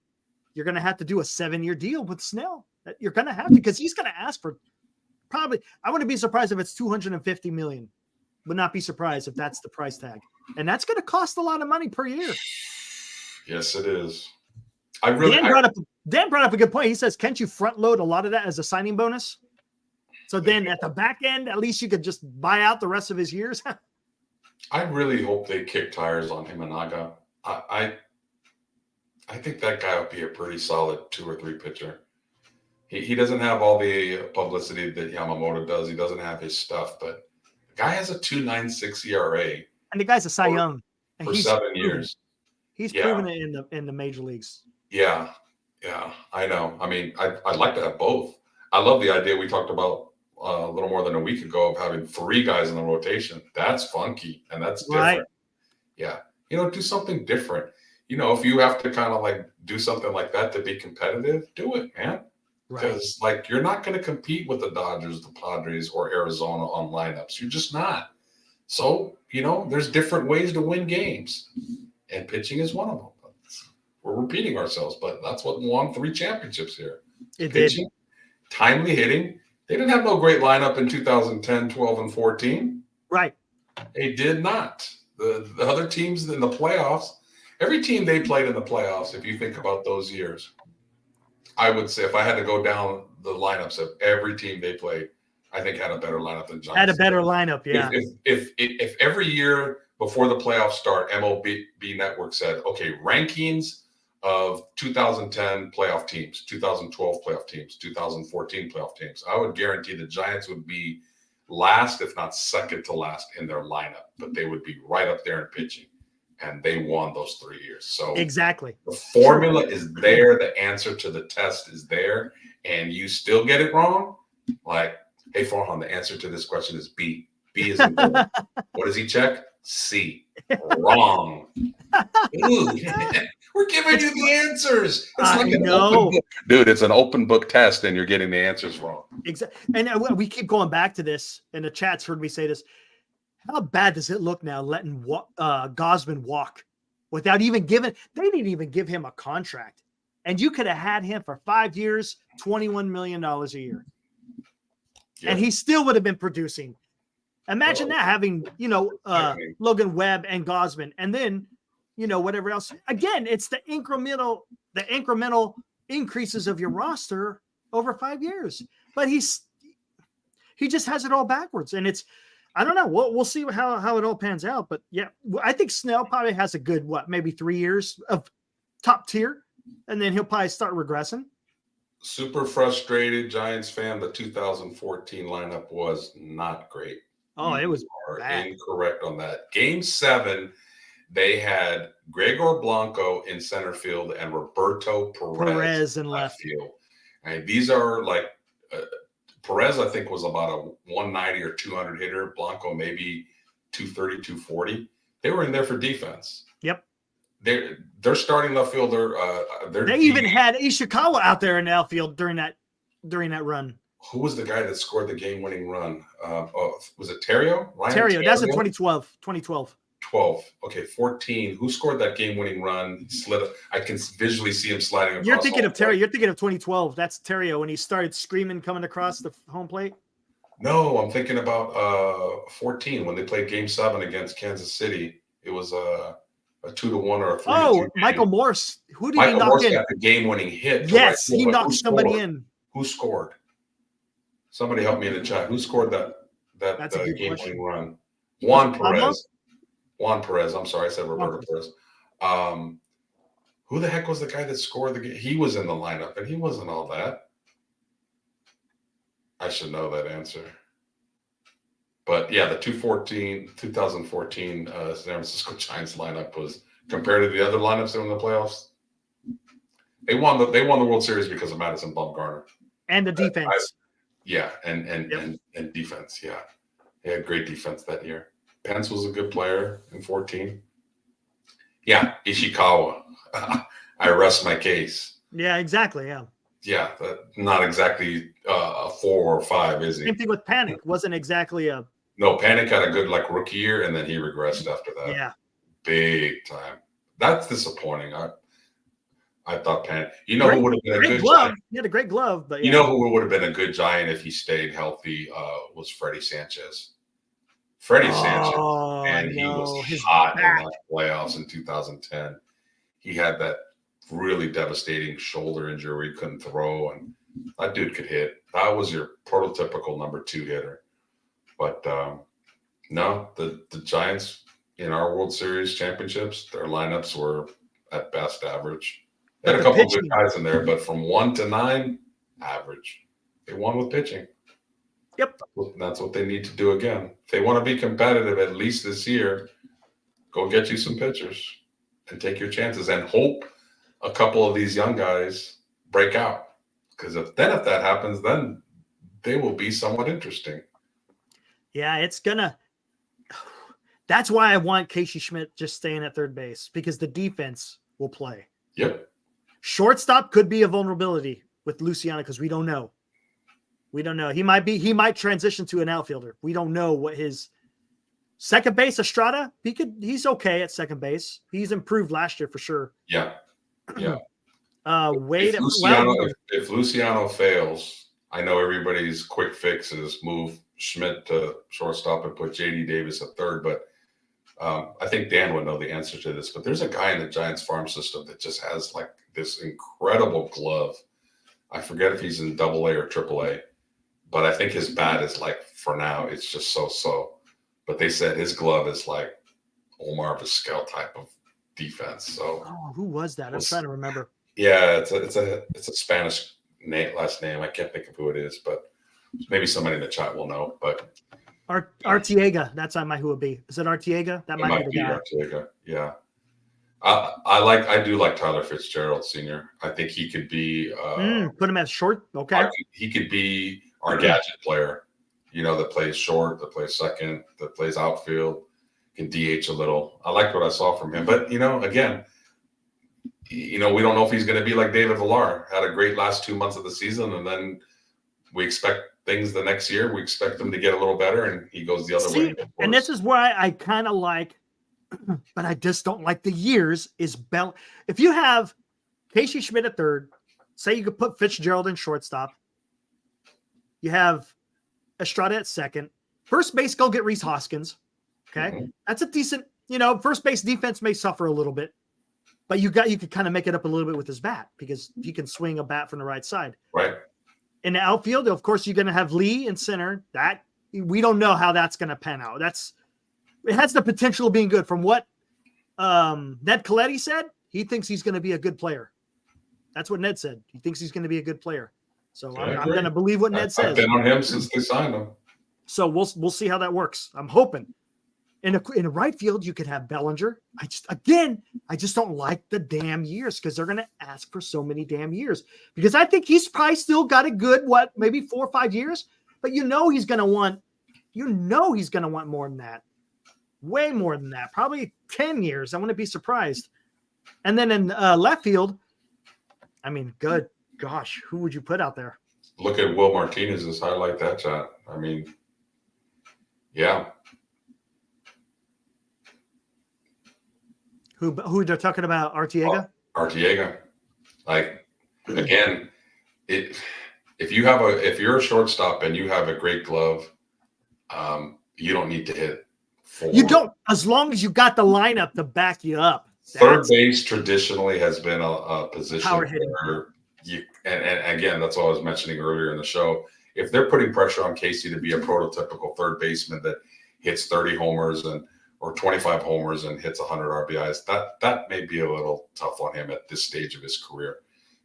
you're going to have to do a 7-year deal with Snell. You're going to have to, because he's going to ask for probably, I wouldn't be surprised if it's $250 million. Would not be surprised if that's the price tag. And that's going to cost a lot of money per year. Yes, it is. Dan brought up a good point. He says, can't you front load a lot of that as a signing bonus? So then at the back end, at least you could just buy out the rest of his years. I really hope they kick tires on Himanaga. I think that guy would be a pretty solid 2 or 3 pitcher. He doesn't have all the publicity that Yamamoto does. He doesn't have his stuff, but the guy has a 2.96 ERA. And the guy's a Cy Young. And for 7 years. He's proven it in the major leagues. Yeah, I know. I mean, I'd like to have both. I love the idea we talked about a little more than a week ago of having 3 guys in the rotation. That's funky, and that's different. Right. Yeah. Do something different. If you have to kind of like do something like that to be competitive, do it, man. Because like you're not going to compete with the Dodgers, the Padres, or Arizona on lineups. You're just not. So, there's different ways to win games. And pitching is one of them. We're repeating ourselves, but that's what won 3 championships here. Pitching, timely hitting. They didn't have no great lineup in 2010, 12, and 14. Right. They did not. The other teams in the playoffs, every team they played in the playoffs, if you think about those years, I would say if I had to go down the lineups of every team they played, I think had a better lineup than Giants. Had a better lineup, yeah. If every year before the playoffs start, MLB Network said, okay, rankings of 2010 playoff teams, 2012 playoff teams, 2014 playoff teams, I would guarantee the Giants would be last, if not second to last in their lineup, but they would be right up there in pitching. And they won those 3 years. So exactly, the formula is there. The answer to the test is there, and you still get it wrong. Like, hey, Farhan, the answer to this question is B. B is in gold. What does he check? C. Wrong. Ooh, we're giving you the answers. It's like an open book. Dude, it's an open book test, and you're getting the answers wrong. Exactly. And we keep going back to this, and the chat's heard me say this. How bad does it look now letting Gausman walk without even giving – they didn't even give him a contract. And you could have had him for 5 years, $21 million a year. Yeah. And he still would have been producing. Imagine that, having, Logan Webb and Gausman, and then, whatever else. Again, it's the incremental increases of your roster over 5 years. But he just has it all backwards. And it's – I don't know. We'll see how it all pans out. But, yeah, I think Snell probably has a good, maybe 3 years of top tier, and then he'll probably start regressing. Super frustrated Giants fan. The 2014 lineup was not great. Oh, it was bad. Incorrect on that. Game 7, they had Gregor Blanco in center field and Roberto Perez in left field. And these are like Perez, I think, was about a 190 or 200 hitter. Blanco maybe 230, 240. They were in there for defense. Yep. They're starting left fielder. They even had Ishikawa out there in the outfield during that run. Who was the guy that scored the game-winning run? Was it Terrio? Terrio. That's in 2012. 12. Okay, 14. Who scored that game-winning run? He slid. I can visually see him sliding across. You're thinking of Terrio. You're thinking of 2012. That's Terrio when he started screaming coming across the home plate. No, I'm thinking about 14 when they played Game 7 against Kansas City. It was a 2-1 or a 3-2. Oh, Michael Morse. Who did Michael he knock Morse in? got the game-winning hit. Yes, he knocked somebody in. Who scored? Somebody help me in the chat. Who scored that game-winning run? Juan Perez. Juan Perez. I'm sorry, I said Roberto Perez. Who the heck was the guy that scored the game? He was in the lineup, and he wasn't all that. I should know that answer. But yeah, the 2014 San Francisco Giants lineup was, compared to the other lineups in the playoffs, they won the World Series because of Madison Bumgarner and the defense. And defense. Yeah, they had great defense that year. Pence was a good player in 14. Yeah, Ishikawa. I rest my case. Yeah, exactly. Yeah. Yeah, not exactly a 4 or 5, is he? Same thing with Panic. Wasn't exactly a. No, Panic had a good rookie year, and then he regressed after that. Yeah, big time. That's disappointing. I thought Panic. Who would have been a good glove. Giant? He had a great glove, but who would have been a good Giant if he stayed healthy was Freddie Sanchez. Sanchez, and he was hot in the playoffs in 2010. He had that really devastating shoulder injury where he couldn't throw, and that dude could hit. That was your prototypical number 2 hitter. But no, the Giants in our World Series championships, their lineups were at best average. They had a couple of good guys in there, but from 1 to 9, average. They won with pitching. Yep. That's what they need to do again. If they want to be competitive at least this year, go get you some pitchers and take your chances and hope a couple of these young guys break out. Because if that happens, then they will be somewhat interesting. Yeah, that's why I want Casey Schmidt just staying at third base, because the defense will play. Yep. Shortstop could be a vulnerability with Luciano because we don't know. We don't know. He might transition to an outfielder. We don't know what his second base, Estrada, he's okay at second base. He's improved last year for sure. Yeah. Yeah. Wade, if Luciano fails, I know everybody's quick fix is move Schmidt to shortstop and put JD Davis at third, but I think Dan would know the answer to this. But there's a guy in the Giants farm system that just has this incredible glove. I forget if he's in AA or AAA, but I think his bat is for now, it's just so. But they said his glove is like Omar Vizquel type of defense. So who was that? I'm trying to remember. Yeah, it's a Spanish last name. I can't think of who it is, but maybe somebody in the chat will know. But Artiega, that's who it would be. Is it Artiega? That might be the guy. Artiega. Yeah. I do like Tyler Fitzgerald Sr. I think he could be put him as short. Okay. He could be our gadget player, that plays short, that plays second, that plays outfield, can DH a little. I liked what I saw from him. But again, we don't know if he's going to be like David Villar. Had a great last 2 months of the season, and then we expect things the next year. We expect him to get a little better, and he goes the other way. And this is why I kind of like, but I just don't like the years, is Bell. If you have Casey Schmidt at third, say you could put Fitzgerald in shortstop. You have Estrada at second. First base, go get Rhys Hoskins. Okay. Mm-hmm. That's a decent, first base defense may suffer a little bit, but you could kind of make it up a little bit with his bat because he can swing a bat from the right side. Right. In the outfield, of course, you're going to have Lee in center. That we don't know how that's going to pan out. It has the potential of being good. From what Ned Colletti said, he thinks he's going to be a good player. That's what Ned said. He thinks he's going to be a good player. So I'm going to believe what Ned says. I've been on him since they signed him. So we'll see how that works. I'm hoping. In a right field, you could have Bellinger. I just don't like the damn years because they're going to ask for so many damn years. Because I think he's probably still got a good, maybe 4 or 5 years. But he's going to want more than that. Way more than that. Probably 10 years. I wouldn't be surprised. And then in left field, I mean, good gosh, who would you put out there? Look at Will Martinez's highlight that shot. I mean, yeah. Who they're talking about? Arteaga? Arteaga. Like, again, if you're a shortstop and you have a great glove, you don't need to hit 4. You don't, as long as you got the lineup to back you up. Third base traditionally has been a position Power hitting. where and again, that's what I was mentioning earlier in the show. If they're putting pressure on Casey to be a prototypical third baseman that hits 30 homers or 25 homers and hits 100 RBIs, that may be a little tough on him at this stage of his career.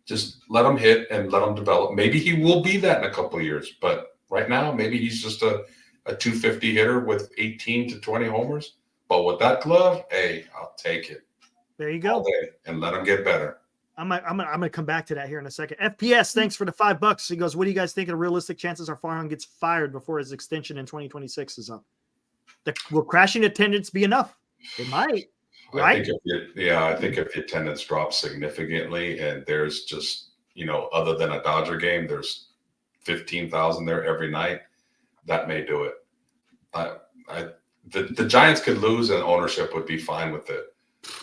Just let him hit and let him develop. Maybe he will be that in a couple of years, but right now, maybe he's just a 250 hitter with 18 to 20 homers. But with that glove, hey, I'll take it. There you go. And let him get better. I'm gonna come back to that here in a second. FPS, thanks for the $5. He goes, what do you guys think of the realistic chances our Farhan gets fired before his extension in 2026 is up? Will crashing attendance be enough? It might, right? I think if the attendance drops significantly and there's just, other than a Dodger game, there's 15,000 there every night, that may do it. The Giants could lose and ownership would be fine with it.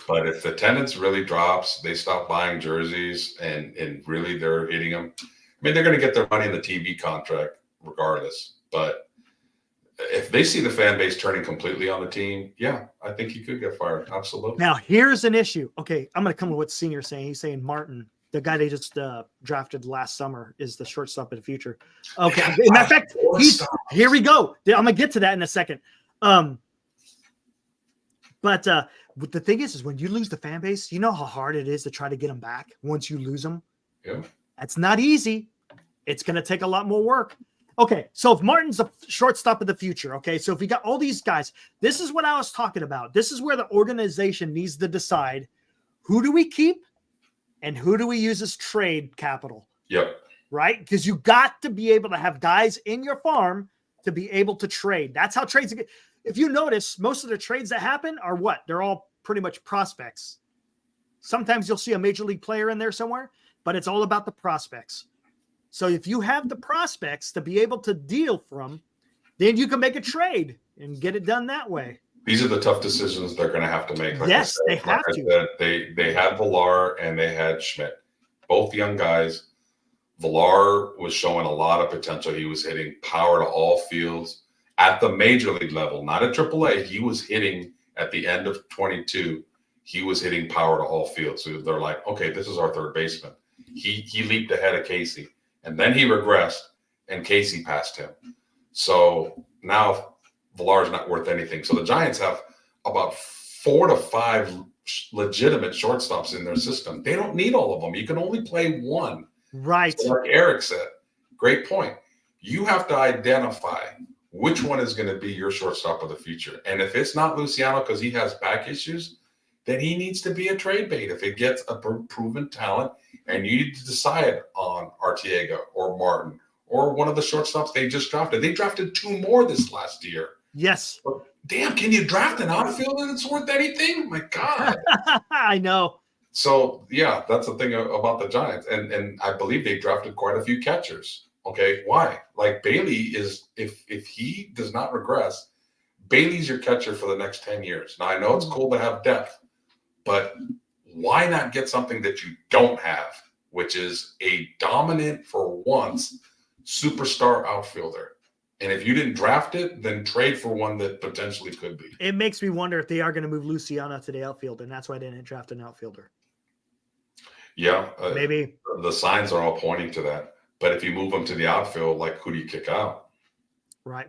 But if the attendance really drops, they stop buying jerseys and really they're hitting them. I mean, they're going to get their money in the TV contract regardless. But if they see the fan base turning completely on the team, yeah, I think he could get fired. Absolutely. Now, here's an issue. Okay, I'm going to come with what Senior's saying. He's saying Martin, the guy they just drafted last summer, is the shortstop of the future. Okay. In fact, here we go. I'm going to get to that in a second. But the thing is when you lose the fan base, you know how hard it is to try to get them back once you lose them? Yeah. That's not easy. It's going to take a lot more work. Okay, so if Martin's a shortstop of the future, okay, so if we got all these guys, this is what I was talking about. This is where the organization needs to decide who do we keep and who do we use as trade capital? Yep. Right? Because you got to be able to have guys in your farm to be able to trade. That's how trades get. If you notice, most of the trades that happen are what? They're all pretty much prospects. Sometimes you'll see a major league player in there somewhere, but it's all about the prospects. So if you have the prospects to be able to deal from, then you can make a trade and get it done that way. These are the tough decisions they're going to have to make. Like yes, they have to. They had Villar and they had Schmidt, both young guys. Villar was showing a lot of potential. He was hitting power to all fields. At the major league level, not at AAA, he was hitting at the end of 22. He was hitting power to all fields. So they're like, okay, this is our third baseman. He leaped ahead of Casey, and then he regressed, and Casey passed him. So now Villar's not worth anything. So the Giants have about 4 to 5 legitimate shortstops in their system. They don't need all of them. You can only play one. Right. So like Eric said, great point. You have to identify which one is going to be your shortstop of the future. And if it's not Luciano because he has back issues, then he needs to be a trade bait. If it gets a proven talent and you need to decide on Arteaga or Martin or one of the shortstops they just drafted. They drafted 2 more this last year. Yes. But damn, can you draft an outfielder that's worth anything? My God. I know. So, yeah, that's the thing about the Giants. And I believe they drafted quite a few catchers. Okay, why? Like Bailey is, if he does not regress, Bailey's your catcher for the next 10 years. Now, I know it's cool to have depth, but why not get something that you don't have, which is a dominant, for once, superstar outfielder? And if you didn't draft it, then trade for one that potentially could be. It makes me wonder if they are going to move Luciano to the outfield, and that's why they didn't draft an outfielder. Yeah. Maybe. The signs are all pointing to that. But if you move them to the outfield, like, who do you kick out? Right.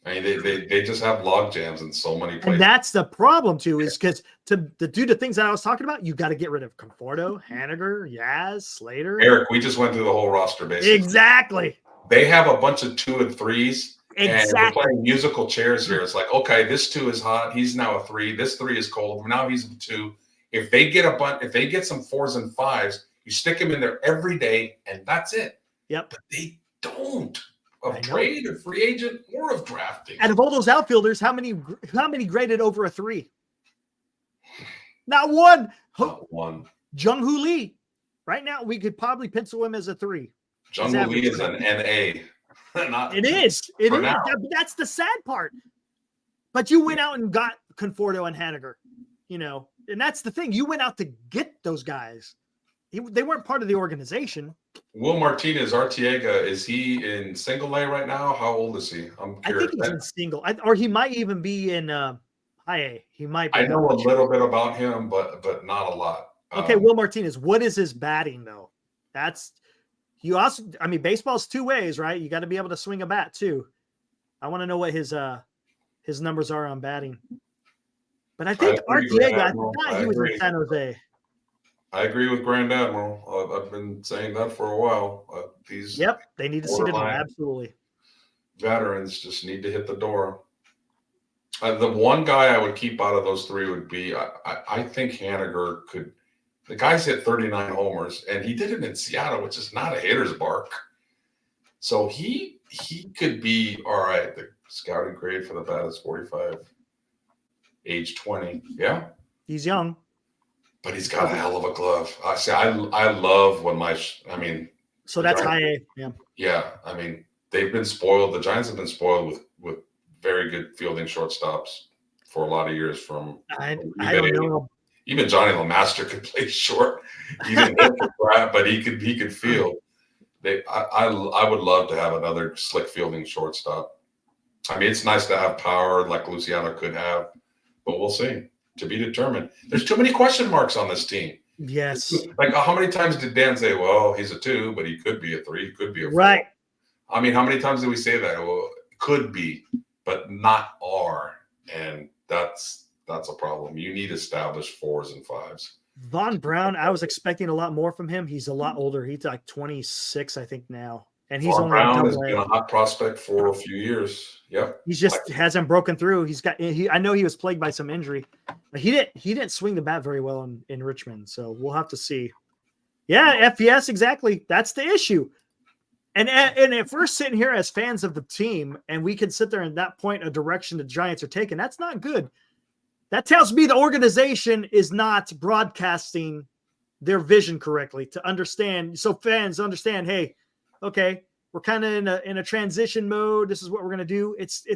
I mean, they just have log jams in so many places. And that's the problem, too, is because to do the things that I was talking about, you got to get rid of Conforto, Haniger, Yaz, Slater. Eric, we just went through the whole roster, basically. Exactly. They have a bunch of 2 and 3s And we're Exactly. playing musical chairs here. It's like, okay, this 2 is hot. He's now a 3. This 3 is cold. Now he's a 2. If they get if they get some 4s and 5s, you stick them in there every day, and that's it. Yep. But they don't. I Of know. trade, of free agent, or of drafting. Out of all those outfielders, how many graded over a 3? Not one. Not one. Jung-Hoo Lee. Right now, we could probably pencil him as a 3. Jung-Hoo Lee is an NA. Not It is. It for is. now. That's the sad part. But you went out and got Conforto and Haniger, and that's the thing. You went out to get those guys. They weren't part of the organization. Will Martinez, Artiega, is he in single A right now? How old is he? I'm I curious. think he's in single, or he might even be in high A. He might be. I know a little bit about him, but not a lot. Okay, Will Martinez. What is his batting though? You also. I mean, baseball's 2 ways, right? You got to be able to swing a bat too. I want to know what his numbers are on batting. But I think Artiega, I thought he was in San Jose. I agree with Grand Admiral. I've been saying that for a while. Yep, they need to see it. Absolutely. Veterans just need to hit the door. The one guy I would keep out of those 3 would be, I think Haniger could. The guy's hit 39 homers, and he did it in Seattle, which is not a hitter's bark. So he could be all right. The scouting grade for the bat is 45, age 20. Yeah, he's young, but he's got a hell of a glove. I love when so that's high A. Yeah. Yeah, I mean, they've been spoiled. The Giants have been spoiled with very good fielding shortstops for a lot of years. I don't know. Even Johnny LeMaster could play short. He didn't hit the crap, but he could field. I would love to have another slick fielding shortstop. I mean, it's nice to have power like Luciano could have, but we'll see. To be determined. There's too many question marks on this team. Yes. Like, how many times did Dan say, well, he's a 2, but he could be a 3, he could be a 4? Right. I mean, how many times did we say that? Well, could be, but not are. And that's a problem. You need established 4s and 5s. Von Brown, I was expecting a lot more from him. He's a lot older. He's like 26, I think now. And he's only Brown has been a hot prospect for a few years. Yep. He just hasn't broken through. I know he was plagued by some injury. But he didn't swing the bat very well in Richmond. So we'll have to see. Yeah, FPS, exactly. That's the issue. And if we're sitting here as fans of the team and we can sit there and that point a direction the Giants are taking, that's not good. That tells me the organization is not broadcasting their vision correctly to understand. So fans understand, hey, okay, we're kind of in a transition mode. This is what we're going to do. It's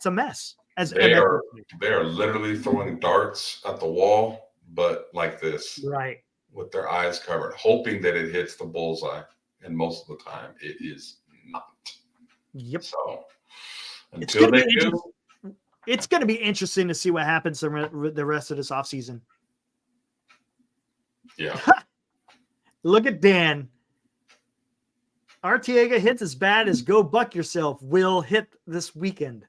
a mess. They are literally throwing darts at the wall, but like this, right, with their eyes covered, hoping that it hits the bullseye. And most of the time, it is not. Yep. So until they do. It's going to be interesting to see what happens the rest of this offseason. Yeah. Look at Dan. Artiega hits as bad as go buck yourself will hit this weekend.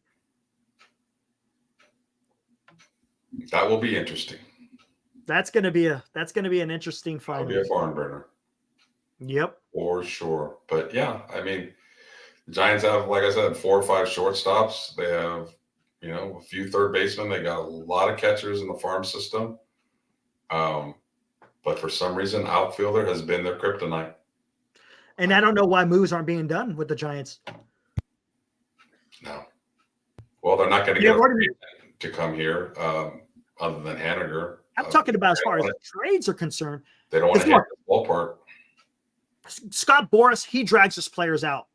That will be interesting. That's going to be an interesting fight. That'll be a barn burner. Yep. For sure. But yeah, I mean, the Giants have, like I said, 4 or 5 shortstops. They have, a few third basemen. They got a lot of catchers in the farm system. But for some reason, outfielder has been their kryptonite. And I don't know why moves aren't being done with the Giants. No. Well, they're not going to get to come here other than Haniger. I'm talking about as far as trades are concerned. They don't want to hit the ballpark. Scott Boras, he drags his players out,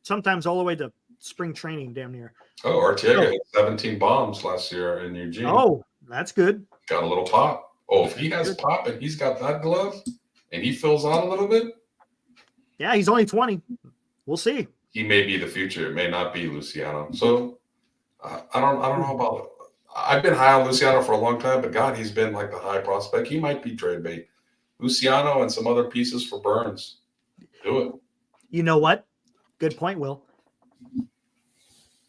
sometimes all the way to spring training, damn near. Oh, Artiega hit 17 bombs last year in Eugene. Oh, that's good. Got a little pop. Oh, if he has pop and he's got that glove and he fills on a little bit. Yeah, he's only 20. We'll see. He may be the future. It may not be Luciano. So I don't know about it. I've been high on Luciano for a long time, but God, he's been like the high prospect. He might be trade bait. Luciano and some other pieces for Burns. Do it. You know what? Good point, Will.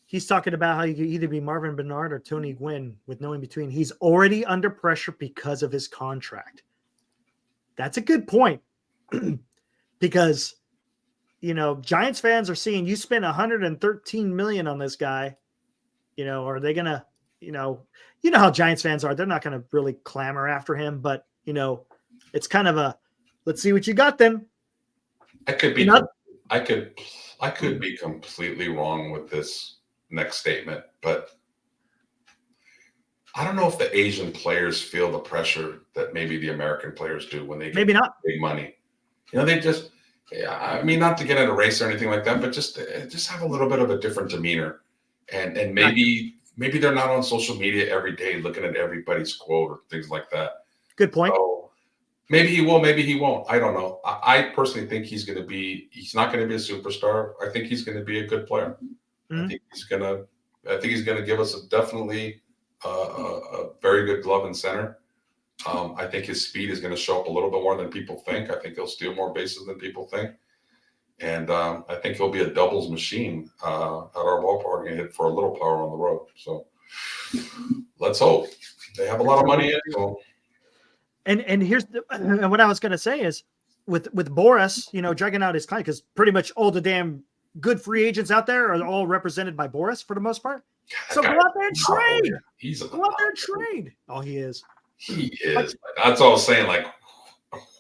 He's talking about how you could either be Marvin Bernard or Tony Gwynn with no in between. He's already under pressure because of his contract. That's a good point. Because Giants fans are seeing you spend 113 million on this guy. Are they gonna, how Giants fans are? They're not gonna really clamor after him, but it's kind of a let's see what you got then. I could be completely wrong with this next statement, but I don't know if the Asian players feel the pressure that maybe the American players do when they get maybe not big money. They just, I mean, not to get in a race or anything like that, but just have a little bit of a different demeanor, and maybe they're not on social media every day looking at everybody's quote or things like that. Good point. So maybe he will, maybe he won't. I don't know. I personally think he's not going to be a superstar. I think he's going to be a good player. Mm-hmm. I think he's going to give us definitely a very good glove and center. I think his speed is going to show up a little bit more than people think. I think he'll steal more bases than people think. And I think he'll be a doubles machine at our ballpark and hit for a little power on the road. So let's hope. They have a lot of money in. So. And here's what I was going to say is with Boris, dragging out his client, because pretty much all the damn good free agents out there are all represented by Boris for the most part. So go out there and trade. Go out there and trade. Oh, he is. He is. That's all I was saying. Like,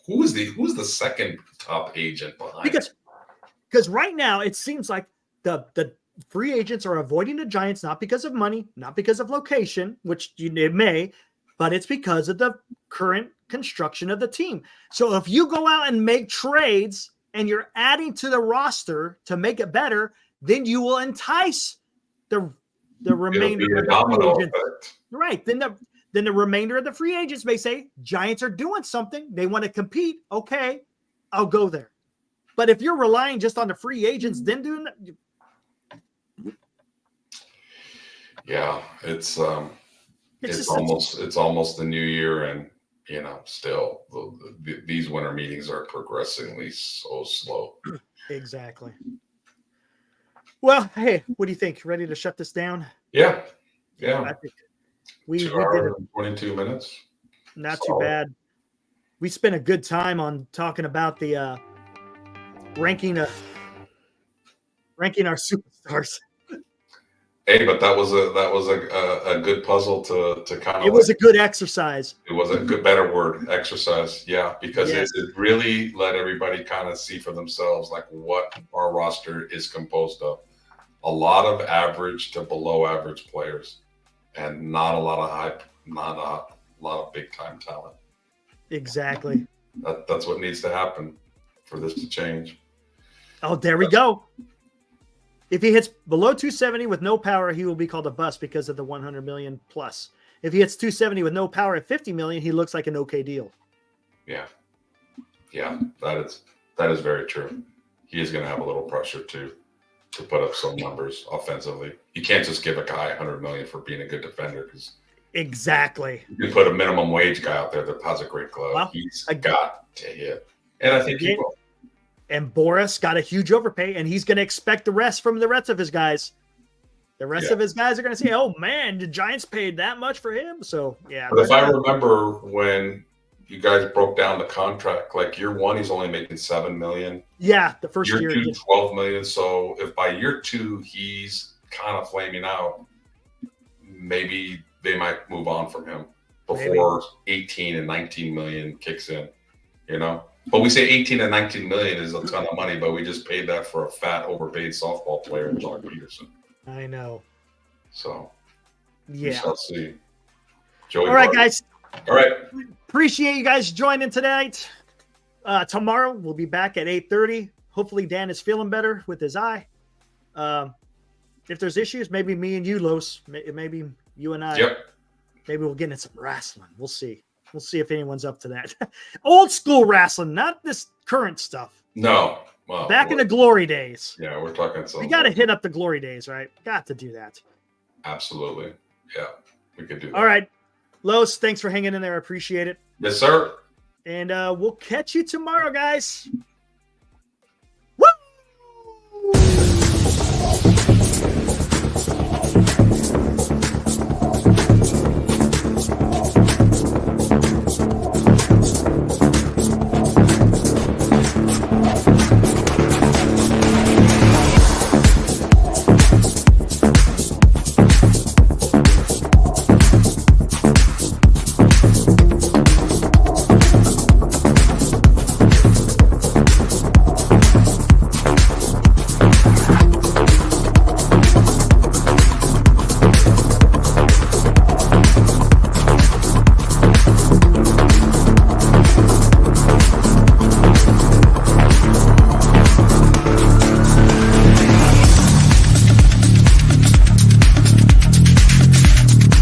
who's the second top agent behind? Because right now it seems like the free agents are avoiding the Giants, not because of money, not because of location, which it may, but it's because of the current construction of the team. So if you go out and make trades and you're adding to the roster to make it better, then you will entice the remainder of the free agents. Right. Then the remainder of the free agents may say, Giants are doing something. They want to compete. Okay, I'll go there. But if you're relying just on the free agents, then doing that. Yeah, it's almost the new year, and still these winter meetings are progressively so slow. Exactly. Well, hey, what do you think? Ready to shut this down? Yeah. I think we did it. 22 minutes. Not too bad. We spent a good time on talking about the ranking our superstars. Hey, but that was a good puzzle to kind of. It was a good exercise. It was a better word, exercise. Yeah, because it really let everybody kind of see for themselves like what our roster is composed of. A lot of average to below average players, and not a lot of hype, not a lot of big time talent. Exactly. That's what needs to happen for this to change. Oh, there we go. If he hits below 270 with no power, he will be called a bust because of the 100 million plus. If he hits 270 with no power at 50 million, he looks like an okay deal. Yeah, that is very true. He is going to have a little pressure to put up some numbers offensively. You can't just give a guy 100 million for being a good defender, because exactly. You can put a minimum wage guy out there that has a great glove. Well, he's got to hit, and I think he will. And Boris got a huge overpay, and he's going to expect the rest from the rest of his guys. The rest of his guys are going to say, "Oh man, the Giants paid that much for him." So yeah. But if I remember when you guys broke down the contract, like year one, he's only making $7 million. Yeah, the first year. Year two, $12 million. So if by year two he's kind of flaming out, maybe they might move on from him before 18 and 19 million kicks in. But we say 18 and 19 million is a ton of money, but we just paid that for a fat, overpaid softball player in John Peterson. I know. So, yeah. We shall see. Joey all right, guys. All right. Appreciate you guys joining tonight. Tomorrow we'll be back at 8:30. Hopefully Dan is feeling better with his eye. If there's issues, maybe me and you, Los. Maybe you and I. Yep. Maybe we'll get into some wrestling. We'll see. We'll see if anyone's up to that. Old school wrestling, not this current stuff. No. Well, back in the glory days. Yeah, we're talking some. We got to hit up the glory days, right? Got to do that. Absolutely. Yeah, we could do that. All right. Los, thanks for hanging in there. I appreciate it. Yes, sir. And we'll catch you tomorrow, guys.